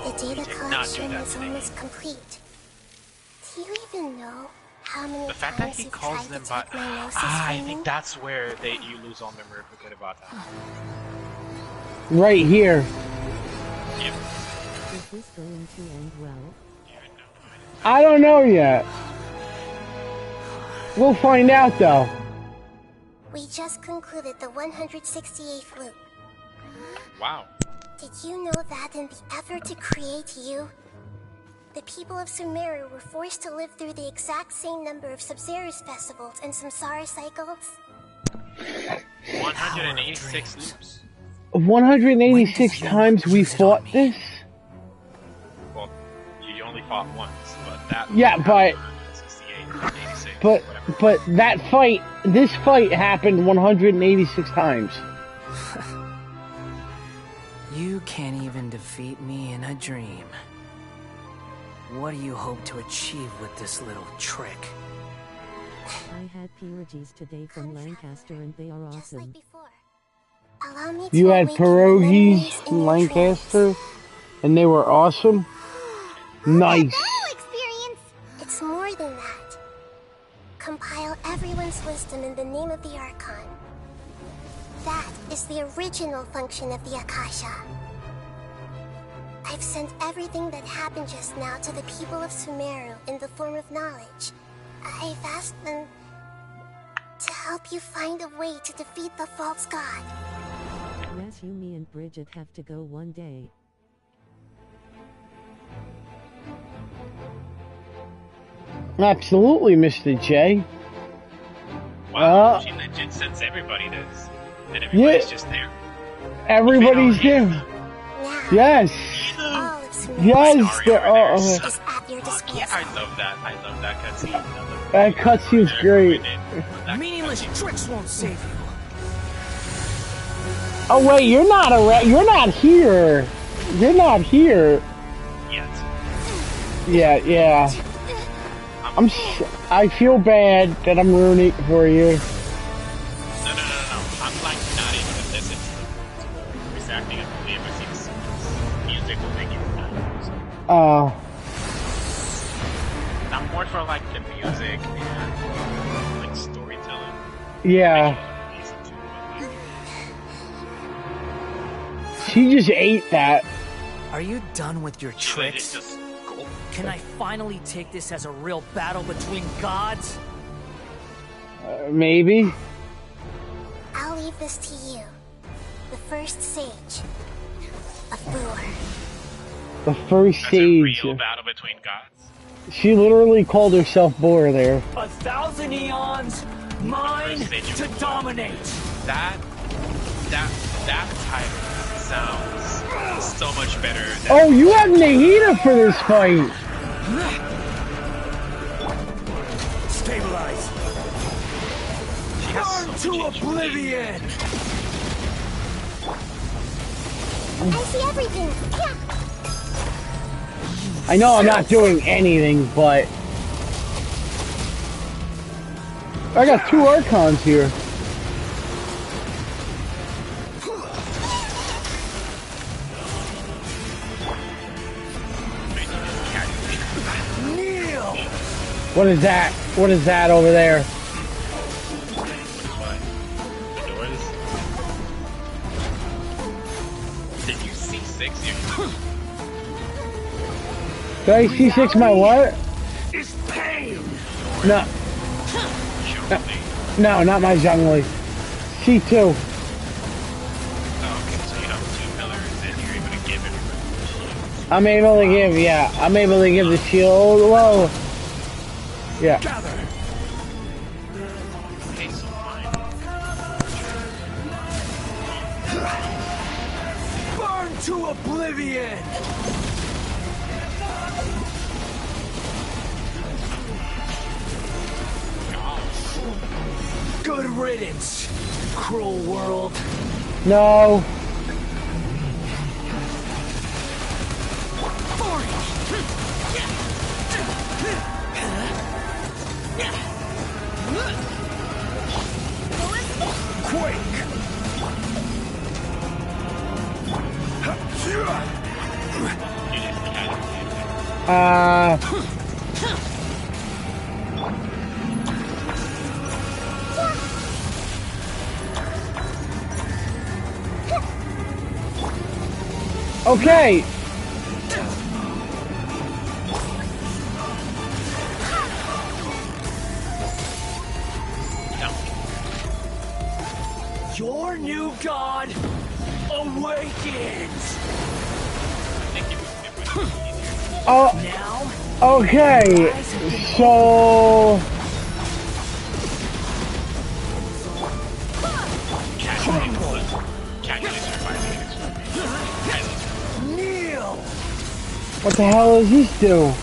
The data collection is almost complete. Do you even know how many The fact that times he you've calls tried them to by take my gnosis I from think me? that's where you lose all memory of good about that. Right here. Yep. Is this going to end well? I don't know yet. We'll find out though. We just concluded the 168th loop. Wow. Did you know that in the effort to create you, the people of Sumeru were forced to live through the exact same number of Sub-Zerus festivals and Samsara cycles? 186 loops. 186 times we fought this? Well, you only fought once, but that. Yeah, but 86, but that fight, this fight happened 186 times. You can't even defeat me in a dream. What do you hope to achieve with this little trick? I had pierogies today from Lancaster and they are awesome. Allow me You to had awaken pierogies memories in from your Lancaster, and they were awesome. Nice. It's more than that. Compile everyone's wisdom in the name of the Archon. That is the original function of the Akasha. I've sent everything that happened just now to the people of Sumeru in the form of knowledge. I've asked them to help you find a way to defeat the false god. Yes, you, me and Bridget have to go one day. Absolutely, Mr. J. Wow, she legit sends everybody this. And everybody's just there. Everybody's there. Yes. Yes. They're all. Yeah, I love that. I love that cutscene. That cutscene's great. Meaningless tricks won't save you. Oh wait, you're not around. You're not here. You're not here. Yet. Yeah. I feel bad that I'm ruining it for you. No. I'm like not even gonna listen to his acting. I believe I see this music will make you Oh. I'm more for like the music and like storytelling. Yeah. She just ate that. Are you done with your tricks? Can I finally take this as a real battle between gods? Maybe. I'll leave this to you. The first sage. A boor. The first sage. Real battle between gods. She literally called herself Boar there. 1,000 eons, mine to dominate. That title sounds so much better. Oh, you have Nahida for this fight. Stabilize. Burn to oblivion. I see everything. Yeah. I know I'm not doing anything, but I got 2 Archons here. What is that? What is that over there? Did you see 6? Did I C6 my what? Is pain. No. No, not my Zhongli. C2. Oh, okay, so you have 2 pillars and you're able to give everybody. I'm able to give, yeah. I'm able to give the shield. Whoa. Yeah. Okay, so fine. Burn to oblivion. Good riddance, cruel world. No. Quake. Okay. Your new god awakens. Oh. Okay. So. Kneel. What the hell does this do?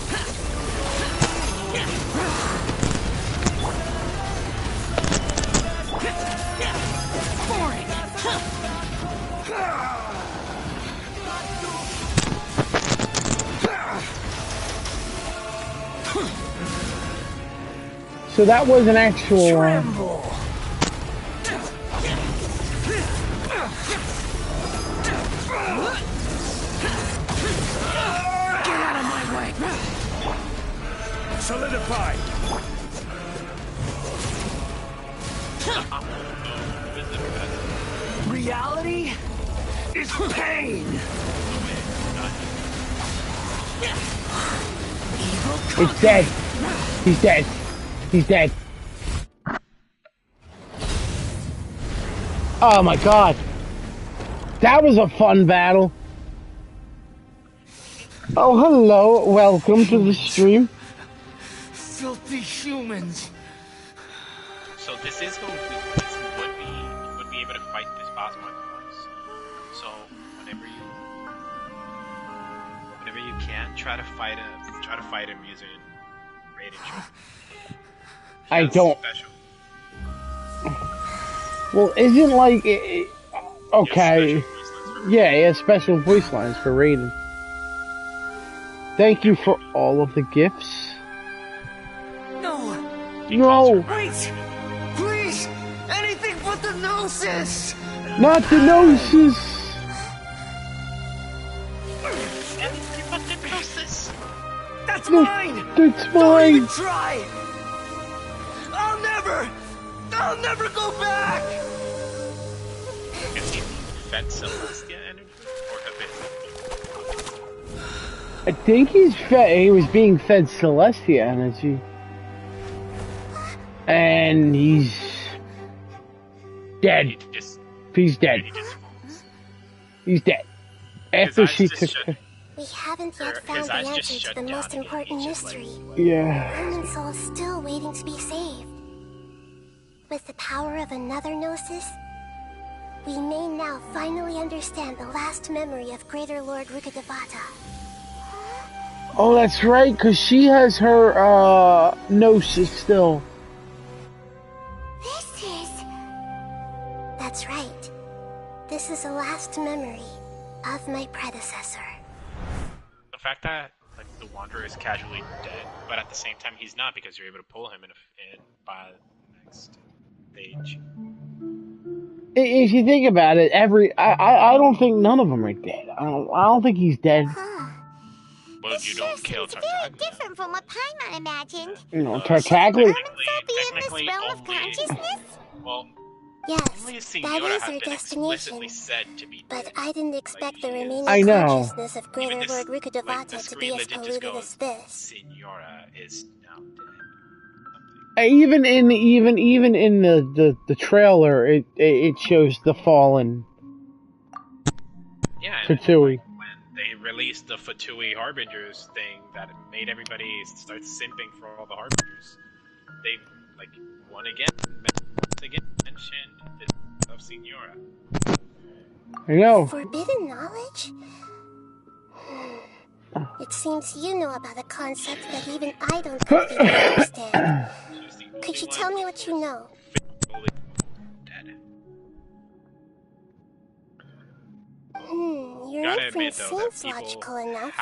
So that was an actual Tremble. Get out of my way. Solidify. Reality is pain. It's dead. He's dead. He's dead. Oh my god. That was a fun battle. Oh, hello. Welcome to the stream. Filthy humans. So this is going to be, you would be able to fight this boss more than once. So whenever you can, try to fight him using raid intro. I don't. Special. Well, isn't like okay? Yeah, he has special voice lines for Raiden. Thank you for all of the gifts. No! No! Wait! Please! Anything but the Gnosis! Not the Gnosis! Anything but the Gnosis! That's mine! That's mine! Don't even try! I'll never go back! Is he fed Celestia energy? Or Abyss? I think he was being fed Celestia energy. And he's dead. He's dead. He's dead. After she took We haven't yet found the answer to the most important mystery. Yeah. Herman's soul is still waiting to be saved. With the power of another Gnosis, we may now finally understand the last memory of Greater Lord Rukkhadevata. Oh, that's right, because she has her, Gnosis still. That's right. This is the last memory of my predecessor. The fact that like the Wanderer is casually dead, but at the same time he's not because you're able to pull him in by the next stage. If you think about it, I don't think none of them are dead. I don't think he's dead. Well, you don't kill It's very different from what Paimon imagined. You know, Tartaglia. Be in this realm of consciousness? Well, yes, that is our destination. But I didn't expect the remaining consciousness of Greater Lord Rukkhadevata to be as polluted as this. Signora is now dead. Even in the trailer, it shows the fallen. Yeah. Fatui. When they released the Fatui Harbingers thing, that made everybody start simping for all the Harbingers. They once again mentioned the death of Signora. I know. Forbidden knowledge? It seems you know about a concept that even I don't completely understand. Could you tell me what you know? Your inference seems logical enough.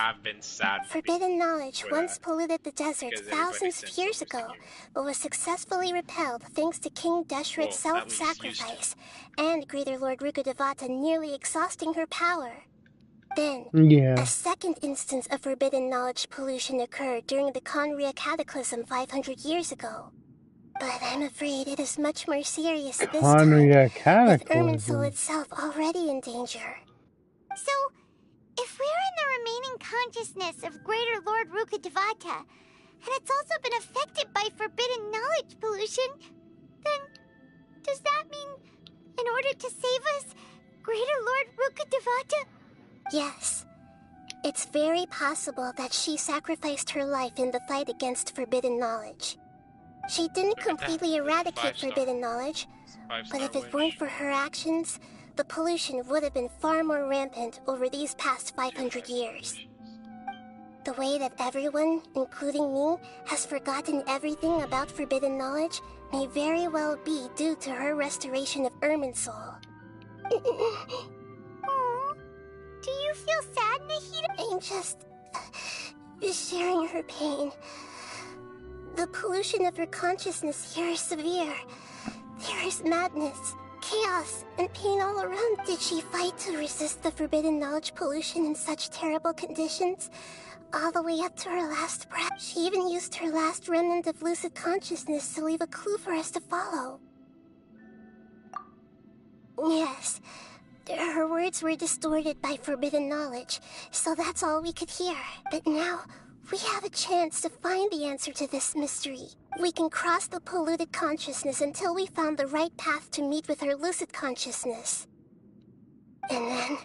Forbidden knowledge once polluted the desert thousands of years ago, but was successfully repelled thanks to King Deshret's self-sacrifice, and Greater Lord Rukkhadevata nearly exhausting her power. Then, a second instance of forbidden knowledge pollution occurred during the Conria Cataclysm 500 years ago. But I'm afraid it is much more serious this time, with Irminsul itself already in danger. So, if we're in the remaining consciousness of Greater Lord Rukkhadevata, and it's also been affected by forbidden knowledge pollution, then does that mean, in order to save us, Greater Lord Rukkhadevata? Yes. It's very possible that she sacrificed her life in the fight against forbidden knowledge. She didn't completely eradicate forbidden knowledge, but if it weren't for her actions, the pollution would have been far more rampant over these past 500 years. The way that everyone, including me, has forgotten everything about forbidden knowledge may very well be due to her restoration of Irminsul. Do you feel sad, Nahida? I'm just sharing her pain. The pollution of her consciousness here is severe. There is madness, chaos, and pain all around. Did she fight to resist the forbidden knowledge pollution in such terrible conditions? All the way up to her last breath. She even used her last remnant of lucid consciousness to leave a clue for us to follow. Yes. Her words were distorted by forbidden knowledge, so that's all we could hear. But now, we have a chance to find the answer to this mystery. We can cross the polluted consciousness until we found the right path to meet with her lucid consciousness. And then,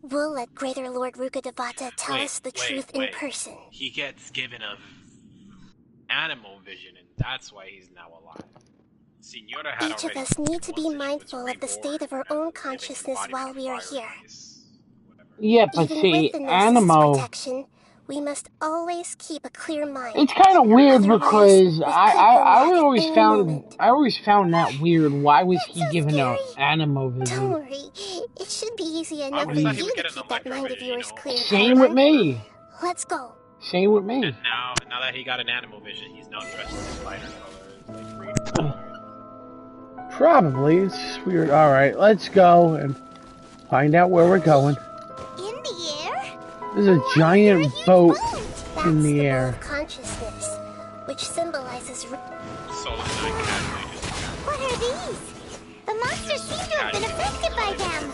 we'll let Greater Lord Rukkhadevata tell us the truth in person. He gets given a animal vision, and that's why he's now alive. Senora had Each of already us need to be once she was mindful of the state of our reborn, own living consciousness embodied while we are fire here. race, whatever. Yeah, but Even see, with the Gnosis' Animo. protection, we must always keep a clear mind. It's kind of weird Otherwise, because we could go mad at any moment. I always found that weird. Why was he so given scary. a Animo vision? Don't worry, it should be easy enough for always thought he you would to get an keep that mind of electro yours vision, clear. Same with Paimon. me. Let's go. Same with me. And now that he got an animal vision, he's now dressed in spider colors, like green colors. Probably. It's weird. All right, let's go and find out where we're going. In the air? There's a giant boat That's in the boat air. of consciousness, which symbolizes. What are these? The monsters seem to have been affected by them.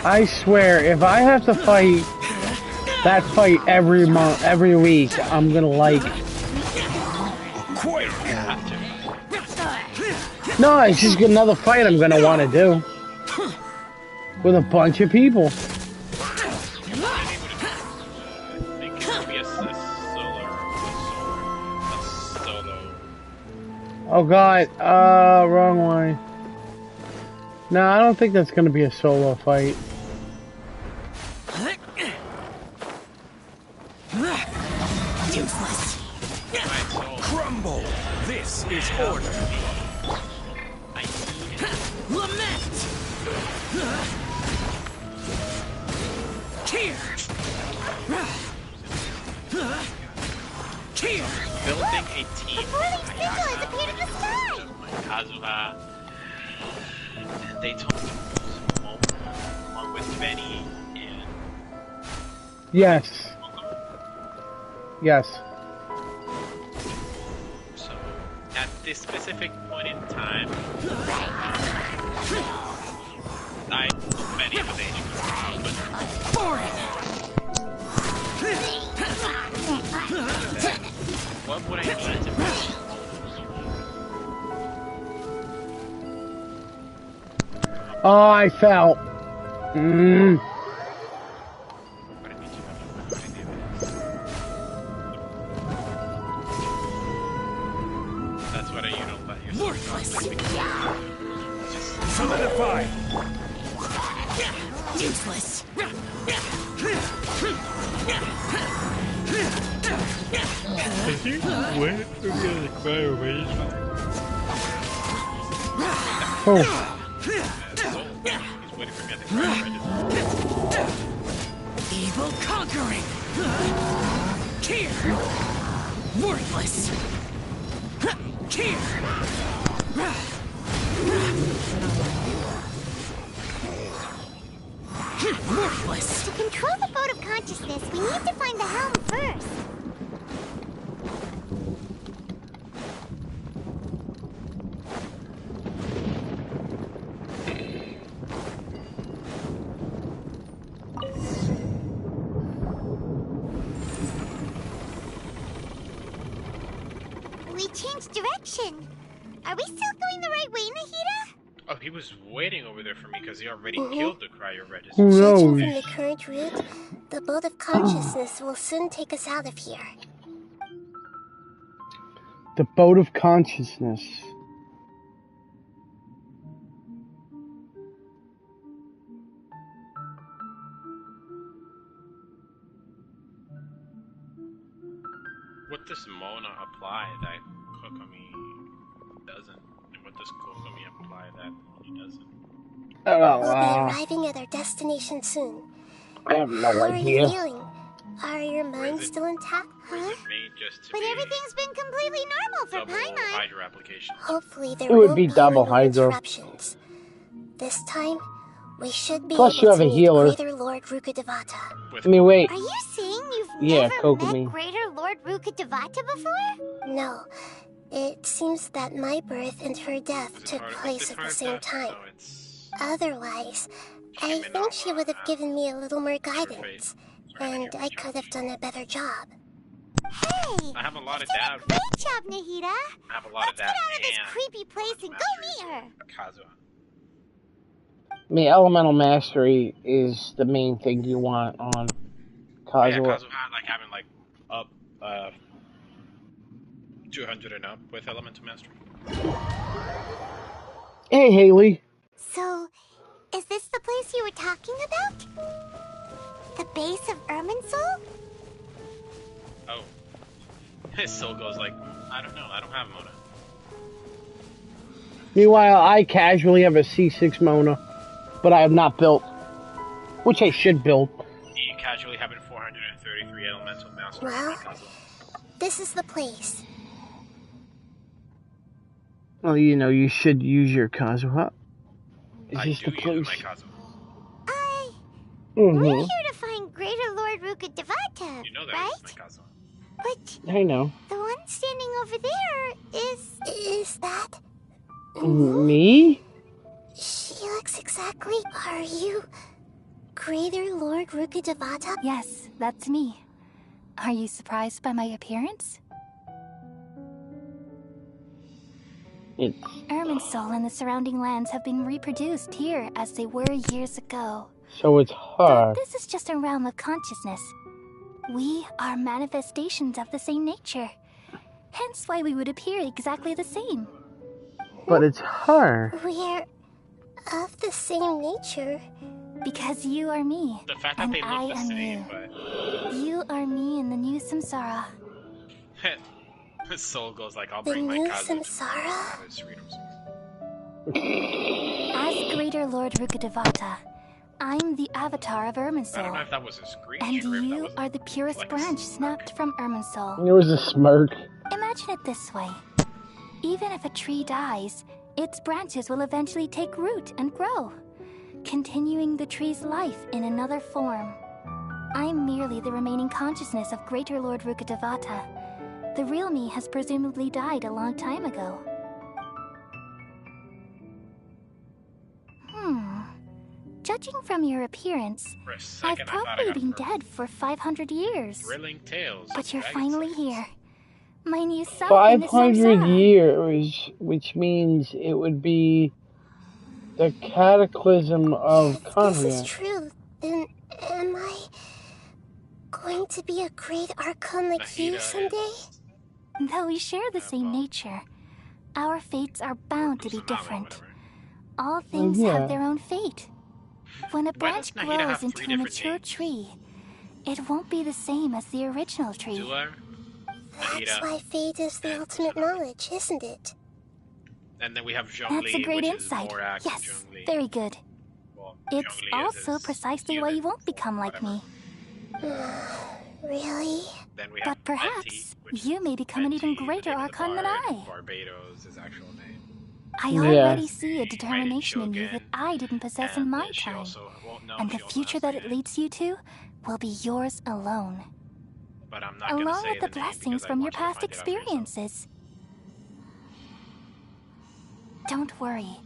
I swear, if I have to fight that fight every month, every week, I'm gonna like. No, it's just another fight I'm gonna want to do with a bunch of people. Oh God, wrong way. No, I don't think that's gonna be a solo fight. Useless. Crumble. This is order. Lament. Here. Here. Building a team. The four-leaf signal has appeared in the sky. Kazuha. And they told me along with Benny and Yes. Yes. so at this specific point in time, I told Benny was aging. What would I need to be? Oh, I fell. That's what you don't let yourself. Worthless. Solidify. Useless. Oh. Evil conquering. Here. Worthless. Here. Worthless. To control the boat of consciousness, we need to find the helm first. We changed direction. Are we still going the right way, Nahida? Oh, he was waiting over there for me because he already killed the cryo register. Who Judging knows? from the current route, the boat of consciousness will soon take us out of here. The boat of consciousness. What does Mona apply that Kokomi doesn't? And what does Kokomi apply that Mona doesn't? We'll be arriving at our destination soon. I have no How are idea. you feeling? Are your minds still intact? Huh? But everything's been completely normal for Double Paimon. Hydra application. Hopefully there It would won't be be double any Hydro. interruptions. This time, we should be Plus able you have to a meet healer. Greater Lord Rukkhadevata. I mean, wait. Are you saying you've Yeah, never Kokomi. met Greater Lord Rukkhadevata before? No, it seems that my birth and her death took place at the same time. Otherwise, I think she would have given me a little more guidance, and I could have done a better job. Hey! I have a lot of you dab. did a great job, Nahida! I have a lot of Let's dab. get out of this creepy place and go meet her! Kazuha. I mean, elemental mastery is the main thing you want on Kazuha. Oh, yeah, Kazuha, like, having, like, up, 200 and up with elemental mastery. Hey, Haley. So, is this the place you were talking about? The base of Irminsul? Oh. His soul goes like, I don't know, I don't have Mona. Meanwhile, I casually have a C6 Mona, but I have not built, which I should build. You casually having 433 elemental mastery. Well, this is the place. Well, you know, you should use your Kazuha. I Is this do the place? use my Kazuha. We're here to find Greater Lord Rukkhadevata, You know that right? is my Kazuha. But I know. the one standing over there is that Me? She looks exactly. Are you Greater Lord Rukkhadevata? Yes, that's me. Are you surprised by my appearance? Irminsul and the surrounding lands have been reproduced here as they were years ago. So it's her. But this is just a realm of consciousness. We are manifestations of the same nature. Hence why we would appear exactly the same. But it's her. We're of the same nature. Because you are me. The fact that and they I look the am same, you. but... You are me in the new samsara. His soul goes like, I'll The bring my new Kazuha samsara? to his freedom source. As Greater Lord Rukkhadevata, I'm the avatar of Irminsul. I don't know if that was a screen And or if that you was are the purest like branch snapped from Irminsul. It was a smirk. Imagine it this way. Even if a tree dies, its branches will eventually take root and grow, continuing the tree's life in another form. I'm merely the remaining consciousness of Greater Lord Rukkhadevata. The real me has presumably died a long time ago. Judging from your appearance, For a I've second, I thought I probably got been dead for 500 years. thrilling tales. But you're Dragon finally Slayer. here. My new self in the 500 samsara. years, which means it would be the cataclysm of If this is Conria. true, then am I going to be a great Archon like you someday? Though we share the same nature, our fates are bound to be different. All things have their own fate. When a branch Nahida grows have into three a different mature names? tree, it won't be the same as the original tree. That's why fate is the ultimate knowledge, isn't it? And then we have Zhongli, That's a great which insight. is Morak Yes, Zhongli. very good. Well, It's Zhongli is also his precisely why you won't become like me. Really? Then we have But perhaps you may become an even greater Archon than I. Barbados, his actual name. I already see a determination in you that I didn't possess in my time. And the future that it leads you to will be yours alone. But I'm not gonna Along say with the name blessings because I from your want you to past find it out for yourself. experiences. Don't worry.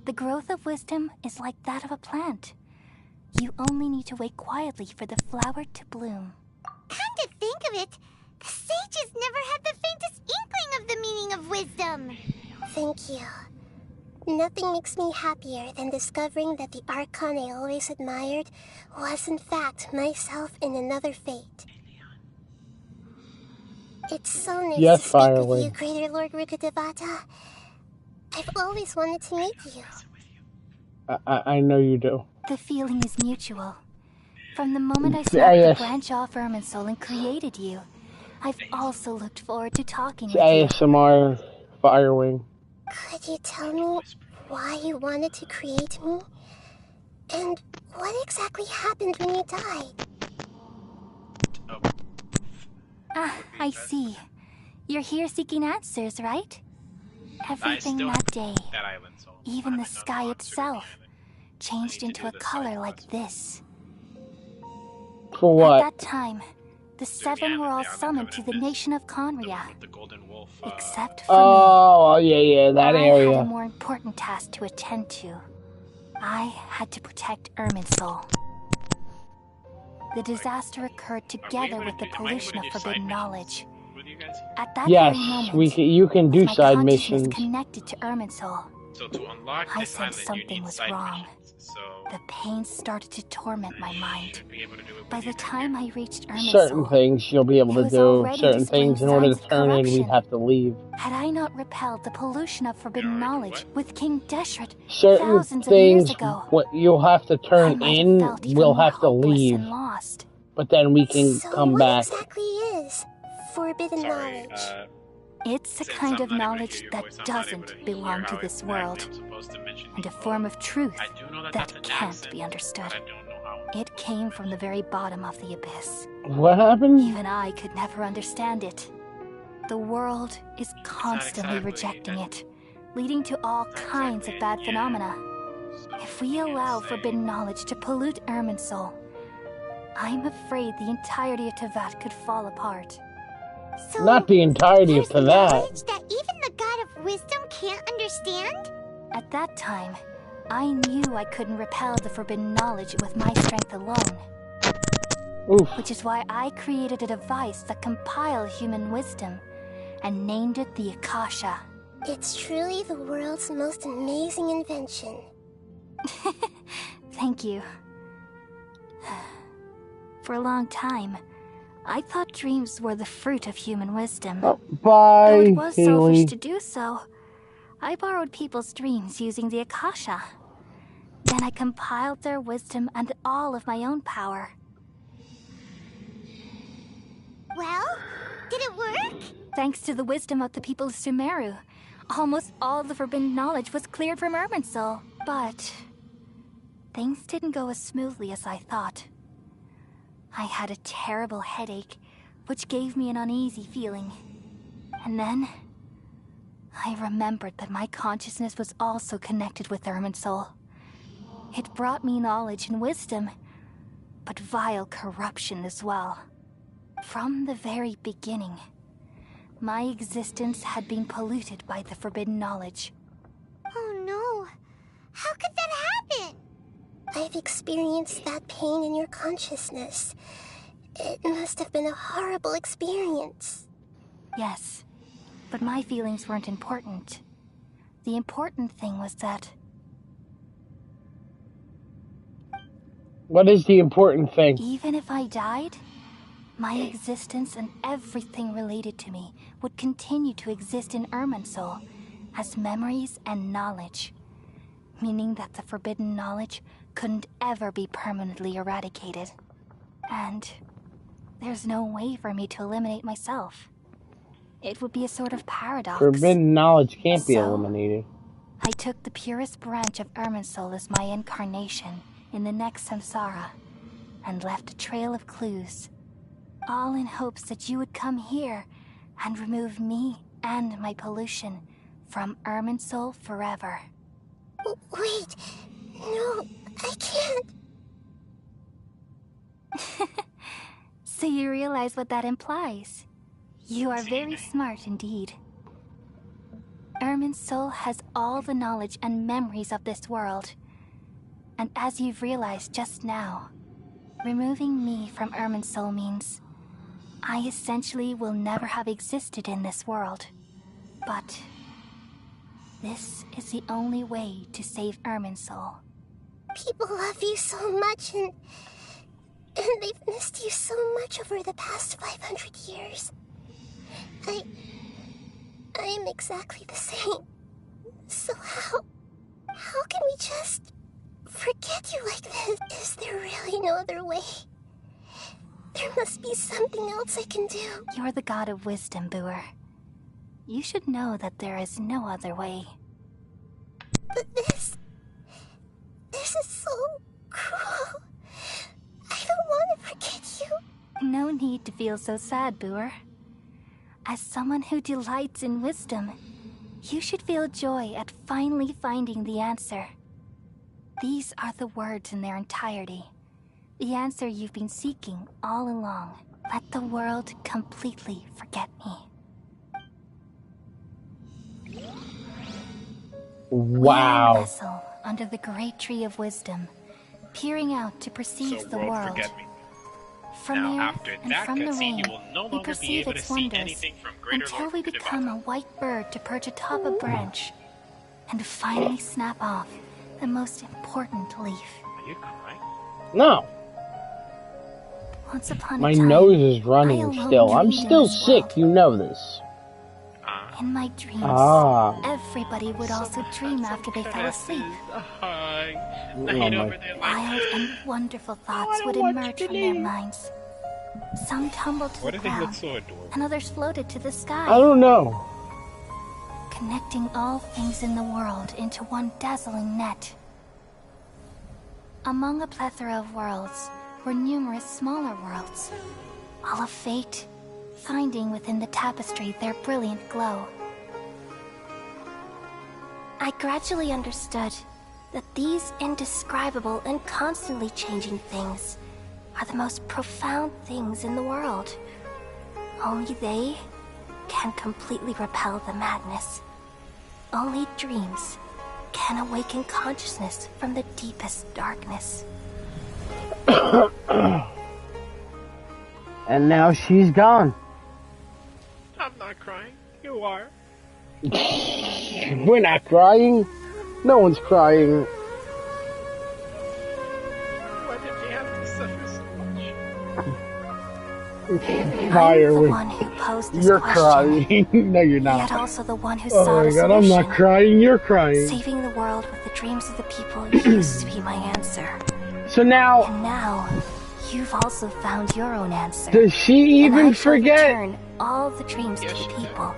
The growth of wisdom is like that of a plant. You only need to wait quietly for the flower to bloom. Come to think of it, the sages never had the faintest inkling of the meaning of wisdom. Thank you. Nothing makes me happier than discovering that the Archon I always admired was in fact myself in another fate. It's so nice to speak with you, Greater Lord Rukkhadevata. I've always wanted to meet you. I know you do. The feeling is mutual. From the moment I snapped the branch off Irminsul and created you, I've also looked forward to talking with you. ASMR Firewing. Could you tell me why you wanted to create me? And what exactly happened when you died? Ah, I see. You're here seeking answers, right? Everything that day, even the sky itself, changed into a color like this. For what? At that time, the seven were all summoned to the nation of Conria. Except for me. Yeah, that area. I had a more important task to attend to. I had to protect Irminsul. The disaster occurred together with the pollution of forbidden knowledge. At that Yes, very moment, you can do my side consciousness missions. connected to Irminsul. So to unlock I this sensed island, you something need was side wrong. missions. So The pain started to torment my mind. should be able to do it By with the you time I reached Certain Irminsul, things you'll be able to was do. already Certain displaying things, in order signs to of turn in, we'd corruption. have to leave. Had I not repelled the pollution of forbidden knowledge with King Deshret Certain thousands of years things, ago, what you'll have to I turn might have in, felt even we'll more have to hopeless leave. and lost. But then we can So come what back. exactly is forbidden Sorry, knowledge? It's a since kind I'm of not able to knowledge hear your that voice, I'm not able to doesn't belong hear to how this exactly world, I'm supposed to mention and a people. form of truth I do know that that that's an can't accent, be understood. but I don't know how. It came from the very bottom of the abyss. What happened? Even I could never understand it. The world is constantly rejecting it, leading to all kinds of bad phenomena. If we allow forbidden knowledge to pollute Irminsul, I'm afraid the entirety of Tevat could fall apart. So Not the entirety of there's that. knowledge that even the God of Wisdom can't understand? At that time, I knew I couldn't repel the forbidden knowledge with my strength alone. Oof. Which is why I created a device that compiled human wisdom and named it the Akasha. It's truly the world's most amazing invention. Thank you. For a long time, I thought dreams were the fruit of human wisdom. Bye, Though it was selfish Haley. to do so, I borrowed people's dreams using the Akasha. Then I compiled their wisdom and all of my own power. Well, did it work? Thanks to the wisdom of the people of Sumeru, almost all the forbidden knowledge was cleared from Irminsul. But things didn't go as smoothly as I thought. I had a terrible headache, which gave me an uneasy feeling. And then I remembered that my consciousness was also connected with Irminsul. It brought me knowledge and wisdom, but vile corruption as well. From the very beginning, my existence had been polluted by the forbidden knowledge. Oh no. How could that happen? I've experienced that pain in your consciousness. It must have been a horrible experience. Yes, but my feelings weren't important. The important thing was that... What is the important thing? even if I died, my existence and everything related to me would continue to exist in Irminsul as memories and knowledge, meaning that the forbidden knowledge couldn't ever be permanently eradicated. And there's no way for me to eliminate myself. It would be a sort of paradox. Forbidden knowledge can't be So, eliminated. I took the purest branch of Irminsul as my incarnation in the next samsara, and left a trail of clues, all in hopes that you would come here and remove me and my pollution from Irminsul forever. Wait, no, I can't. So you realize what that implies. You are very smart indeed. Irminsul has all the knowledge and memories of this world. And as you've realized just now, removing me from Irminsul means I essentially will never have existed in this world. But this is the only way to save Irminsul. People love you so much, and they've missed you so much over the past 500 years. I am exactly the same. So how can we just forget you like this? Is there really no other way? There must be something else I can do. You're the god of wisdom, Boer. You should know that there is no other way. But this is so cruel. I don't want to forget you. No need to feel so sad, Boer. As someone who delights in wisdom, you should feel joy at finally finding the answer. These are the words in their entirety. The answer you've been seeking all along. Let the world completely forget me. Wow. We nestle under the great tree of wisdom, peering out to perceive the world. Forget me. From Now, the earth after and that from the cutscene, rain, you will no we longer be perceive able to its see wonders anything from Greater until Lord we Kudabata. become a white bird to perch atop a branch and finally snap off the most important leaf. Are you crying? No. Once upon My a time, nose is I running alone still. I'm dreamed in still this sick, world. you know this. In my dreams, everybody would also dream after they fell asleep. Wild and wonderful thoughts would emerge from their minds. Some tumbled to Why the do they look ground, so adorable? and others floated to the sky. I don't know. Connecting all things in the world into one dazzling net. Among a plethora of worlds were numerous smaller worlds, all of fate, finding within the tapestry their brilliant glow. I gradually understood that these indescribable and constantly changing things are the most profound things in the world. Only they can completely repel the madness. Only dreams can awaken consciousness from the deepest darkness. And now she's gone. I'm not crying. You are. We're not crying. No one's crying. Why did you have to suffer so much? Fire I'm the with. one who posed this You're question. crying. No, you're not. Yet also the one who Oh sought my a god, I'm solution. not crying. You're crying. Saving the world with the dreams of the people used to be my answer. So now. And now, you've also found your own answer. Does she and even I shall forget? return all the dreams to the people.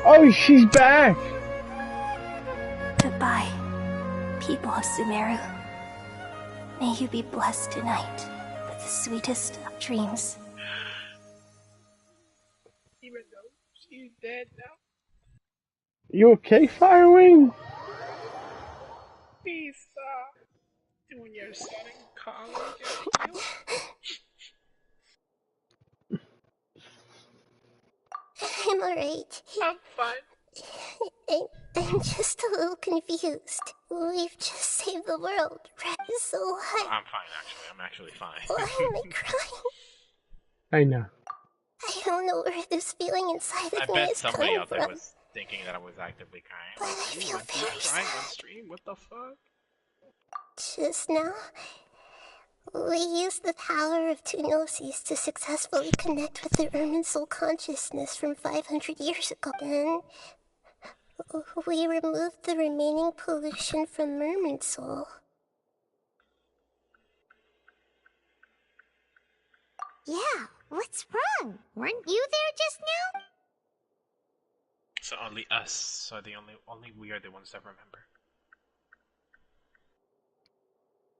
Oh, she's back. Goodbye, people of Sumeru. May you be blessed tonight with the sweetest of dreams. Even though she's dead now. You okay, Firewing? Please stop doing your son in college. I'm alright. I'm fine. I'm just a little confused. We've just saved the world, right? So what? I'm fine, actually. I'm actually fine. Why am I crying? I know. I don't know where this feeling inside of I me bet is somebody coming out there from. was thinking that I was actively crying. But I feel very crying on sad. stream? What the fuck? Just now, we used the power of two gnosis to successfully connect with the Ermin soul consciousness from 500 years ago. Then, we removed the remaining pollution from Merman soul. Yeah, what's wrong? Weren't you there just now? So only us are only we are the ones that remember.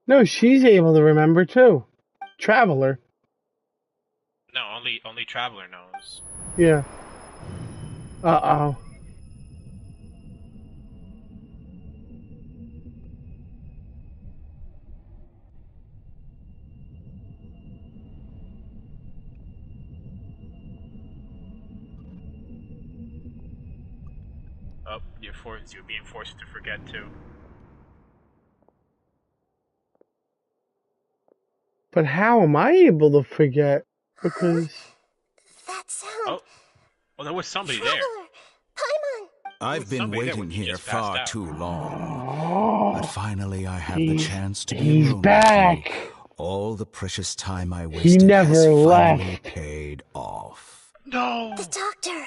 No, she's able to remember too. Traveler. No, only Traveler knows. Yeah. Uh-oh. Oh, you're being forced to forget too. But how am I able to forget? Because... That sound. Oh, well, there was somebody there. Paimon! I've been somebody there waiting when you here just passed far out. too long. But finally I have the chance to be He's alone with back. you. All the precious time I He wasted never has left. finally paid off. No! The doctor!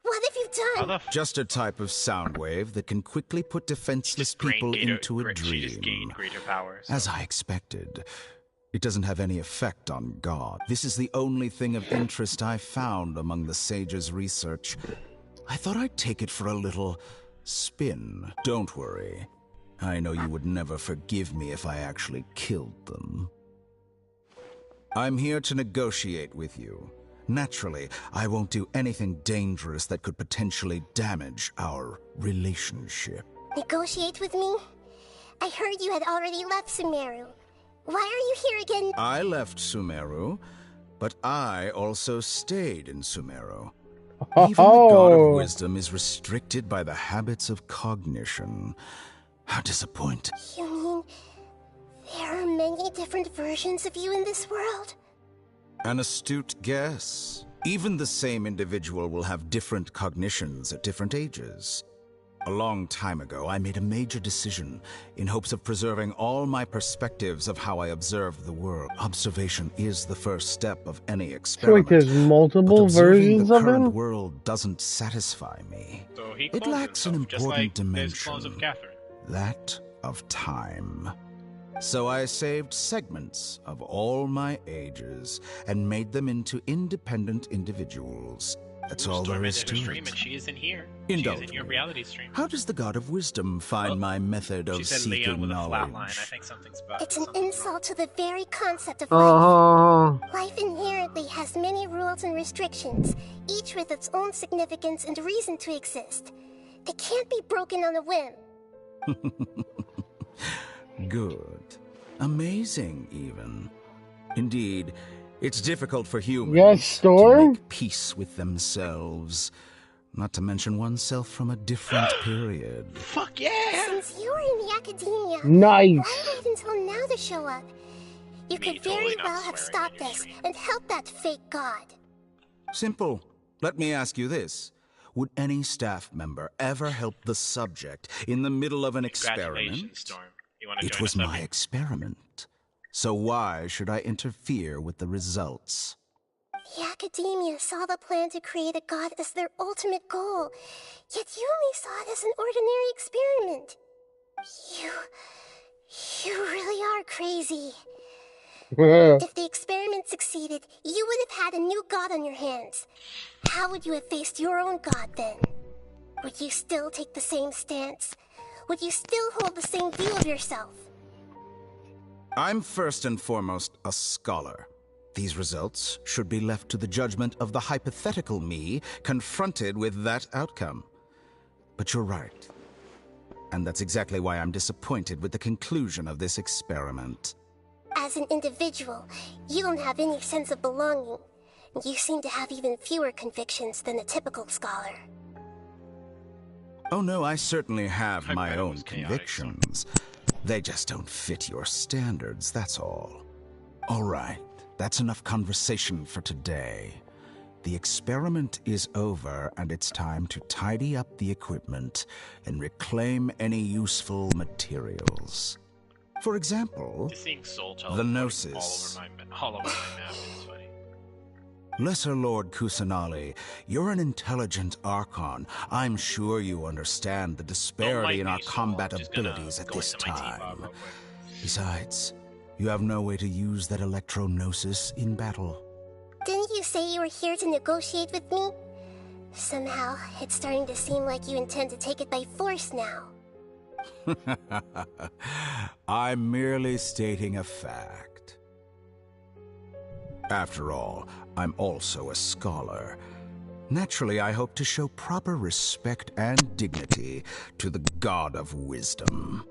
What have you done? Just a type of sound wave that can quickly put defenseless people into a She just dream. gained greater powers. As I expected. It doesn't have any effect on God. This is the only thing of interest I found among the sage's research. I thought I'd take it for a little spin. Don't worry. I know you would never forgive me if I actually killed them. I'm here to negotiate with you. Naturally, I won't do anything dangerous that could potentially damage our relationship. Negotiate with me? I heard you had already left Sumeru. Why are you here again? I left Sumeru, but I also stayed in Sumeru. Even the God of Wisdom is restricted by the habits of cognition. How disappointing. You mean there are many different versions of you in this world? An astute guess. Even the same individual will have different cognitions at different ages. A long time ago, I made a major decision in hopes of preserving all my perspectives of how I observe the world. Observation is the first step of any experiment. So wait, there's multiple versions the of current him? world doesn't satisfy me. So he It lacks an himself, just important like dimension. clones of Catherine. That of time. So I saved segments of all my ages and made them into independent individuals. That's all there is to stream, it. and she is in here. Indulge She is in your me. reality stream. How does the God of Wisdom find my method of She said seeking Leon with knowledge? a flat line. I think something's bad. It's an insult to the very concept of Uh-huh. life. Life inherently has many rules and restrictions, each with its own significance and reason to exist. They can't be broken on a whim. Good. Amazing, even. Indeed, it's difficult for humans Yes, to Storm? make peace with themselves. Not to mention oneself from a different period. Fuck yeah! Since you were in the academia, Nice. why wait until now to show up? You could very totally not well have swearing stopped us and helped that fake god. Simple. Let me ask you this. Would any staff member ever help the subject in the middle of an Congratulations, experiment? Storm. You want to It join was us, my Abby? experiment. So why should I interfere with the results? The academia saw the plan to create a god as their ultimate goal, yet you only saw it as an ordinary experiment. You really are crazy. If the experiment succeeded, you would have had a new god on your hands. How would you have faced your own god then? Would you still take the same stance? Would you still hold the same view of yourself? I'm first and foremost a scholar. These results should be left to the judgment of the hypothetical me confronted with that outcome. But you're right. And that's exactly why I'm disappointed with the conclusion of this experiment. As an individual, you don't have any sense of belonging. You seem to have even fewer convictions than a typical scholar. Oh no, I certainly have I my bet it own was chaotic, convictions. They just don't fit your standards, that's all. All right, that's enough conversation for today. The experiment is over, and it's time to tidy up the equipment and reclaim any useful materials. For example, Just seeing soul the teleporting Gnosis. all over my map is funny. Lesser Lord Kusanali, you're an intelligent Archon. I'm sure you understand the disparity in our combat abilities at this time. Besides, you have no way to use that electro-gnosis in battle. Didn't you say you were here to negotiate with me? Somehow, it's starting to seem like you intend to take it by force now. I'm merely stating a fact. After all, I'm also a scholar. Naturally, I hope to show proper respect and dignity to the God of Wisdom.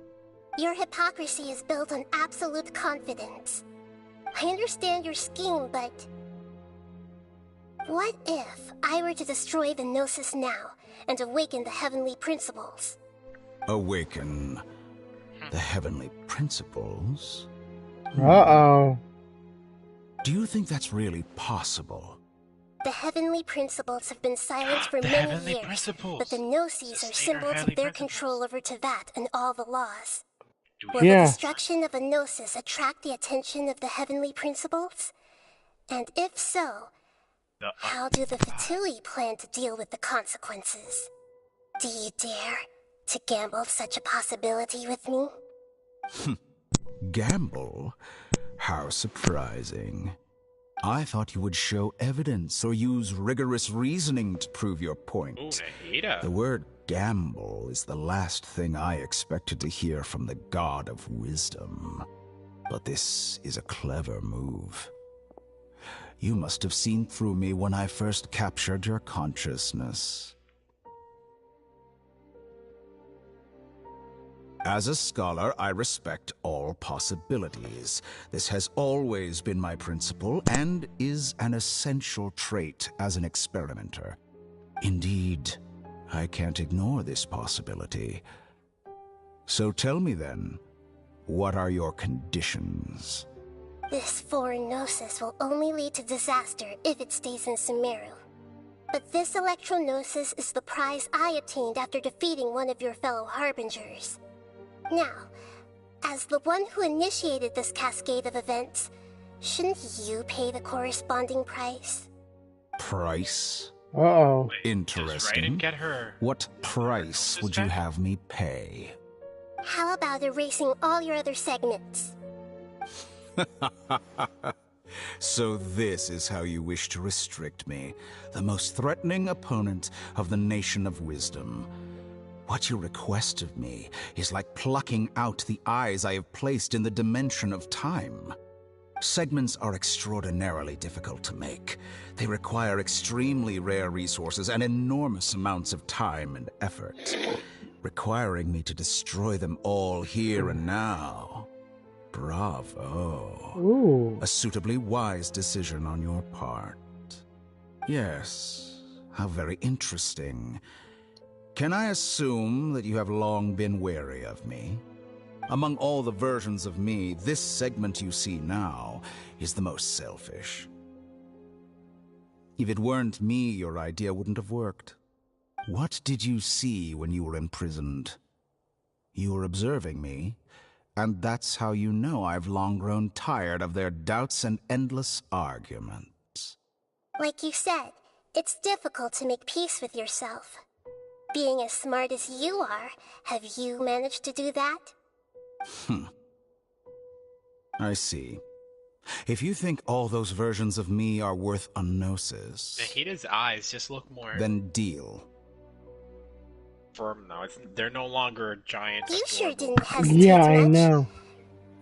Your hypocrisy is built on absolute confidence. I understand your scheme, but... what if I were to destroy the Gnosis now and awaken the heavenly principles? Awaken the heavenly principles? Uh-oh. Do you think that's really possible? The heavenly principles have been silent for many years, but the Gnosis are symbols of their control over Teyvat and all the laws. Will the destruction of a Gnosis attract the attention of the heavenly principles? And if so, how do the Fatui plan to deal with the consequences? Do you dare to gamble such a possibility with me? Gamble? How surprising. I thought you would show evidence or use rigorous reasoning to prove your point. Ooh, Nahida. The word gamble is the last thing I expected to hear from the God of Wisdom. But this is a clever move. You must have seen through me when I first captured your consciousness. As a scholar, I respect all possibilities. This has always been my principle and is an essential trait as an experimenter. Indeed, I can't ignore this possibility. So tell me then, what are your conditions? This foreign gnosis will only lead to disaster if it stays in Sumeru. But this electro-gnosis is the prize I obtained after defeating one of your fellow Harbingers. Now, as the one who initiated this cascade of events, shouldn't you pay the corresponding price? Price? Uh-oh. Interesting. Right, and get her. What price would you have me pay? How about erasing all your other segments? So this is how you wish to restrict me, the most threatening opponent of the Nation of Wisdom. What you request of me is like plucking out the eyes I have placed in the dimension of time. Segments are extraordinarily difficult to make. They require extremely rare resources and enormous amounts of time and effort, requiring me to destroy them all here and now. Bravo. Ooh. A suitably wise decision on your part. Yes, how very interesting. Can I assume that you have long been wary of me? Among all the versions of me, this segment you see now is the most selfish. If it weren't me, your idea wouldn't have worked. What did you see when you were imprisoned? You were observing me, and that's how you know I've long grown tired of their doubts and endless arguments. Like you said, it's difficult to make peace with yourself. Being as smart as you are, have you managed to do that? I see. If you think all those versions of me are worth a gnosis, Nahida's eyes just look more then deal. firm now. They're no longer giant. You sure didn't hesitate Yeah, much. I know.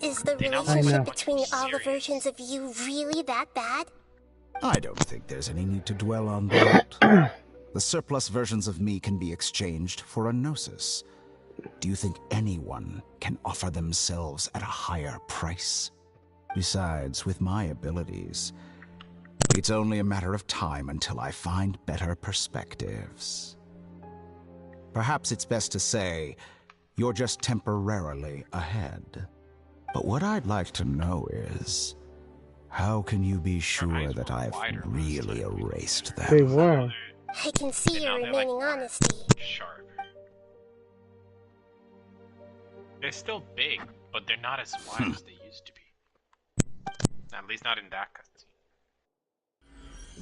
Is the They now look relationship much between more all the serious. versions of you really that bad? I don't think there's any need to dwell on that. The surplus versions of me can be exchanged for a gnosis. Do you think anyone can offer themselves at a higher price? Besides, with my abilities, it's only a matter of time until I find better perspectives. Perhaps it's best to say, you're just temporarily ahead. But what I'd like to know is, how can you be sure that I've really erased them? They were. I can see your remaining honesty. Sharp. They're still big, but they're not as wide as they used to be. At least not in that cutscene.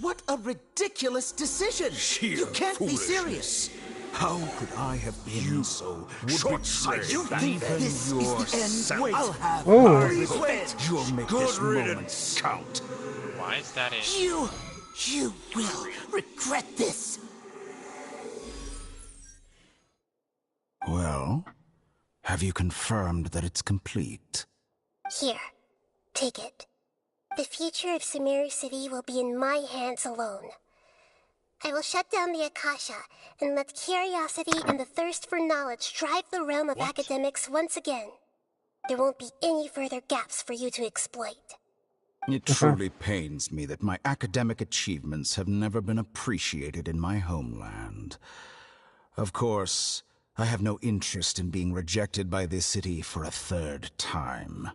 What a ridiculous decision! You can't be serious! How could I have been so short-sighted? You think this is the end? Wait, I'll have Oh. revenge! You'll make this moment count. Why is that in? You will regret this! Well, have you confirmed that it's complete? Here, take it. The future of Sumeru City will be in my hands alone. I will shut down the Akasha and let curiosity and the thirst for knowledge drive the realm of academics once again. There won't be any further gaps for you to exploit. It truly pains me that my academic achievements have never been appreciated in my homeland. Of course, I have no interest in being rejected by this city for a third time.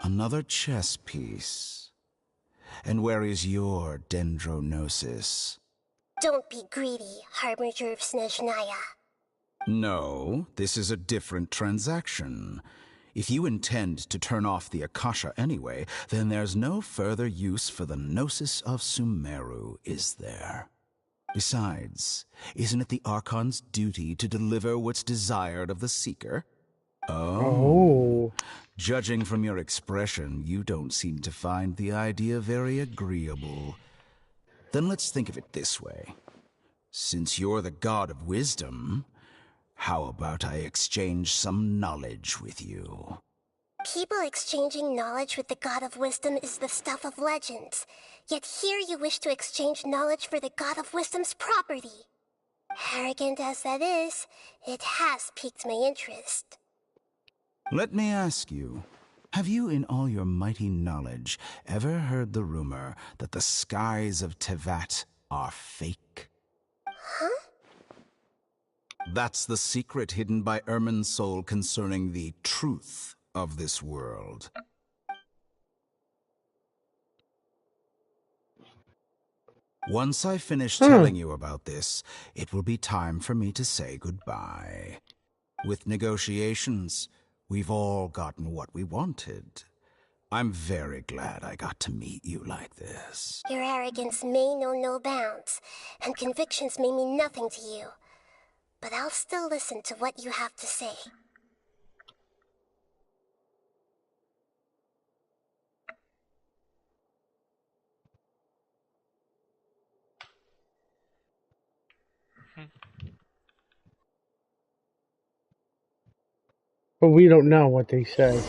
Another chess piece. And where is your dendronosis? Don't be greedy, Harbinger of Snezhnaya. No, this is a different transaction. If you intend to turn off the Akasha anyway, then there's no further use for the Gnosis of Sumeru, is there? Besides, isn't it the Archon's duty to deliver what's desired of the Seeker? Oh. Judging from your expression, you don't seem to find the idea very agreeable. Then let's think of it this way. Since you're the god of wisdom, how about I exchange some knowledge with you? People exchanging knowledge with the God of Wisdom is the stuff of legends. Yet here you wish to exchange knowledge for the God of Wisdom's property. Arrogant as that is, it has piqued my interest. Let me ask you, have you in all your mighty knowledge ever heard the rumor that the skies of Tevat are fake? Huh? That's the secret hidden by Ermin's soul concerning the truth of this world. Once I finish telling you about this, it will be time for me to say goodbye. With negotiations, we've all gotten what we wanted. I'm very glad I got to meet you like this. Your arrogance may know no bounds, and convictions may mean nothing to you. But I'll still listen to what you have to say. But we don't know what they say.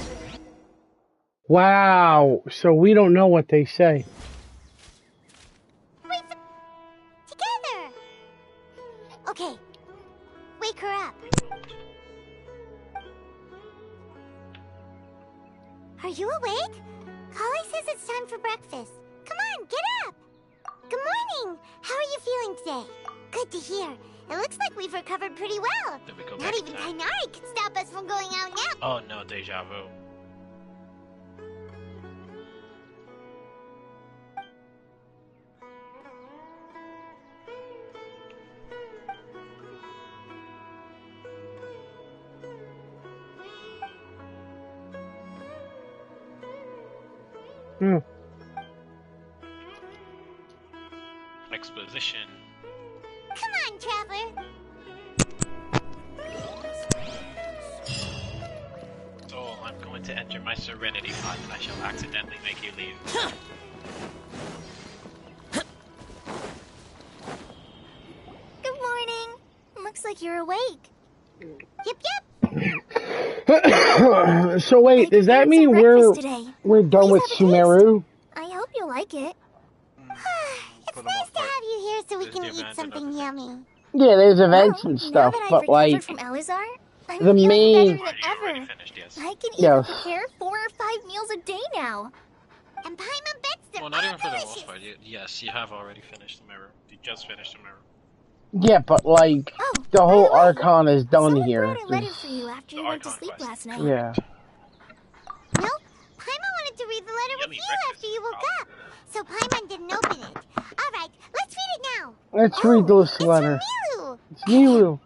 Wow, so we don't know what they say. Together! Okay, wake her up. Are you awake? Kali says it's time for breakfast. Come on, get up! Good morning! How are you feeling today? Good to hear. It looks like we've recovered pretty well. Did we go Not back even in time? Kainari can stop us from going out now. Oh no, deja vu. Exposition. Come on, Traveler. So I'm going to enter my serenity pod and I shall accidentally make you leave. Good morning. Looks like you're awake. Yep. So wait, does that mean we're done with Sumeru? I hope you like it. It's nice to have you here so we can eat something yummy. Yeah, there's events and Now stuff, that I've but recovered like from Alizar, I'm the feeling main. better than ever. I can Yes. even prepare 4 or 5 meals a day now. And Paimon bets they're Well, not all even for the delicious. most part. Yes, you have already finished the mirror. You just finished the mirror. Yeah, but like the whole Archon is done here. I letter for you after you went to sleep last night. Yeah. Nope. Paimon wanted to read the letter with you after you woke up. So Paimon didn't open it. Alright, let's read it now. Let's read this letter. Milu. It's Milu.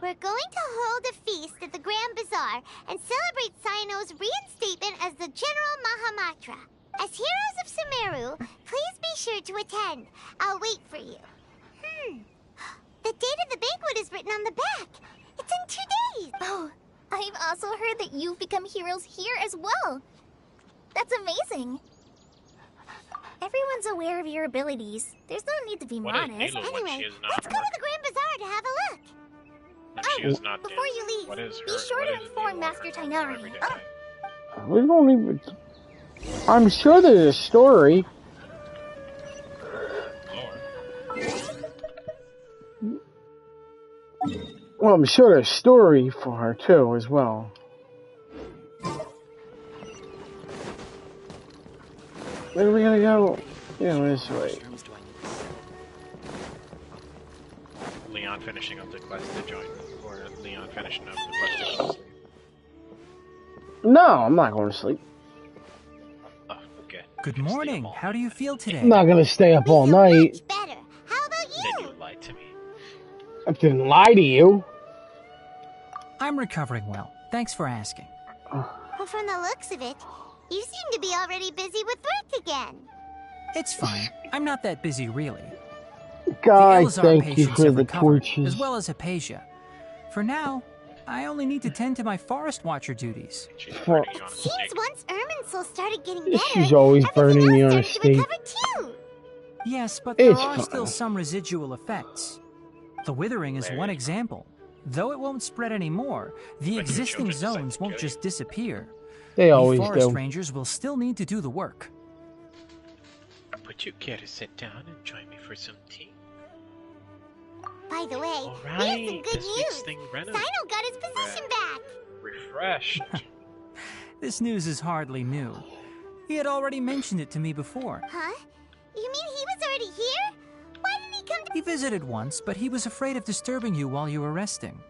We're going to hold a feast at the Grand Bazaar and celebrate Cyno's reinstatement as the General Mahamatra. As heroes of Sumeru, please be sure to attend. I'll wait for you. The date of the banquet is written on the back. It's in 2 days. Oh, I've also heard that you've become heroes here as well. That's amazing. Everyone's aware of your abilities. There's no need to be modest. Anyway, let's go to the Grand Bazaar to have a look. She is not Before you leave, What is be her- sure what to is inform Master Tainari. We don't even. I'm sure there's a story. Well, I'm sure there's a story for her too, as well. Where are we gonna go? Yeah, this way. Leon finishing up the quest to join, or Leon finishing up the quest to go to sleep. No, I'm not going to sleep. Oh, okay. Good morning. How do you feel today? I'm not gonna stay up all night. Better. How about you? Then you lied to me. I didn't lie to you. I'm recovering well. Thanks for asking. Well, from the looks of it, you seem to be already busy with work again. It's fine. I'm not that busy, really. Guy, the Alizar thank you patients for have the recovered, torches. as well as Hypatia. For now, I only need to tend to my forest watcher duties. For- Seems once Ermin's started getting better, She's always burning me on a started to stake. recover too. Yes, but there It's are fine. still some residual effects. The withering is one example. Though it won't spread anymore, the existing zones won't just disappear. They We always forest do. rangers will still need to do the work. Would you care to sit down and join me for some tea? By the way, we have some Alright, good this week's news. thing Renault. Cyno got his position back. Refreshed. This news is hardly new. He had already mentioned it to me before. Huh? You mean he was already here? Why didn't he come to... He visited once, but he was afraid of disturbing you while you were resting.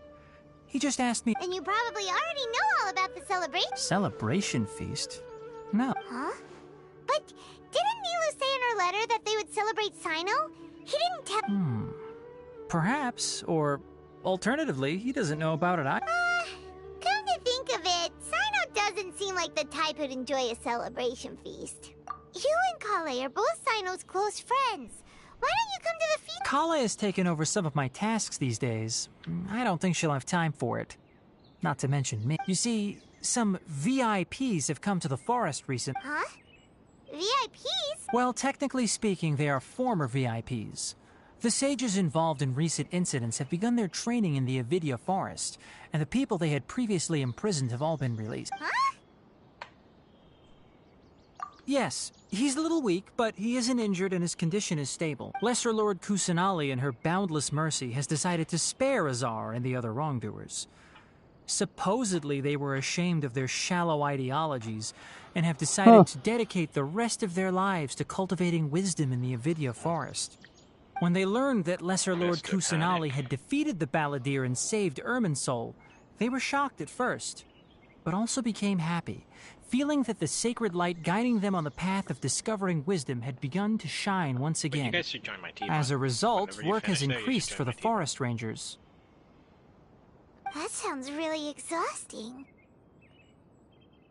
He just asked me... Then you probably already know all about the celebration. Celebration feast? No. Huh? But didn't Nilu say in her letter that they would celebrate Sino? He didn't tell... Perhaps, or alternatively, he doesn't know about it either. Come to think of it, Sino doesn't seem like the type who'd enjoy a celebration feast. You and Kale are both Sino's close friends. Why don't you come to the feast? Kale has taken over some of my tasks these days. I don't think she'll have time for it. Not to mention me. You see, some VIPs have come to the forest recently. Huh? VIPs? Well, technically speaking, they are former VIPs. The sages involved in recent incidents have begun their training in the Avidya forest, and the people they had previously imprisoned have all been released. Huh? Yes, he's a little weak, but he isn't injured and his condition is stable. Lesser Lord Kusanali, in her boundless mercy, has decided to spare Azar and the other wrongdoers. Supposedly, they were ashamed of their shallow ideologies and have decided to dedicate the rest of their lives to cultivating wisdom in the Avidya forest. When they learned that Lesser Lord Kusanali had defeated the Balladeer and saved Irminsul, they were shocked at first, but also became happy, feeling that the sacred light guiding them on the path of discovering wisdom had begun to shine once again. You guys should join my team. As a result, Whenever you work has finish there, you increased should for join the my team. forest rangers. That sounds really exhausting.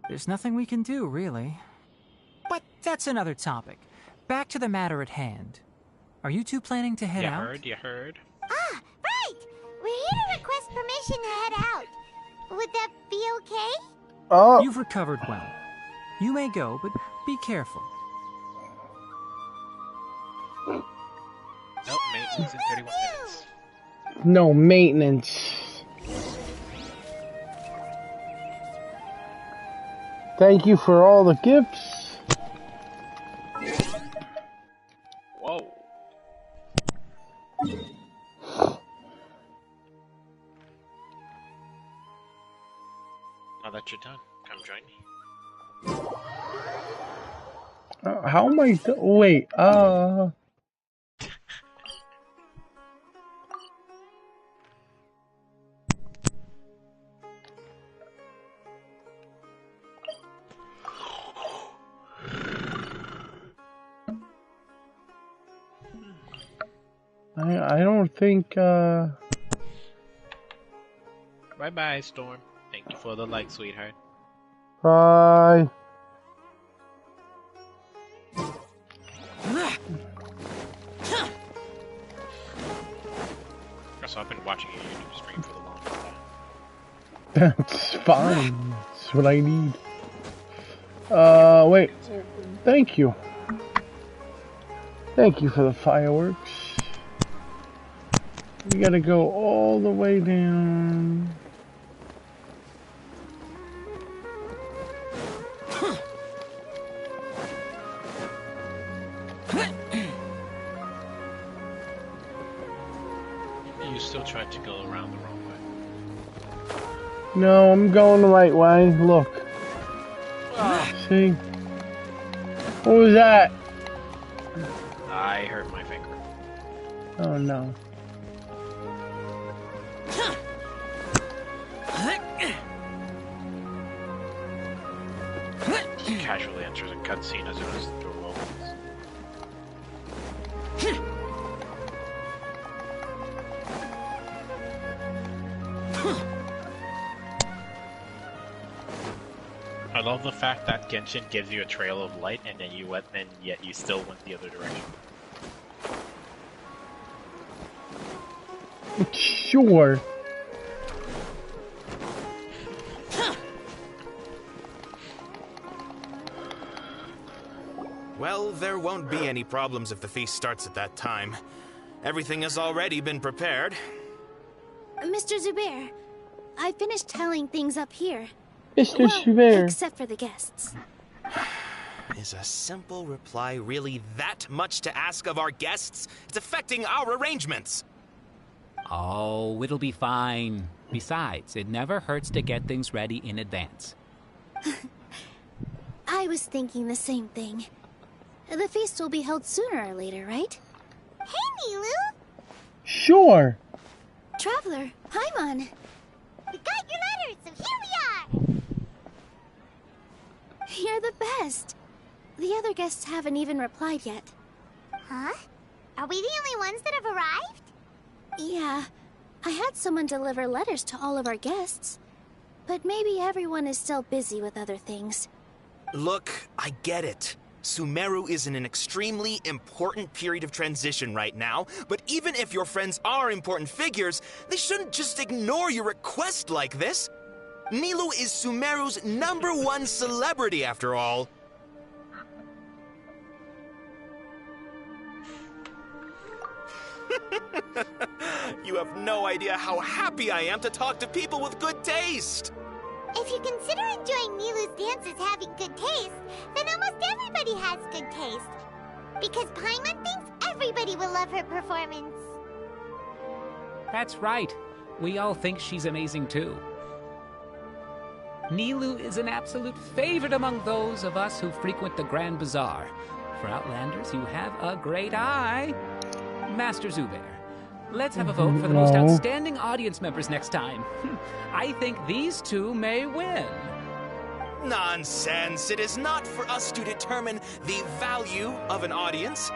There's nothing we can do, really. But that's another topic. Back to the matter at hand. Are you two planning to head out? You heard. Ah, right! We're here to request permission to head out. Would that be okay? Oh. You've recovered well. You may go, but be careful. Nope, maintenance in 31 minutes. No maintenance. Thank you for all the gifts. Whoa. Now that you're done, come join me. How am I? Wait. I don't think. Bye bye, Storm. Thank you for the like, sweetheart. Bye. So I've been watching a YouTube stream for the longest time. That's fine. That's what I need. Wait. Thank you. Thank you for the fireworks. We gotta go all the way down. You still tried to go around the wrong way. No, I'm going the right way. Look. See? What was that? I hurt my finger. Oh no. Just casually enters a cutscene as soon as the door opens. I love the fact that Genshin gives you a trail of light and then you went, and yet you still went the other direction. Sure. Well, there won't be any problems if the feast starts at that time. Everything has already been prepared. Mr. Zubair, I finished tallying things up here. Mr. Zubair. Except for the guests. Is a simple reply really that much to ask of our guests? It's affecting our arrangements. Oh, it'll be fine. Besides, it never hurts to get things ready in advance. I was thinking the same thing. The feast will be held sooner or later, right? Hey, Nilu! Sure. Traveler, Paimon. We got your letters, so here we are! You're the best. The other guests haven't even replied yet. Huh? Are we the only ones that have arrived? Yeah. I had someone deliver letters to all of our guests. But maybe everyone is still busy with other things. Look, I get it. Sumeru is in an extremely important period of transition right now, but even if your friends are important figures, they shouldn't just ignore your request like this. Nilou is Sumeru's #1 celebrity, after all. You have no idea how happy I am to talk to people with good taste. If you consider enjoying Nilou's dances having good taste, then almost everybody has good taste. Because Paimon thinks everybody will love her performance. That's right. We all think she's amazing too. Nilou is an absolute favorite among those of us who frequent the Grand Bazaar. For Outlanders, you have a great eye. Master Zubair, let's have a vote for the most outstanding audience members next time. I think these two may win. Nonsense! It is not for us to determine the value of an audience.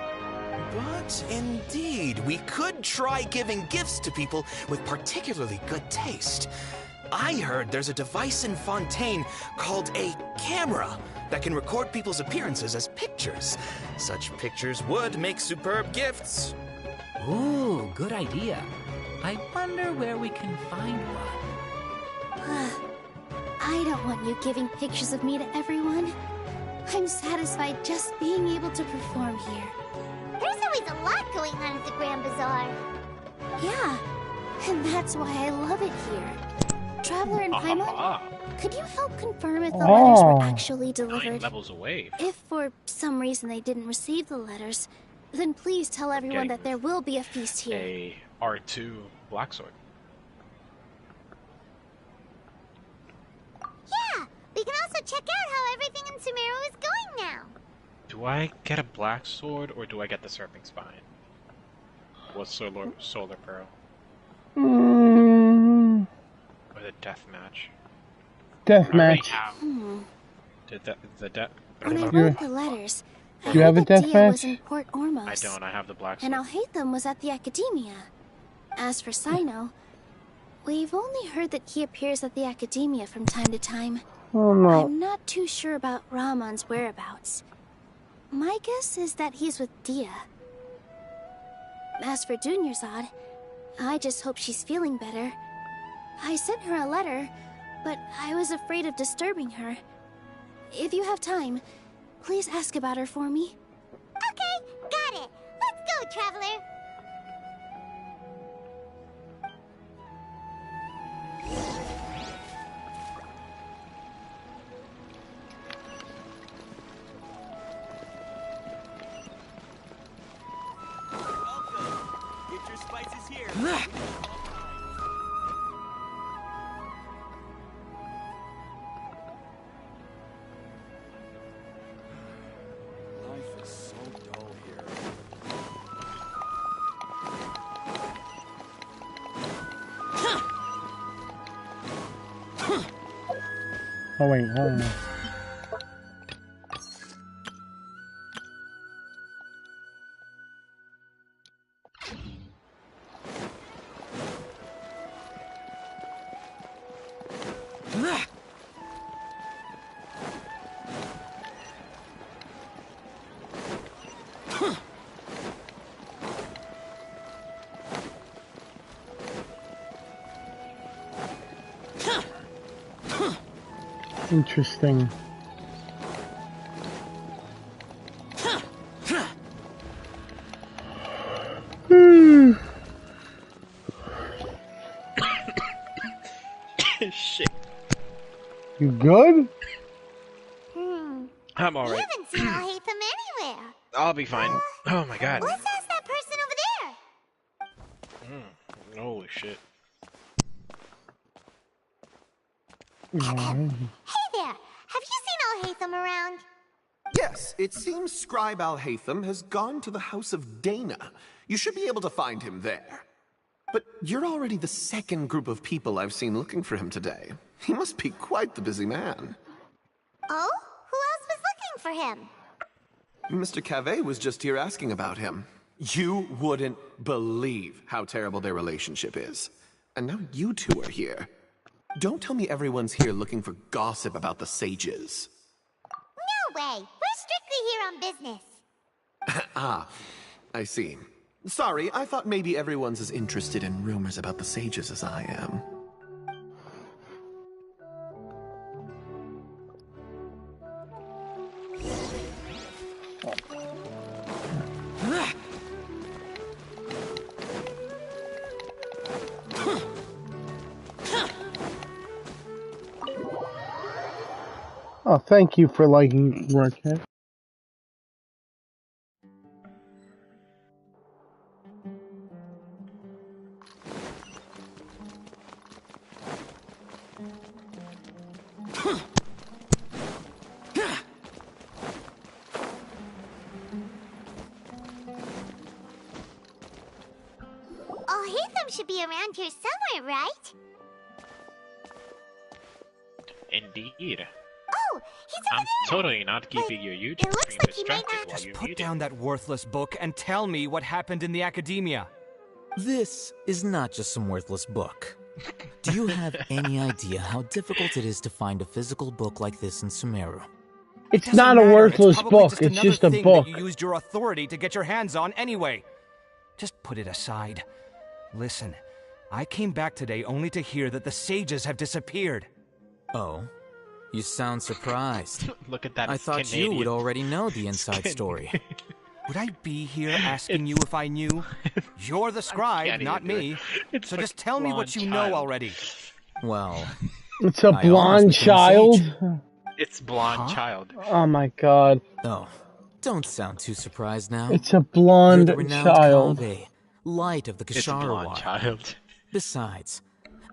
But indeed, we could try giving gifts to people with particularly good taste. I heard there's a device in Fontaine called a camera that can record people's appearances as pictures. Such pictures would make superb gifts. Ooh, good idea. I wonder where we can find one. I don't want you giving pictures of me to everyone. I'm satisfied just being able to perform here. There's always a lot going on at the Grand Bazaar. Yeah, and that's why I love it here. Traveler and Paimon, could you help confirm if the letters were actually delivered? 9 levels away. If for some reason they didn't receive the letters, then please tell everyone that there will be a feast here. A R2 black sword. Yeah, we can also check out how everything in Sumeru is going now. Do I get a black sword or do I get the Serpent Spine? What's Solar Pearl? Or the Death Match? Death Match. When I wrote the letters, I you have a heard that death Dia match? was in Port Ormos. I don't. I have the black sword. And Alhaitham was at the Academia. As for Sino, we've only heard that he appears at the Academia from time to time. Oh no. I'm not too sure about Ramon's whereabouts. My guess is that he's with Dia. As for Dunyarzad, I just hope she's feeling better. I sent her a letter, but I was afraid of disturbing her. If you have time, please ask about her for me. Okay, got it. Let's go, Traveler. Welcome. Get your spices here. Life is so dull here. Oh wait, hold on. Interesting. Shit. You good? I'm alright. We haven't seen Alhaitham anywhere. I'll be fine. Oh my god. Let's ask that person over there. Holy shit. Hey there, have you seen Alhaitham around? Yes, it seems Scribe Alhaitham has gone to the House of Dana. You should be able to find him there. But you're already the second group of people I've seen looking for him today. He must be quite the busy man. Oh? Who else was looking for him? Mr. Cavey was just here asking about him. You wouldn't believe how terrible their relationship is. And now you two are here. Don't tell me everyone's here looking for gossip about the sages. No way! We're strictly here on business. Ah, I see. Sorry, I thought maybe everyone's as interested in rumors about the sages as I am. Oh, thank you for liking Redhead. Oh, Hatham should be around here somewhere, right? Indeed. Oh, he's over I'm there! totally not keeping your YouTube looks stream like he might distracted not- while Just you put mute down that worthless book and tell me what happened in the academia. This is not just some worthless book. Do you have any idea how difficult it is to find a physical book like this in Sumeru? It's not a worthless Probably book, just it's another just a thing book. that you used your authority to get your hands on anyway. Just put it aside. Listen, I came back today only to hear that the sages have disappeared. Oh? You sound surprised. Look at that I thought Canadian you would already know the inside skin. story. Would I be here asking you if I knew? You're the scribe, not me. So just tell me what you know already. Well, It's a I blonde almost became a child. sage. It's blonde child. Oh my god. Oh, don't sound too surprised now. It's a blonde You're the renowned child. Kaveh, light of the It's a blonde Kashara child. Besides,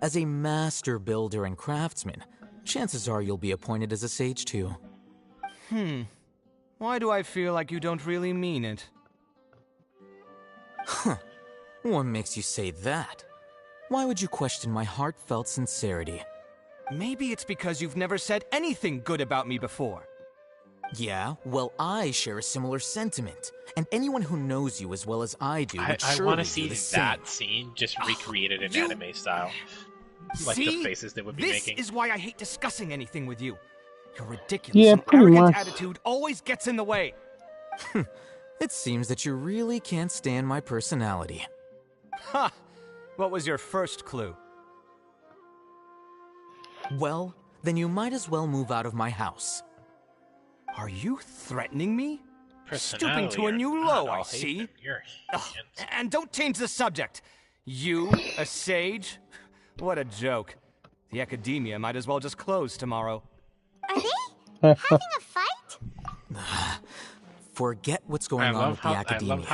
as a master builder and craftsman, chances are you'll be appointed as a sage too. Why do I feel like you don't really mean it? Huh. What makes you say that? Why would you question my heartfelt sincerity? Maybe it's because you've never said anything good about me before. Yeah, well, I share a similar sentiment, and anyone who knows you as well as I do would I surely want to do see the same. that scene just recreated in anime style. Like See? the faces they would be This making. is why I hate discussing anything with you. Your ridiculous Yeah, and pretty arrogant much. attitude always gets in the way. It seems that you really can't stand my personality. Ha! What was your first clue? Well, then you might as well move out of my house. Are you threatening me? Stooping Personality to a or new not, low, I I'll see. hate your Ugh, and don't change the subject. You, a sage? What a joke. The academia might as well just close tomorrow. Are they having a fight? Forget what's going on with the academia.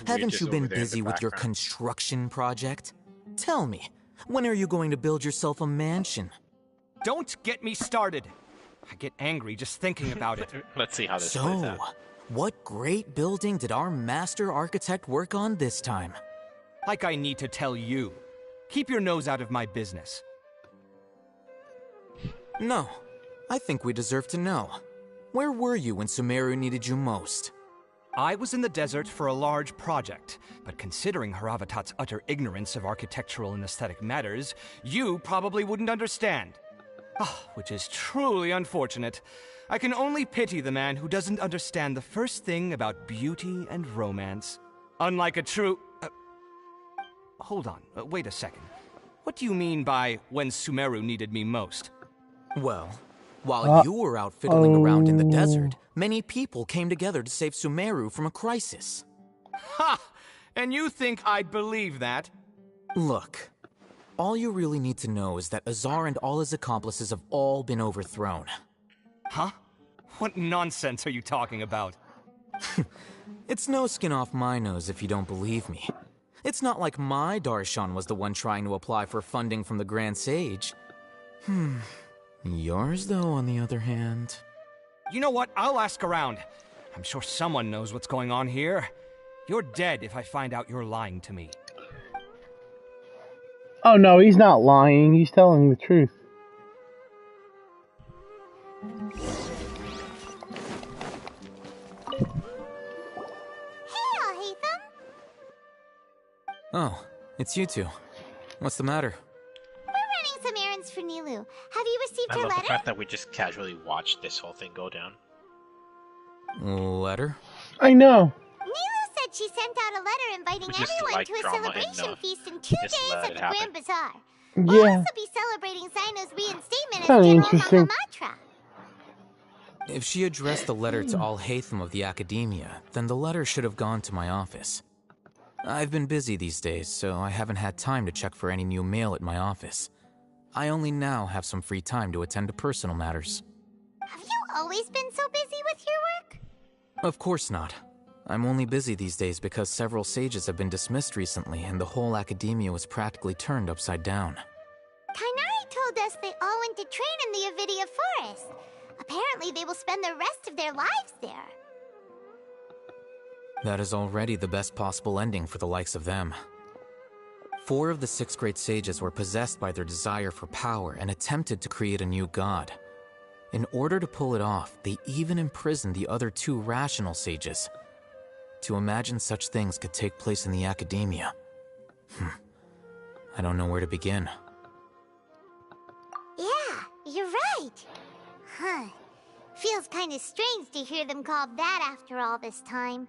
Haven't you been busy with your construction project? Tell me, when are you going to build yourself a mansion? Don't get me started. I get angry just thinking about it. Let's see how this plays So, out. what great building did our master architect work on this time? Like I need to tell you. Keep your nose out of my business. No, I think we deserve to know. Where were you when Sumeru needed you most? I was in the desert for a large project, but considering Haravatat's utter ignorance of architectural and aesthetic matters, you probably wouldn't understand. Which is truly unfortunate. I can only pity the man who doesn't understand the first thing about beauty and romance. Unlike a true... hold on, wait a second. What do you mean by when Sumeru needed me most? Well, while you were out fiddling around in the desert, many people came together to save Sumeru from a crisis. Ha! And you think I'd believe that? Look, all you really need to know is that Azar and all his accomplices have all been overthrown. Huh? What nonsense are you talking about? It's no skin off my nose if you don't believe me. It's not like my Darshan was the one trying to apply for funding from the Grand Sage. Yours, though, on the other hand... You know what? I'll ask around. I'm sure someone knows what's going on here. You're dead if I find out you're lying to me. Oh no, he's not lying. He's telling the truth. Oh, it's you two. What's the matter? We're running some errands for Nilu. Have you received I her love the letter? fact that we just casually watched this whole thing go down. Letter? I know. Nilu said she sent out a letter inviting We just everyone like to a drama celebration and, feast in 2 just days let at it the happen. Grand Bazaar. Yeah. We'll also be celebrating Sino's reinstatement as Kinda General interesting. Mahamatra. If she addressed the letter to all Hatham of the Academia, then the letter should have gone to my office. I've been busy these days, so I haven't had time to check for any new mail at my office. I only now have some free time to attend to personal matters. Have you always been so busy with your work? Of course not. I'm only busy these days because several sages have been dismissed recently and the whole Academia was practically turned upside down. Kainari told us they all went to train in the Avidia Forest. Apparently they will spend the rest of their lives there. That is already the best possible ending for the likes of them. 4 of the 6 great sages were possessed by their desire for power and attempted to create a new god. In order to pull it off, they even imprisoned the other 2 rational sages. To imagine such things could take place in the Academia. I don't know where to begin. Yeah, you're right. Huh. Feels kind of strange to hear them called that after all this time.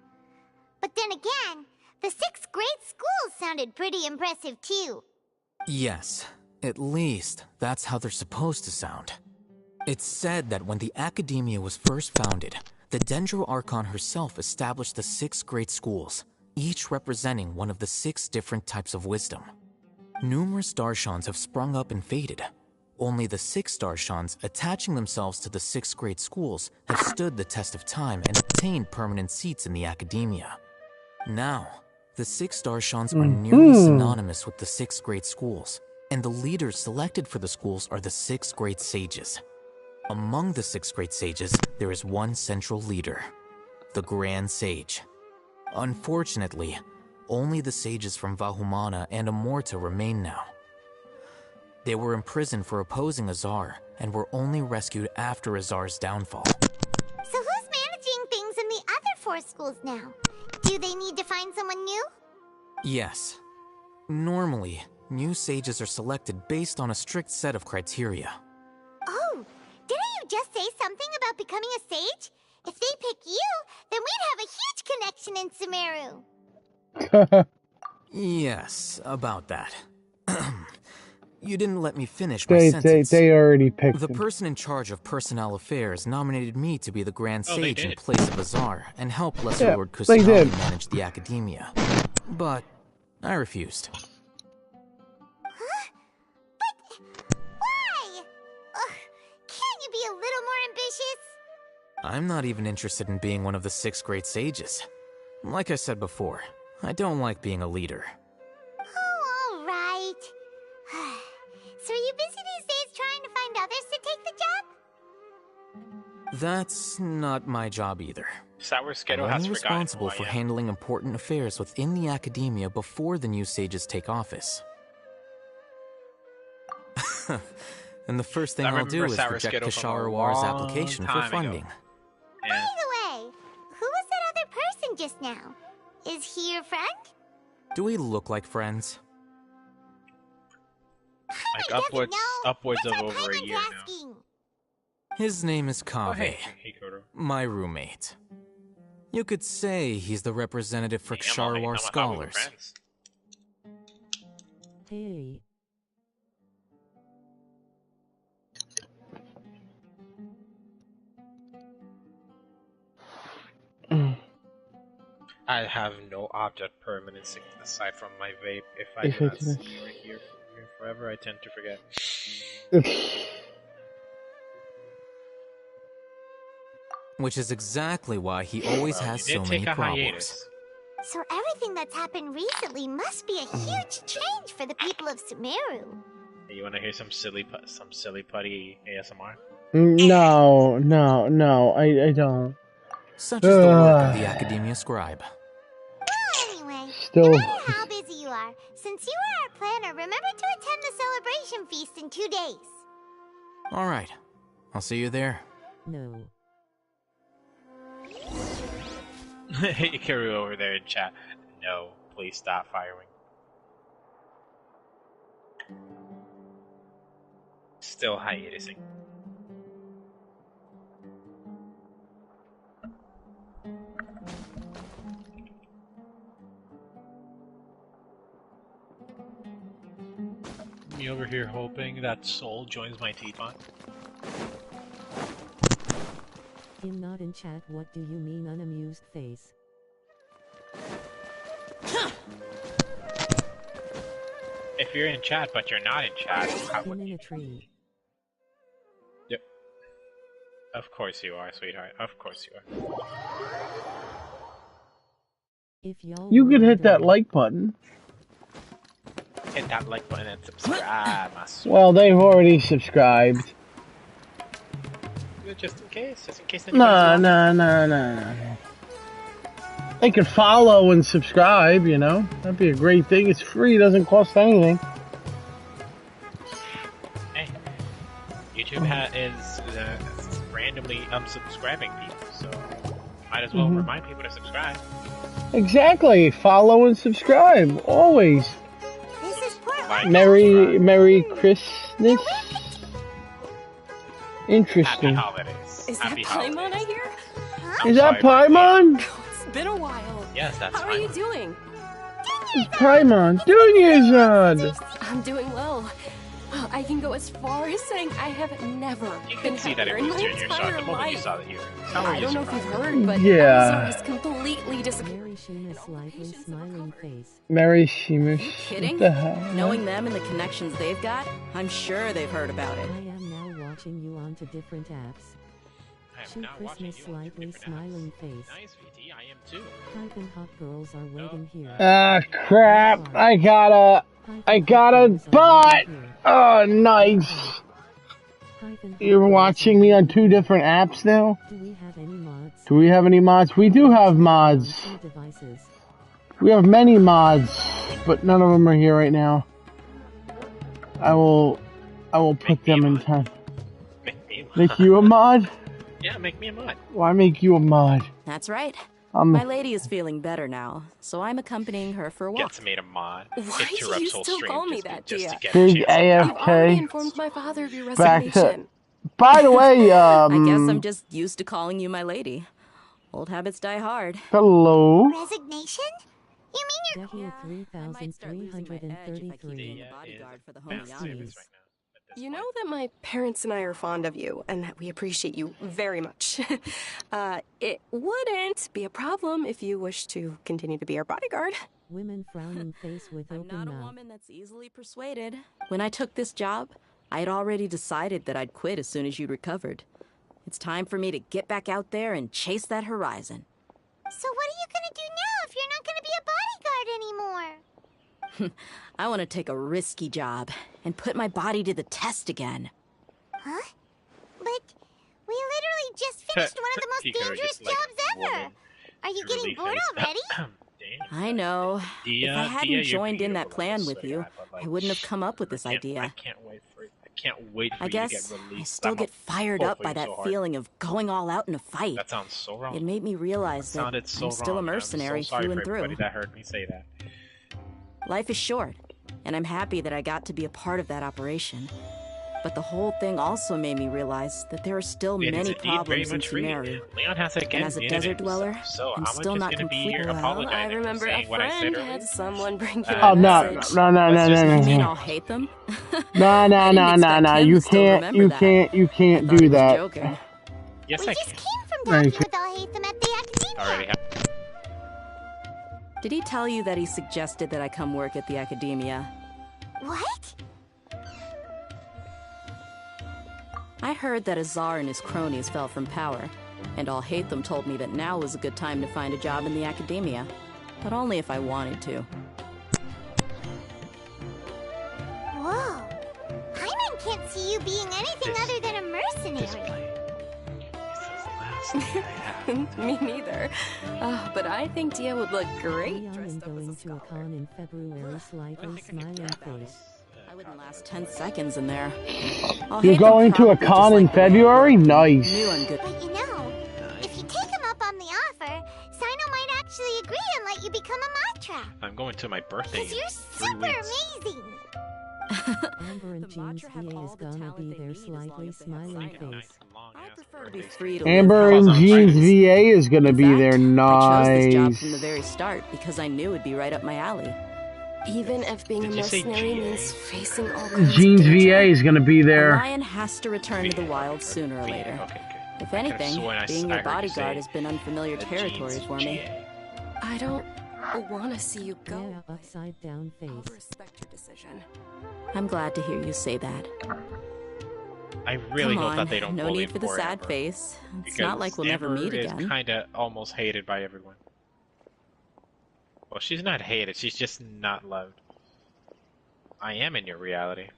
But then again, the 6 great schools sounded pretty impressive too. Yes, at least that's how they're supposed to sound. It's said that when the Academia was first founded, the Dendro Archon herself established the 6 great schools, each representing one of the 6 different types of wisdom. Numerous Darshans have sprung up and faded. Only the 6 Darshans attaching themselves to the 6 great schools have stood the test of time and obtained permanent seats in the Academia. Now, the 6 Darshans are nearly synonymous with the 6 great schools, and the leaders selected for the schools are the 6 great sages. Among the 6 great sages, there is one central leader, the Grand Sage. Unfortunately, only the sages from Vahumana and Amorta remain now. They were imprisoned for opposing Azar, and were only rescued after Azar's downfall. So who's managing things in the other 4 schools now? Do they need to find someone new? Yes. Normally, new sages are selected based on a strict set of criteria. Oh, didn't you just say something about becoming a sage? If they pick you, then we'd have a huge connection in Sumeru. Yes, about that. You didn't let me finish my sentence. They already picked The him. person in charge of personnel affairs nominated me to be the Grand Oh, Sage in place of Azar and help Lesser Yeah, Lord they did. Kusanagi manage the Academia. But I refused. Huh? But why? Ugh, can't you be a little more ambitious? I'm not even interested in being one of the 6 great sages. Like I said before, I don't like being a leader. Oh, all right. So are you busy these days trying to find others to take the job? That's not my job either. Sour I'm Skittle has only forgotten responsible who I for am. handling important affairs within the Academia before the new sages take office. And the first thing I I'll do remember is Sour reject Skittle from a Kasharawar's long application for time ago. funding. By the way, who was that other person just now? Is he your friend? Do we look like friends? Like upwards of over a year now. Asking. His name is Kaveh, Hey Kodo. my roommate. You could say he's the representative for Ksharawar scholars. Hey. I have no object permanence aside from my vape. If I do not see or hear from you forever, I tend to forget. Which is exactly why he always has so many problems. So everything that's happened recently must be a huge change for the people of Sumeru. Hey, you want to hear some silly putty ASMR? No, I don't. Such is the work of the Academia Scribe. Well, anyway, still. No matter how busy you are, since you are our planner, remember to attend the celebration feast in 2 days. All right. I'll see you there. No. Hikaru over there in chat. No, please stop firing. Still hiatusing. Me over here hoping that Soul joins my teapot. I'm not in chat. What do you mean unamused face? If you're in chat but you're not in chat, how would in a tree. Yep. Of course you are, sweetheart. Of course you are. If y'all You could hit that like button. Hit that like button and subscribe, my sweet. Well, they've already subscribed. Just in case anybody's No. They could follow and subscribe, you know? That'd be a great thing. It's free, doesn't cost anything. Hey, YouTube is randomly unsubscribing people, so might as well remind people to subscribe. Exactly. Follow and subscribe. Always. This is Portland. Merry Christmas. Interesting. Happy holidays. Is Happy that holidays. Paimon I hear? I'm Is that sorry, Paimon? It's been a while. Yes, that's How are you doing? Paimon, doing your job. I'm doing well. I can go as far as saying I have never been See that happier it in was my during your shot. entire The moment you life. saw that you I don't know if you've heard, but Yeah. Elzar has completely disappeared. Mary Sheena slightly smiling face. Mary Sheemish. Kidding? What the hell? Knowing them and the connections they've got, I'm sure they've heard about it. I am now watching you onto different apps. She Christmas slightly smiling face. Nice, VT. I am too. Hyphen hot girls are waiting here. Ah, crap. I got a bot. Oh, nice. You're watching me on 2 different apps now? Do we have any mods? Do we have any mods? We do have mods. Devices. We have many mods, but none of them are here right now. I will put them in time. Make you a mod? Yeah, make me a mod. Why make you a mod? That's right. My lady is feeling better now, so I'm accompanying her for a walk. Gets made a mod. Why do you still call me that, Gia? Big You've already AFK. informed my father of your Back resignation. to. By the way, I guess I'm just used to calling you my lady. Old habits die hard. Hello. Resignation? You mean you're... 3,333. You know that my parents and I are fond of you, and that we appreciate you very much. It wouldn't be a problem if you wish to continue to be our bodyguard. Women frowning face with open I'm not mouth. a woman that's easily persuaded. When I took this job, I had already decided that I'd quit as soon as you'd recovered. It's time for me to get back out there and chase that horizon. So what are you gonna do now if you're not gonna be a bodyguard anymore? I want to take a risky job and put my body to the test again. Huh? But we literally just finished one of the most dangerous jobs ever. Are you getting bored already? I know. Dia, If I hadn't Dia, you're joined in that beautiful, plan I with swear, you, but, like, I wouldn't have come up with this idea. I can't wait for it. I can't wait for I you guess to get released. I still I'm get fired pull up for by you that so hard. feeling of going all out in a fight. That sounds so wrong. It made me realize that Sounded so I'm still wrong. a mercenary I'm so sorry through for and through. everybody that heard me say that. Life is short, and I'm happy that I got to be a part of that operation. But the whole thing also made me realize that there are still It is many indeed very problems in much free. Sumeru. Leon has again And as a muted desert dweller, himself, so I'm how still much not is gonna be here completely apologizing I for remember saying a what I said friend earlier? had someone bring you Oh, a no, message. no, no, no, no, You mean no. I'll hate them? No, no, no, no, no. You can't do that. Joking. Yes, we I just can. came from No, you talking with I'll hate them at the academia. Already have. Did he tell you that he suggested that I come work at the academia? What? I heard that Azar and his cronies fell from power, and I'll hate them told me that now was a good time to find a job in the academia, but only if I wanted to. Whoa. Hyman can't see you being anything other than a mercenary. Unfortunately, I have. Me neither. But I think Dia would look great Leon dressed up as a going to a scholar. con in February, slightly smiling face. I wouldn't last 10 seconds in there. I'll You're hate them going to a probably con just in like the way I February? knew Nice. I'm good. But you know, if you take him up on the offer, Sino might actually agree and let you become a Matra. I'm going to my birthday in Because you're 3 super weeks. amazing. Amber and Jean's VA is gonna be their slightly smiling face. I prefer to be free to Amber live and how I Jean's choose. VA is gonna be there. I chose this job Nice. from the very start because I knew it'd be right up my alley. Even if being a Did you say mercenary GA? means facing all kinds Jean's of danger. VA is gonna be A there. lion has to return to the wild sooner or later. Okay, good. If I could've anything, sworn being I your heard you say bodyguard has been unfamiliar a territory Jeans for me. GA. I don't want to see you go. Yeah, upside down I'll face. respect your decision. I'm glad to hear you say that. I really Come hope on, that they don't no bully need for the poor sad Amber, face. It's because not like we'll never Amber meet is again. kinda almost hated by everyone. Well, she's not hated, she's just not loved. I am in your reality.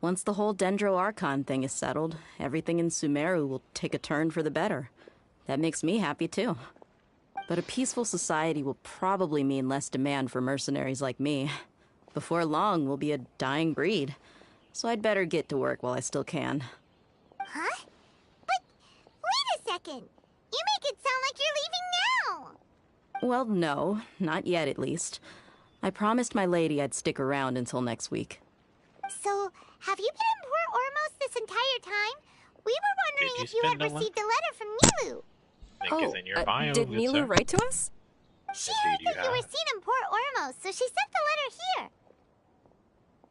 Once the whole Dendro Archon thing is settled, everything in Sumeru will take a turn for the better. That makes me happy too. But a peaceful society will probably mean less demand for mercenaries like me. Before long, we'll be a dying breed. So I'd better get to work while I still can. Huh? But wait a second. You make it sound like you're leaving now. Well, no, not yet at least. I promised my lady I'd stick around until next week. So, have you been in Port Ormos this entire time? We were wondering you if you had spend the received a letter from Milu. Link is in your bio, did good Milu sir. write to us? She Indeed heard you that you were have. seen in Port Ormos, so she sent the letter here.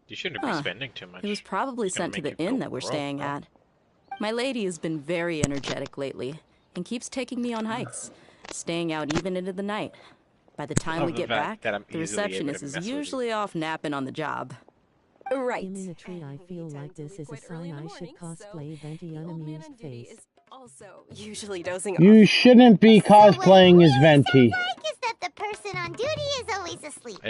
You shouldn't be Huh. spending too much. It was probably It's gonna sent to make the you inn go that we're broke, staying bro. at. My lady has been very energetic lately and keeps taking me on hikes, staying out even into the night. By the time Love we the get fact back, that I'm the easily able to receptionist mess is with you. usually off napping on the job. Right. I'm in a tree. I feel like this is a sign I should cosplay Venti unamused face. Also, usually dozing You off. shouldn't be cosplaying as Venti. Like is that the person on duty is always asleep. If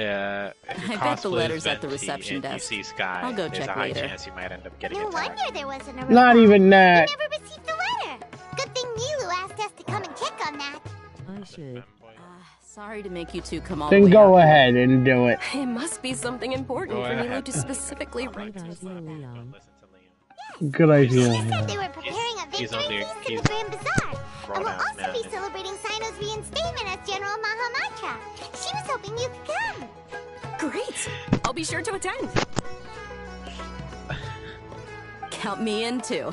you I bet the cosplay letter's as at the Venti reception and desk. You see Sky, I'll go there's check a high later. chance you might end up getting No attacked. wonder there wasn't a reply. Not even that. You never received the letter. Good thing Milu asked us to come and check on that. I should. Sorry to make you two come all the Then way go out. ahead and do it. It must be something important Go for Milu ahead. to specifically Good write. idea, Leon. Good idea. They said Yeah. they were preparing a He's victory only- feast in he's the Grand Bazaar. grown And we'll ass also man, be isn't he? celebrating Sino's reinstatement as General Mahamatra. She was hoping you could come. Great. I'll be sure to attend. Count me in too.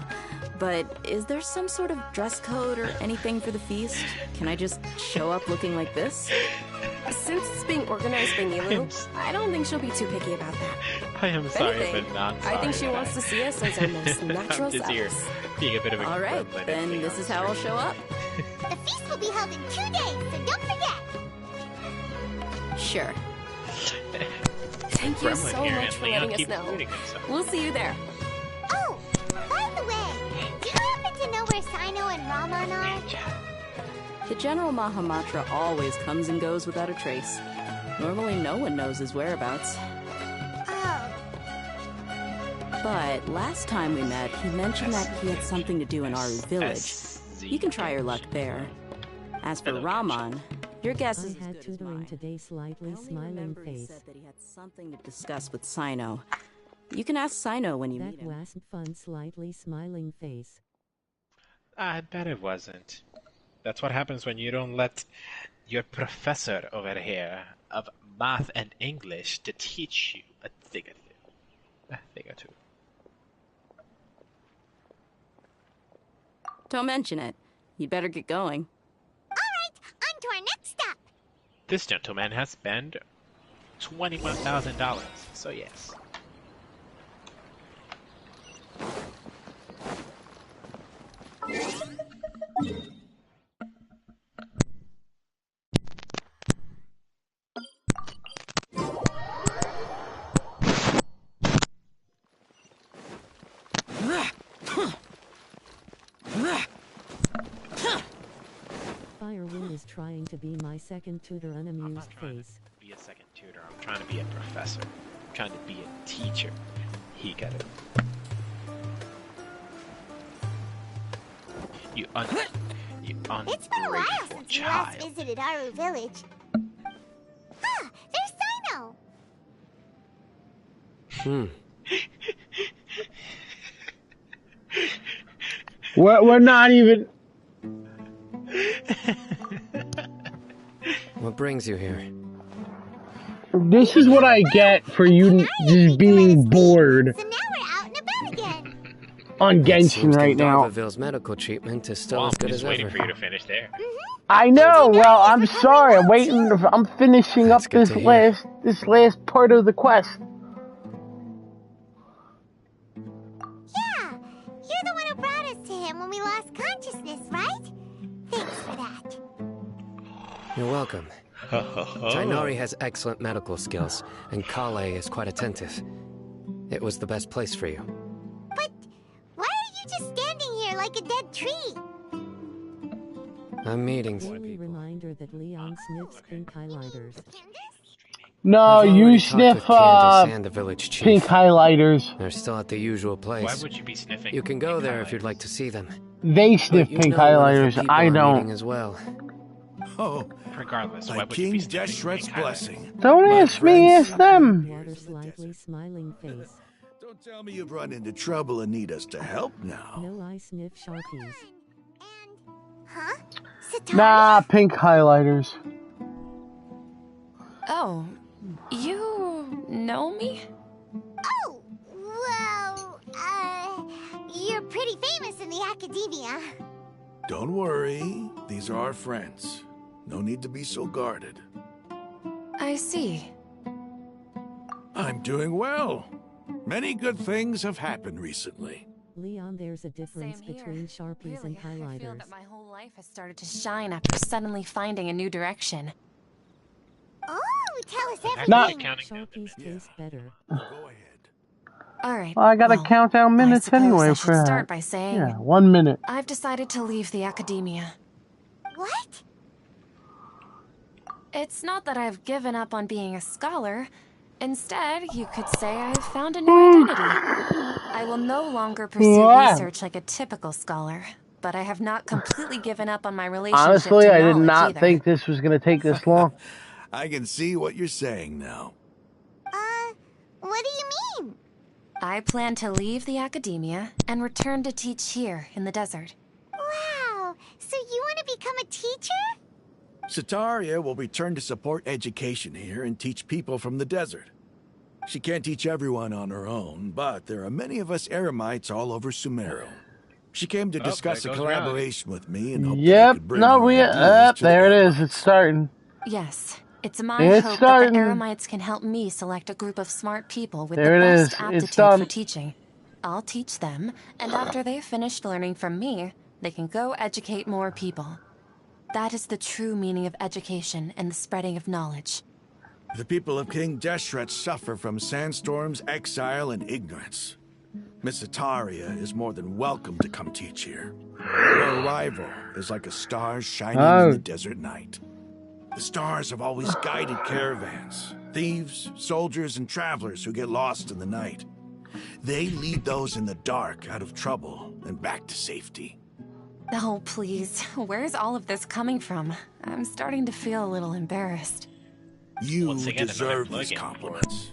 But is there some sort of dress code or anything for the feast? Can I just show up looking like this? Since it's being organized by Milu, I don't think she'll be too picky about that. I am If sorry, anything, but not I sorry. think she wants to see us as our most natural I'm just here selves. being a bit of a All right, gremlin, then being this on is how I'll show up. The feast will be held in 2 days, so don't forget. Sure. Thank you Gremlin so here, much and for Leon letting us keeps know. muting himself. We'll see you there. Oh, by the way, do you happen to know where Sino and Raman are? The General Mahamatra always comes and goes without a trace. Normally no one knows his whereabouts. Oh, But last time we met, he mentioned that he had something to do in Aru village. You can try your luck there. As for Raman, your guess is I had tutoring today, slightly smiling face. said that he had something to discuss with Sino. You can ask Sino when you meet That him. wasn't fun, slightly smiling face. I bet it wasn't. That's what happens when you don't let your professor over here of math and English to teach you a thing or two. Don't mention it. You'd better get going. on to our next stop. This gentleman has spent $21,000, so yes. Firewind is trying to be my second tutor, unamused face. Be a second tutor. I'm trying to be a professor. I'm trying to be a teacher. He got it. You It's been a while since you last visited Aru Village. Ah, there's Sino! We're not even... What brings you here? This is what I get for you just being bored So now we're out and about again. on Genshin right now. Gandharville's medical treatment is still as good as ever. waiting for you to finish there. I know. Well, I'm sorry. I'm waiting. I'm finishing up this last part of the quest. Yeah, you're the one who brought us to him when we lost consciousness, right? Thanks for that. You're welcome. Tainari has excellent medical skills, and Kale is quite attentive. It was the best place for you. But why are you just standing here like a dead tree? I'm meeting. Daily reminder that Leon sniffs pink highlighters. No, you sniff and the village chief. pink highlighters. They're still at the usual place. Why would you be sniffing? You can go there if you'd like to see them. They sniff pink highlighters. I don't. As well. Oh, regardless, by King Deshret's blessing. Don't ask me, ask them. Water slightly smiling face. Don't tell me you've run into trouble and need us to help now. No, I sniff Sharpies. Huh? Nah, pink highlighters. Oh, you know me? Oh, well, you're pretty famous in the academia. Don't worry, these are our friends. No need to be so guarded. I see. I'm doing well. Many good things have happened recently. Leon, there's a difference between Sharpies and I feel highlighters. that my whole life has started to shine after suddenly finding a new direction. Oh, tell us everything. Sharpies taste better. All right. Well, I gotta count down minutes anyway for that. Start by saying, yeah, 1 minute. I've decided to leave the academia. What? It's not that I've given up on being a scholar. Instead, you could say I've found a new identity. I will no longer pursue research like a typical scholar, but I have not completely given up on my relationship Honestly, to I did knowledge not either. think this was gonna take this long. I can see what you're saying now. What do you mean? I plan to leave the academia and return to teach here in the desert. Wow, so you want to become a teacher? Setaria will return to support education here and teach people from the desert. She can't teach everyone on her own, but there are many of us Eremites all over Sumeru. She came to discuss a collaboration with me and hoped that I could bring her ideas to there it is. It's starting. Yes, it's my hope that the Eremites can help me select a group of smart people with the best aptitude for teaching. I'll teach them, and after they've finished learning from me, they can go educate more people. That is the true meaning of education and the spreading of knowledge. The people of King Deshret suffer from sandstorms, exile, and ignorance. Miss Setaria is more than welcome to come teach here. Her arrival is like a star shining in the desert night. The stars have always guided caravans, thieves, soldiers, and travelers who get lost in the night. They lead those in the dark out of trouble and back to safety. Oh, please. Where's all of this coming from? I'm starting to feel a little embarrassed. You deserve these compliments.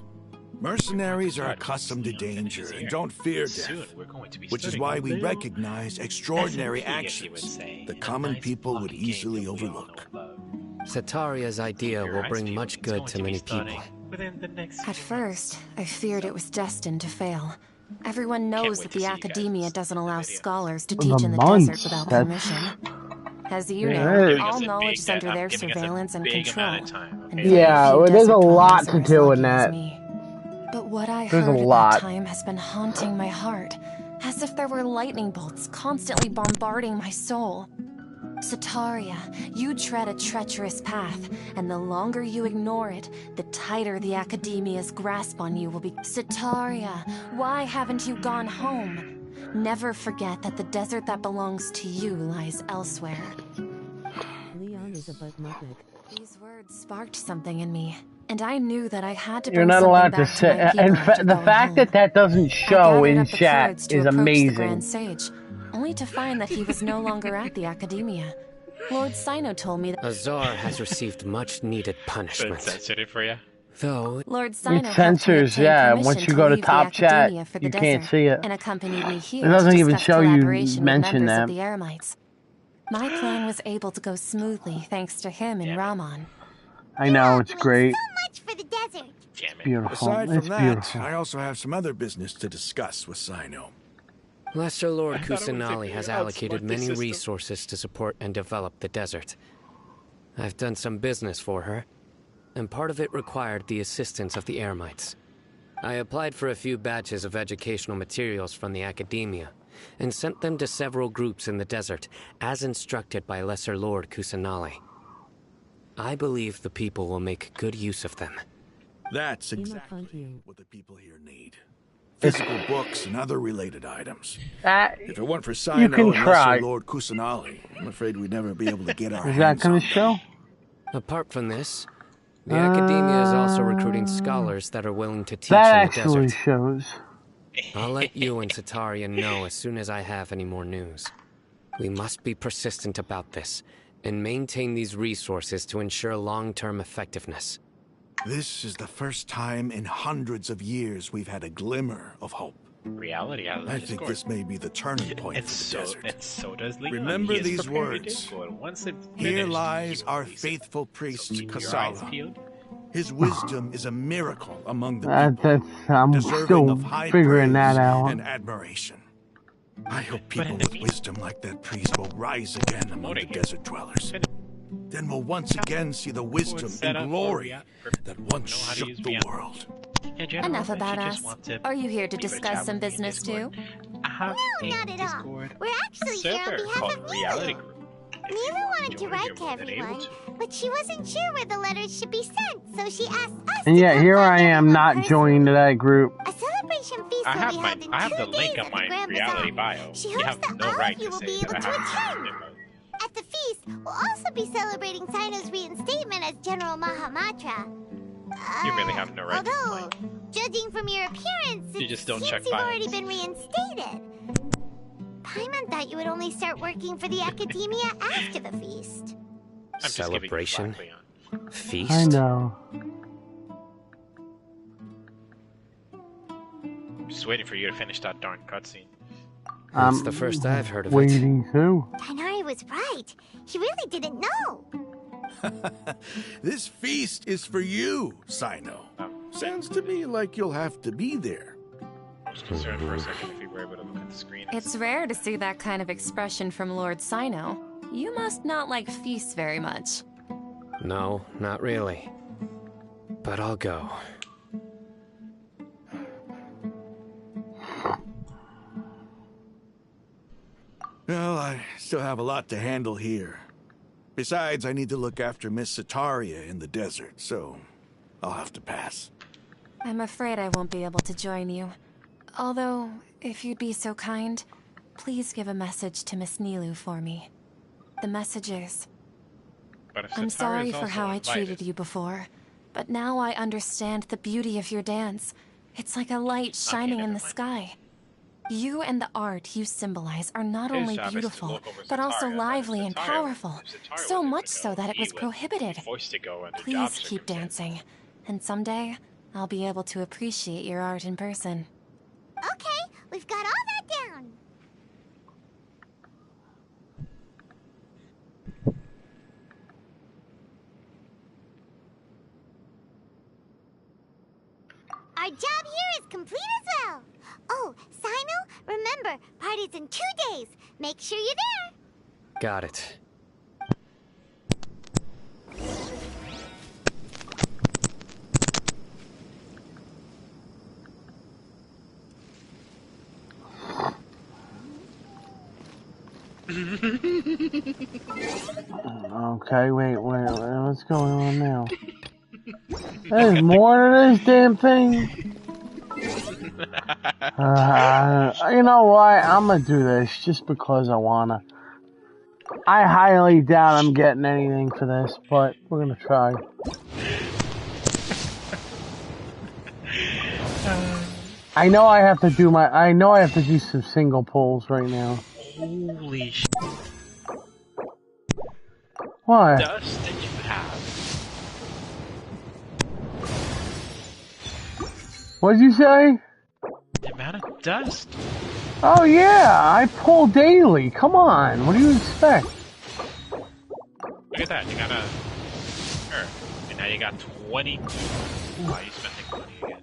Mercenaries are accustomed to danger and don't fear death, which is why we recognize extraordinary actions that common people would easily overlook. Setaria's idea will bring much good to many people. At first, I feared it was destined to fail. Everyone knows that the academia doesn't allow scholars to teach in the desert without permission. As you know, all knowledge is under their surveillance and control. Yeah, well, there's a lot to do in that. But what I heard at that time has been haunting my heart, as if there were lightning bolts constantly bombarding my soul. Setaria, you tread a treacherous path, and the longer you ignore it, the tighter the academia's grasp on you will be. Setaria, why haven't you gone home? Never forget that the desert that belongs to you lies elsewhere. Leon is a butt muppet. These words sparked something in me, and I knew that I had to You're bring not something allowed to back say. my people And after the going fact home. that that doesn't show in chat is The amazing. Grand Sage, only only to find that he was no longer at the academia. Lord Sino told me that Azar has received much needed punishment. Censored it for you? Though Lord Sino It censors, yeah. Once you go to top chat, you can't see it. and accompanied me here It doesn't to even discuss show you collaboration with mention members that. of the Eremites. My plan was able to go smoothly thanks to him and Rahman. I know, it's great. Much for the desert. Damn it. Beautiful. Aside It's from that, beautiful. I also have some other business to discuss with Sino. Lesser Lord I thought it would Kusanali take has me out allocated smart the many system. resources to support and develop the desert. I've done some business for her, and part of it required the assistance of the Eremites. I applied for a few batches of educational materials from the academia, and sent them to several groups in the desert, as instructed by Lesser Lord Kusanali. I believe the people will make good use of them. That's exactly what the people here need. Physical books and other related items. If it weren't for Sino you can and try. Lesser Lord Kusanali, I'm afraid we'd never be able to get our Is that hands gonna on show? Apart from this, the academia is also recruiting scholars that are willing to teach That in the actually desert. shows. I'll let you and Sataria know as soon as I have any more news. We must be persistent about this, and maintain these resources to ensure long-term effectiveness. This is the first time in hundreds of years we've had a glimmer of hope. Reality out of the I think Discord. this may be the turning point for the desert. And so does Leon. Remember He is these preparing words. Discord. Once it's Here finished, lies he will our release it. faithful priest, So keep your eyes Kasala. peeled. His wisdom is a miracle among the That's, people, I'm deserving still of high figuring praise that out. and admiration. I hope people with wisdom like that priest will rise again among the desert dwellers. Then we'll once again see the wisdom and glory that once shook the world. Enough about us. Are you here to discuss some business too? No, not at all. We're actually here on behalf of Reality Nilu. Group. Nilu wanted to write to everyone, but she wasn't sure where the letters should be sent, so she asked us And to yet come here find I am everyone not personally. joining that group. A celebration feast I will have be my held in I have 2 the link days on at my the Grand reality Bazaar. bio. She You hopes have that no all right of you to will say be that able I to have attend. At the feast, we'll also be celebrating Sino's reinstatement as General Mahamatra. You really have no right to Although, judging from your appearance, You it just don't seems check you've bios. already been reinstated. Paimon thought you would only start working for the academia after the feast. Celebration? Feast? I know. I'm just waiting for you to finish that darn cutscene. That's the first I've heard of it. Waiting too. Tainari was right. He really didn't know. This feast is for you, Sino. Sounds to me like you'll have to be there. I was concerned for a second if you were able to look at the screen. It's rare to see that kind of expression from Lord Sino. You must not like feasts very much. No, not really. But I'll go. Well, I still have a lot to handle here. Besides, I need to look after Miss Sataria in the desert, so I'll have to pass. I'm afraid I won't be able to join you. Although, if you'd be so kind, please give a message to Miss Nilu for me. The message is, I'm sorry for how I treated you before, but now I understand the beauty of your dance. It's like a light shining in the sky. You and the art you symbolize are not His only job is to beautiful, look over but also Sataria, lively but and Sataria- powerful. Sataria So wouldn't much even so know that it he was would prohibited. be forced to go under job Please keep dancing, and someday I'll be able to appreciate your art in person. Okay, we've got all that down. Our job here is complete as well. Oh, Sino, remember, party's in 2 days. Make sure you're there. Got it. Okay, wait, what's going on now? There's more to this damn thing? You know what? I'm gonna do this just because I wanna. I highly doubt I'm getting anything for this, but we're gonna try. I know I have to do some single pulls right now. Holy shit. What? Dust that you have. What'd you say? The amount of dust. Oh yeah, I pull daily. Come on, what do you expect? Look at that, you got a... Sure. And now you got 22. Why are you spending money again?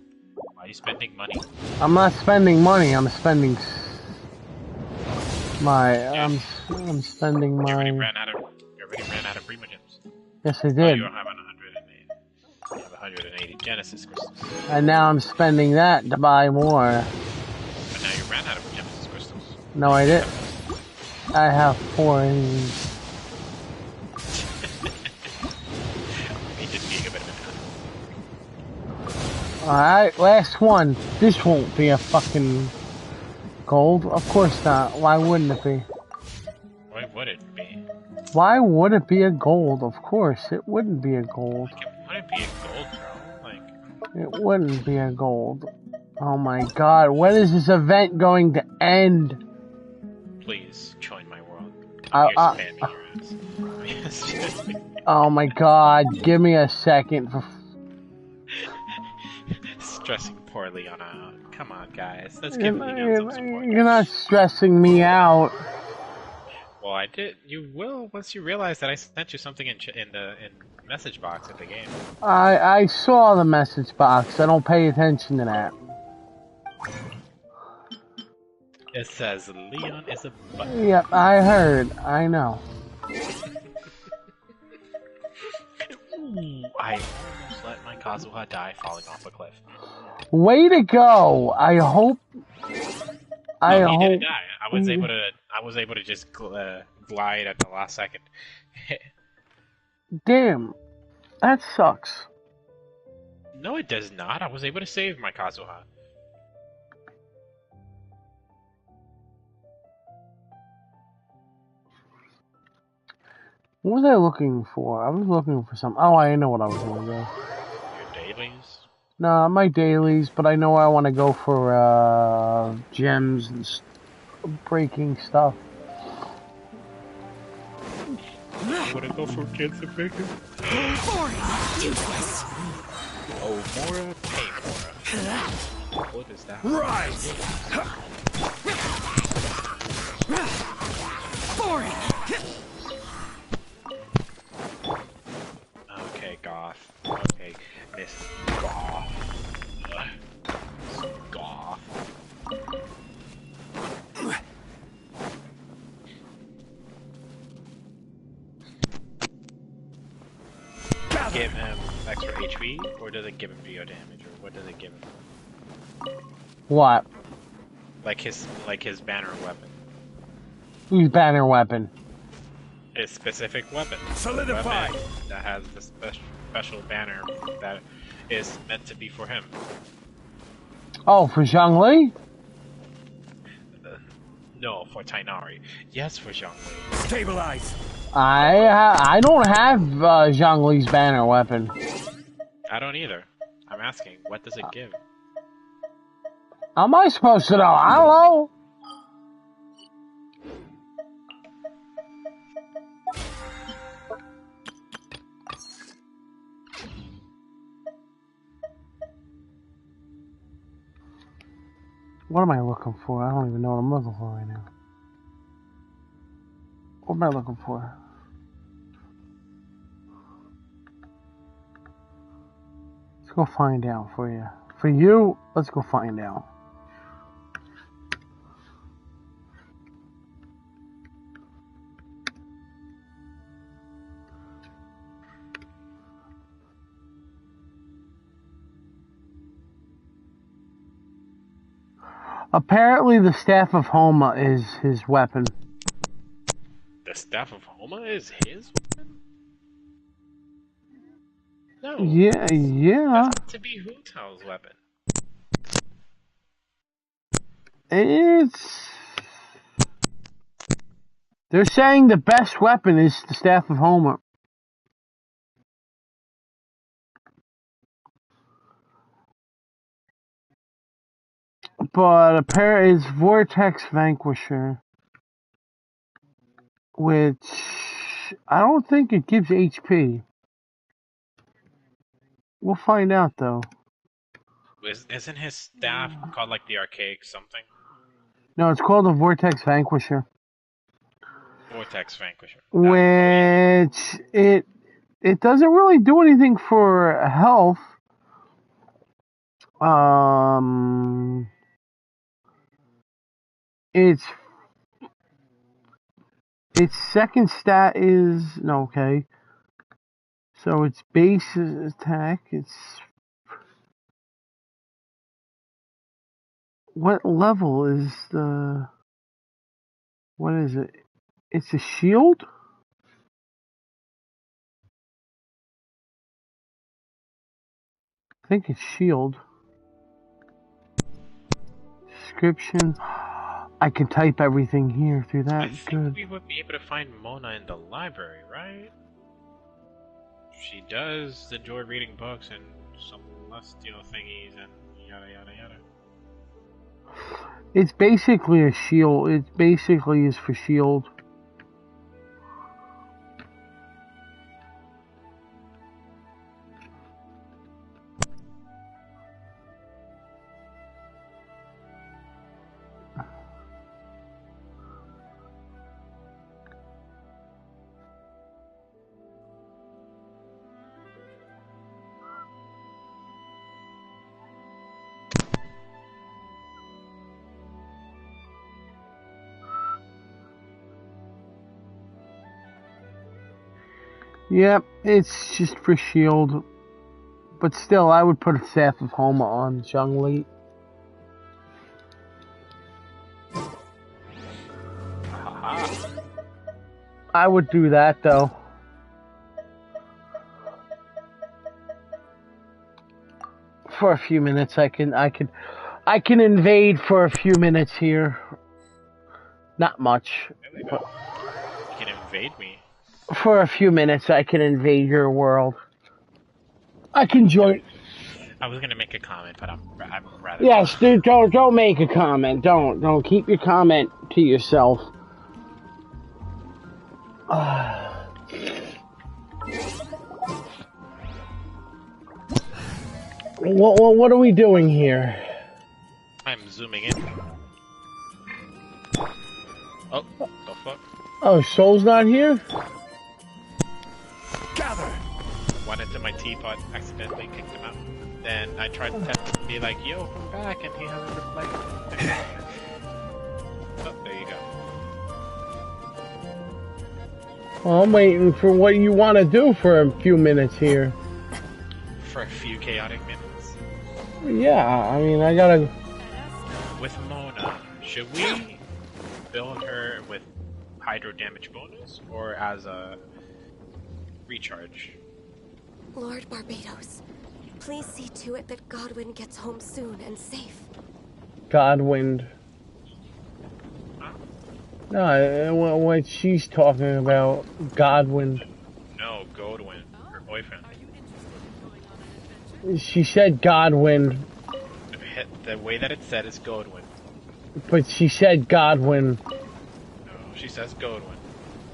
Why are you spending money? I'm not spending money, I'm spending I'm spending You already my... ran out of Primogems. Yes, I Oh, did. you don't have 180. You have 180 Genesis crystals. And now I'm spending that to buy more. But now you ran out of Genesis crystals. No, I didn't. I have 4 of these. Me just being a bit of an Alright, last one. This won't be a fucking gold. Of course not. Why wouldn't it be? Why would it be? Why would it be a gold? Of course, it wouldn't be a gold. Like, it wouldn't be a gold, bro. Like, It wouldn't be a gold. Oh my god, when is this event going to end? please join my world. I'm here spamming your ass. Oh my god, give me a second. Stressing poorly on a... Come on, guys. Let's give Leon some support. You're not stressing me out. Well, I did. You will once you realize that I sent you something in message box of the game. I saw the message box. I don't pay attention to that. It says Leon is a butt. Yep, I heard. I know. Ooh, I almost let my Kazuha die falling off a cliff. Way to go! I hope. He didn't die. I was able to just glide at the last second. Damn, that sucks. No, it does not. I was able to save my Kazuha. What was I looking for? I was looking for something. Oh, I know what I was going to do. Your dailies? No, my dailies, but I know I want to go for gems and breaking stuff. You want to go for gems and breaking? Useless. Oh, Mora, pay Mora. What is that? Rise. Boring. Okay, Goth. Okay, Miss Goth. Goth. Give him extra HP, or does it give him geo damage, or what does it give him? What? Like his banner weapon. Whose banner weapon? His specific weapon. Solidify. Weapon that has the special banner that is meant to be for him. Oh, for Zhongli? No, for Tainari. Yes, for Zhongli. Stabilize. I don't have Zhongli's banner weapon. I don't either. I'm asking, what does it give? How am I supposed to know? I don't know. What am I looking for? I don't even know what I'm looking for right now. What am I looking for? Let's go find out for you. For you, let's go find out. Apparently the Staff of Homa is his weapon. The Staff of Homa is his weapon? No. Yeah. That's to be Hu Tao's weapon. They're saying the best weapon is the Staff of Homa. But apparently it's Vortex Vanquisher. which I don't think it gives HP. We'll find out though. Isn't his staff called like the archaic something? No, it's called a Vortex Vanquisher. Vortex Vanquisher. Which it doesn't really do anything for health. Its second stat is no, okay. So its base attack, what level is the, what is it? It's a shield? I think it's shield. Description. I can type everything here through that. I think Good. we would be able to find Mona in the library, right? She does enjoy reading books and celestial thingies and yada yada yada. It's basically a shield. It basically is for shield. Yep, it's just for shield. But still, I would put a Staff of Homa on Zhongli. I would do that though. For a few minutes, I can invade for a few minutes here. Not much. But You can invade me. for a few minutes, I can invade your world. I can join. I was gonna make a comment, but I'm rather. Yes, dude. Don't make a comment. Don't keep your comment to yourself. What are we doing here? I'm zooming in. Oh, the fuck? Oh, Soul's not here? Gather! Went into my teapot, accidentally kicked him out. Then I tried to be like, yo, come back, and he hasn't replied. Oh, there you go. Well, I'm waiting for what you want to do for a few minutes here. For a few chaotic minutes. Yeah, I mean, I gotta... With Mona, should we build her with hydro damage bonus, or as a recharge? Lord Barbados, please see to it that Godwin gets home soon and safe. Godwind. No, what she's talking about, Godwin. No, Godwin, her boyfriend. She said Godwin, The way that it said is Godwin. but she said Godwin. No, she says Godwin.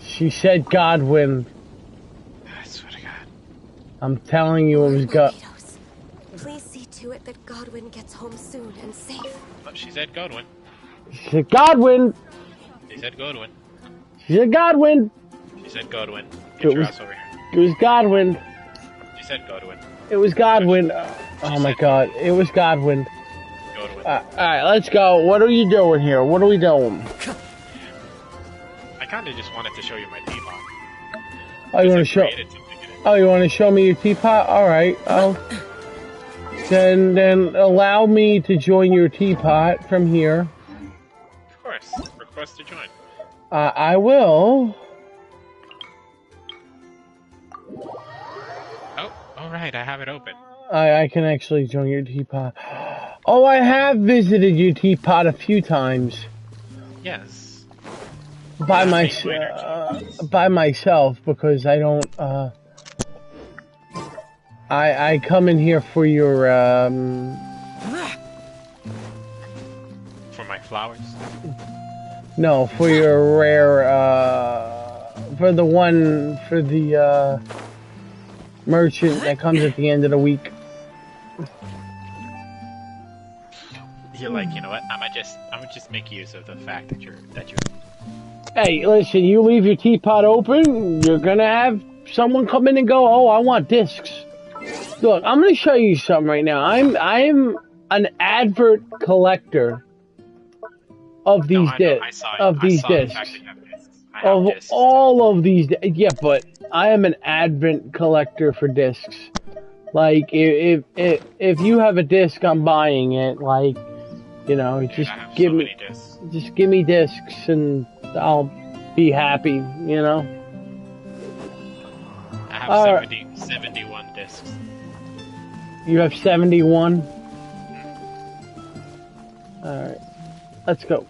She said Godwin. I swear to God. I'm telling you, it was God. Please see to it that Godwin gets home soon and safe. Oh, she said Godwin. She said Godwin. She said Godwin. She said Godwin. She said Godwin. Get your ass over here. It was Godwin. She said Godwin. It was Godwin. Oh my God! It was Godwin. Godwin. Alright, let's go. What are you doing here? What are we doing? I kinda just wanted to show you my teapot. Oh, you want to show? Oh, you want to show me your teapot? All right. Then allow me to join your teapot from here. Of course. Request to join. I will. Oh, alright, I have it open. I can actually join your teapot. Oh, I have visited your teapot a few times. Yes. By myself, because I don't, I come in here for your, For my flowers? no, for your rare, for the merchant that comes at the end of the week. You're like, you know what? I'm gonna just make use of the fact that you're. Hey, listen, you leave your teapot open, you're gonna have someone come in and go, oh, I want discs. Look, I'm gonna show you something right now. I'm an advert collector of these discs. Of these discs. Of all of these, yeah, but I am an advent collector for discs. Like, if you have a disc, I'm buying it. Like, you know, just give me discs and I'll be happy, you know? I have 71 discs. You have 71? Alright. Let's go.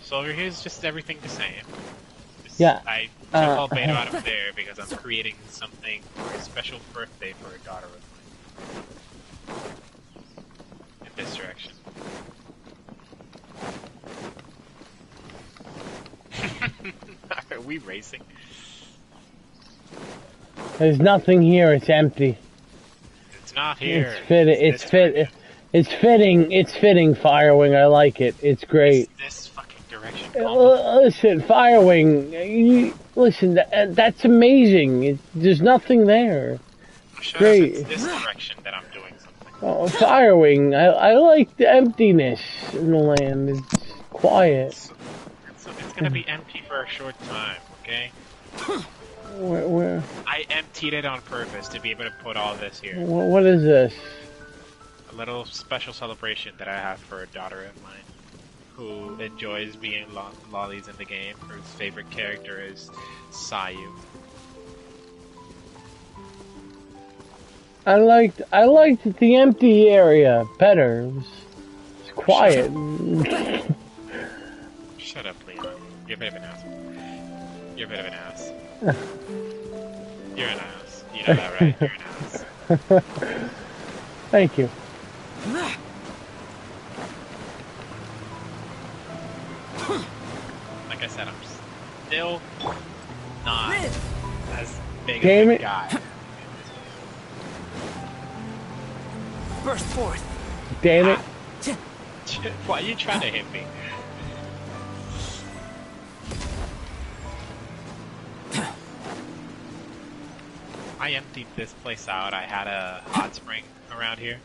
So over here is just everything the same. Yeah. I took all Beto out of there because I'm creating something for a special birthday for a daughter of mine. In this direction. Are we racing? There's nothing here, it's empty. It's not here. It's fitting, Firewing. I like it. It's great. This fucking direction. Listen, Firewing, listen, that's amazing. There's nothing there. Great. It's this direction that I'm doing something. Oh, Firewing, I like the emptiness in the land. It's quiet. So it's gonna be empty for a short time, okay? Where? I emptied it on purpose to be able to put all this here. What is this? A little special celebration that I have for a daughter of mine who enjoys being lollies in the game. Her favorite character is Sayu. I liked the empty area better. It's quiet. Shut up, Leon. You're a bit of an ass. You're a bit of an ass. You're an ass. You know that, right? You're an ass. Thank you. Like I said, I'm still not as big Damn of a it. guy. Burst forth. Damn it. Why are you trying to hit me? I emptied this place out. I had a hot spring around here.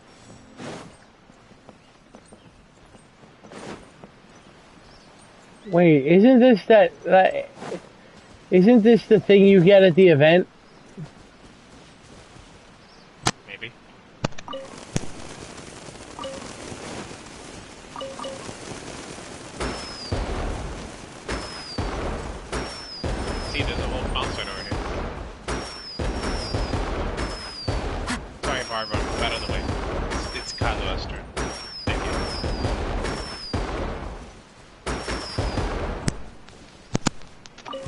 Wait, isn't this isn't this the thing you get at the event? Maybe. See, there's a whole concert over here. Sorry, Barbara, I'm out of the way. It's Kazuha's turn. Thank you.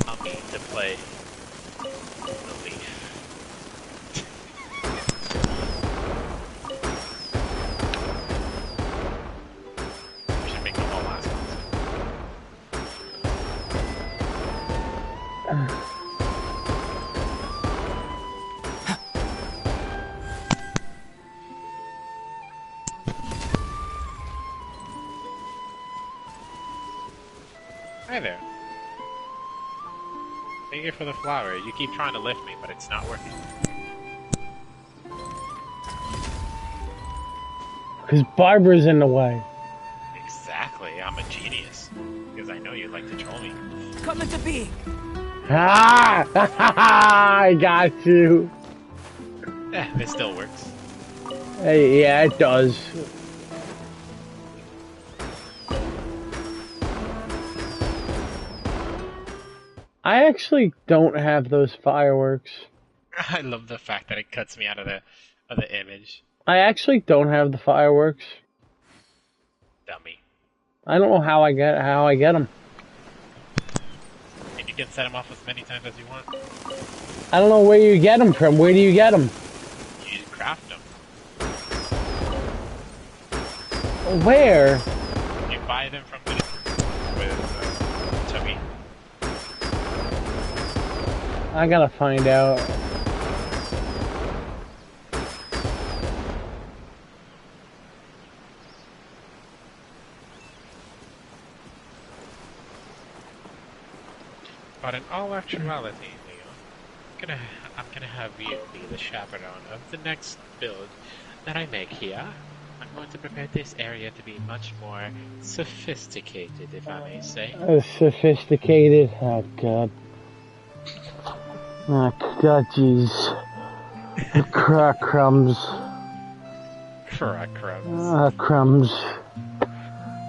I'll need to play the leaf. We should make the whole last one. Hi there. Thank you for the flower. You keep trying to lift me, but it's not working. Because Barbara's in the way. Exactly. I'm a genius. Because I know you like to troll me. Come into being. Ah! I got you. It still works. Hey, yeah, it does. I actually don't have those fireworks. I love the fact that it cuts me out of the image. I actually don't have the fireworks. Dummy. I don't know how I get them. And you can set them off as many times as you want. I don't know where you get them from. Where do you get them? You craft them. Where? You buy them from the with Tubby. I gotta find out. But in all actuality, Leo, I'm gonna have you be the chaperone of the next build that I make here. I'm going to prepare this area to be much more sophisticated, if I may say. Sophisticated? Oh, God. Oh, God, jeez. Crumbs. Crumbs. Crumbs.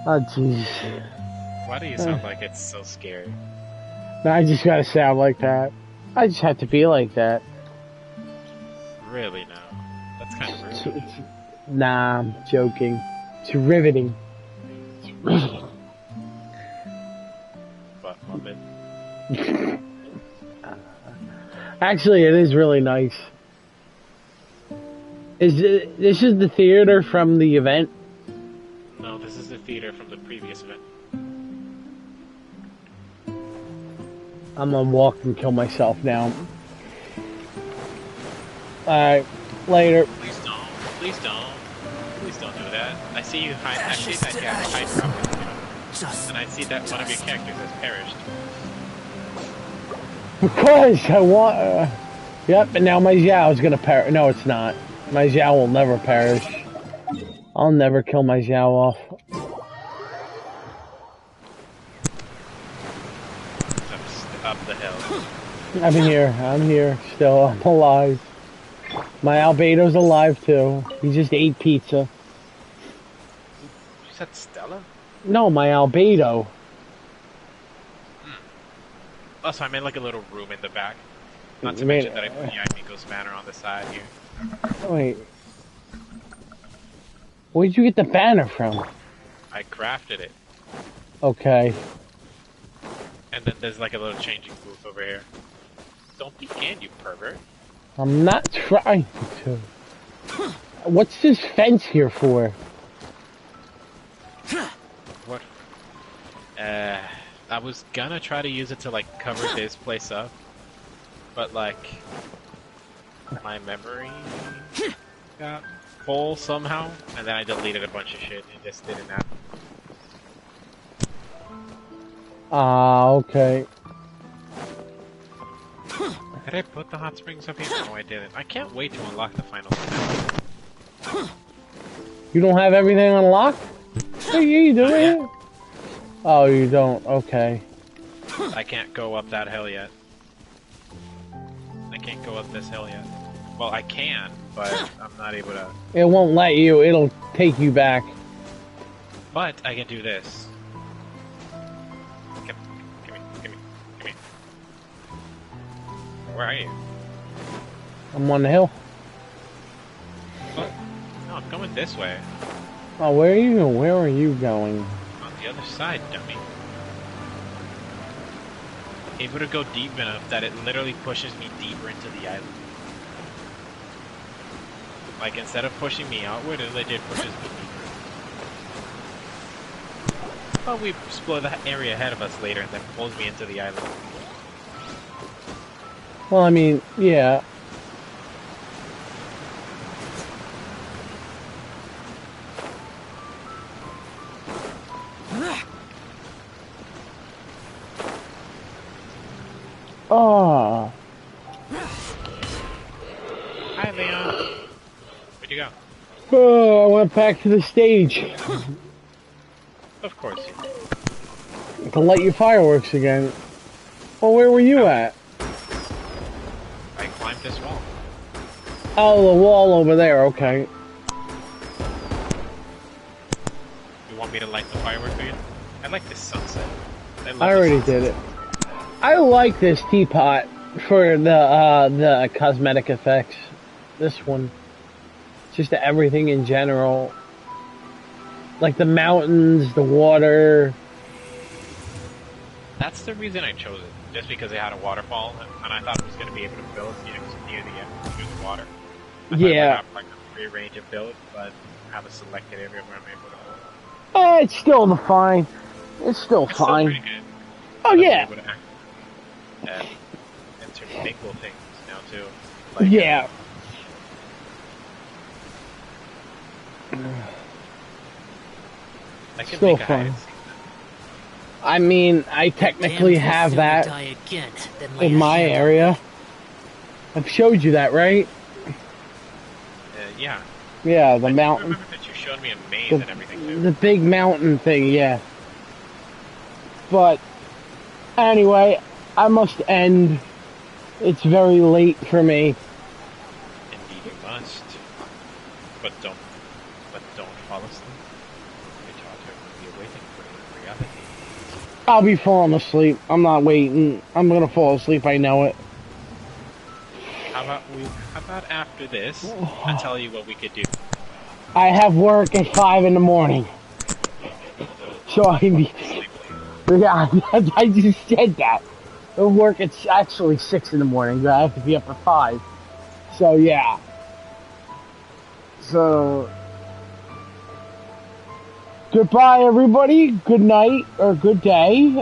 Oh, jeez. Why do you sound like it's so scary? I just gotta sound like that. I just have to be like that. Really, no. That's kind of rude. Nah, I'm joking. It's riveting. It's riveting. But, Muppet. Actually, it is really nice. This is the theater from the event? No, this is the theater from the previous event. I'm gonna walk and kill myself now. Alright, later. Please don't. Please don't. Please don't do that. I see you hide. I see that you have hide dropping, and I see that one of your characters has perished. Because I want... yep, and now my Xiao is gonna perish. No, it's not. My Xiao will never perish. I'll never kill my Xiao off. Up the hill. I'm here, still. I'm alive. My Albedo's alive too. He just ate pizza. You said Stella? No, my Albedo. Oh, so I made like a little room in the back. Not to mention that I put Yaimiko's banner on the side here. Wait. Where'd you get the banner from? I crafted it. Okay. And then there's like a little changing booth over here. Don't pecan, you pervert. I'm not trying to. What's this fence here for? What? I was gonna try to use it to like cover this place up, but like my memory got full somehow, and then I deleted a bunch of shit and just didn't happen. Ah, okay. Did I put the hot springs up here? No, I didn't. I can't wait to unlock the final level. You don't have everything unlocked? What are you doing? Oh, you don't. Okay. I can't go up that hill yet. I can't go up this hill yet. Well, I can, but I'm not able to. It won't let you. It'll take you back. But I can do this. Come here. Where are you? I'm on the hill. Oh, no, I'm going this way. Oh, where are you? Where are you going? On the other side, dummy. Able to go deep enough that it literally pushes me deeper into the island. Like, instead of pushing me outward, it legit pushes me deeper. But we explore the area ahead of us later and then pulls me into the island. Well, I mean, yeah. Oh. Hi, Leon. Where'd you go? Oh, I went back to the stage. Of course you did. To light your fireworks again. Well, where were you at? I climbed this wall. Oh, the wall over there, okay. You want me to light the fireworks again? I like this sunset. I already did it. I like this teapot for the cosmetic effects. This one. Just everything in general. Like the mountains, the water. That's the reason I chose it. Just because it had a waterfall, and I thought it was going to be able to build near the water. I thought Yeah. I would have like a free range of build, but I have a selected area where I'm able to build. It's still fine. It's still fine. Still pretty good. Oh, yeah. In intermingle things now too. Like, yeah. I can Still think fun. I mean, I technically have that in my area. I've showed you that, right? Yeah. Yeah, the mountain. I remember that you showed me a maze and everything too. The big mountain thing, yeah. But anyway, I must end. It's very late for me. Indeed, you must. But don't fall asleep. Your daughter will be waiting for you in reality. I'll be falling asleep. I'm not waiting. I'm gonna fall asleep. I know it. How about after this? I'll tell you what we could do. I have work at 5 in the morning. So I need... Yeah, I just said that. I work at actually 6 in the morning, but I have to be up at 5. So yeah. So... Goodbye, everybody. Good night, or good day.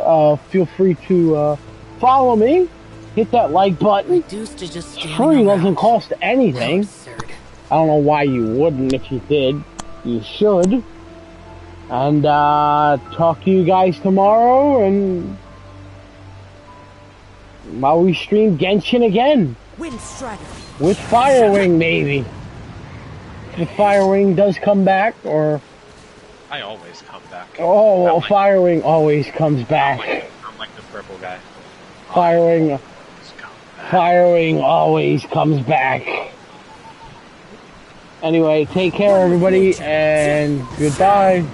Feel free to follow me. Hit that like button. It's free, doesn't cost anything. I don't know why you wouldn't. If you did, you should. And talk to you guys tomorrow, and while we stream Genshin again. With Firewing, maybe. If Firewing does come back, or... I always come back. Oh, well, Firewing always comes back. I'm like the purple guy. Firewing always comes back. Anyway, take care, everybody, and goodbye.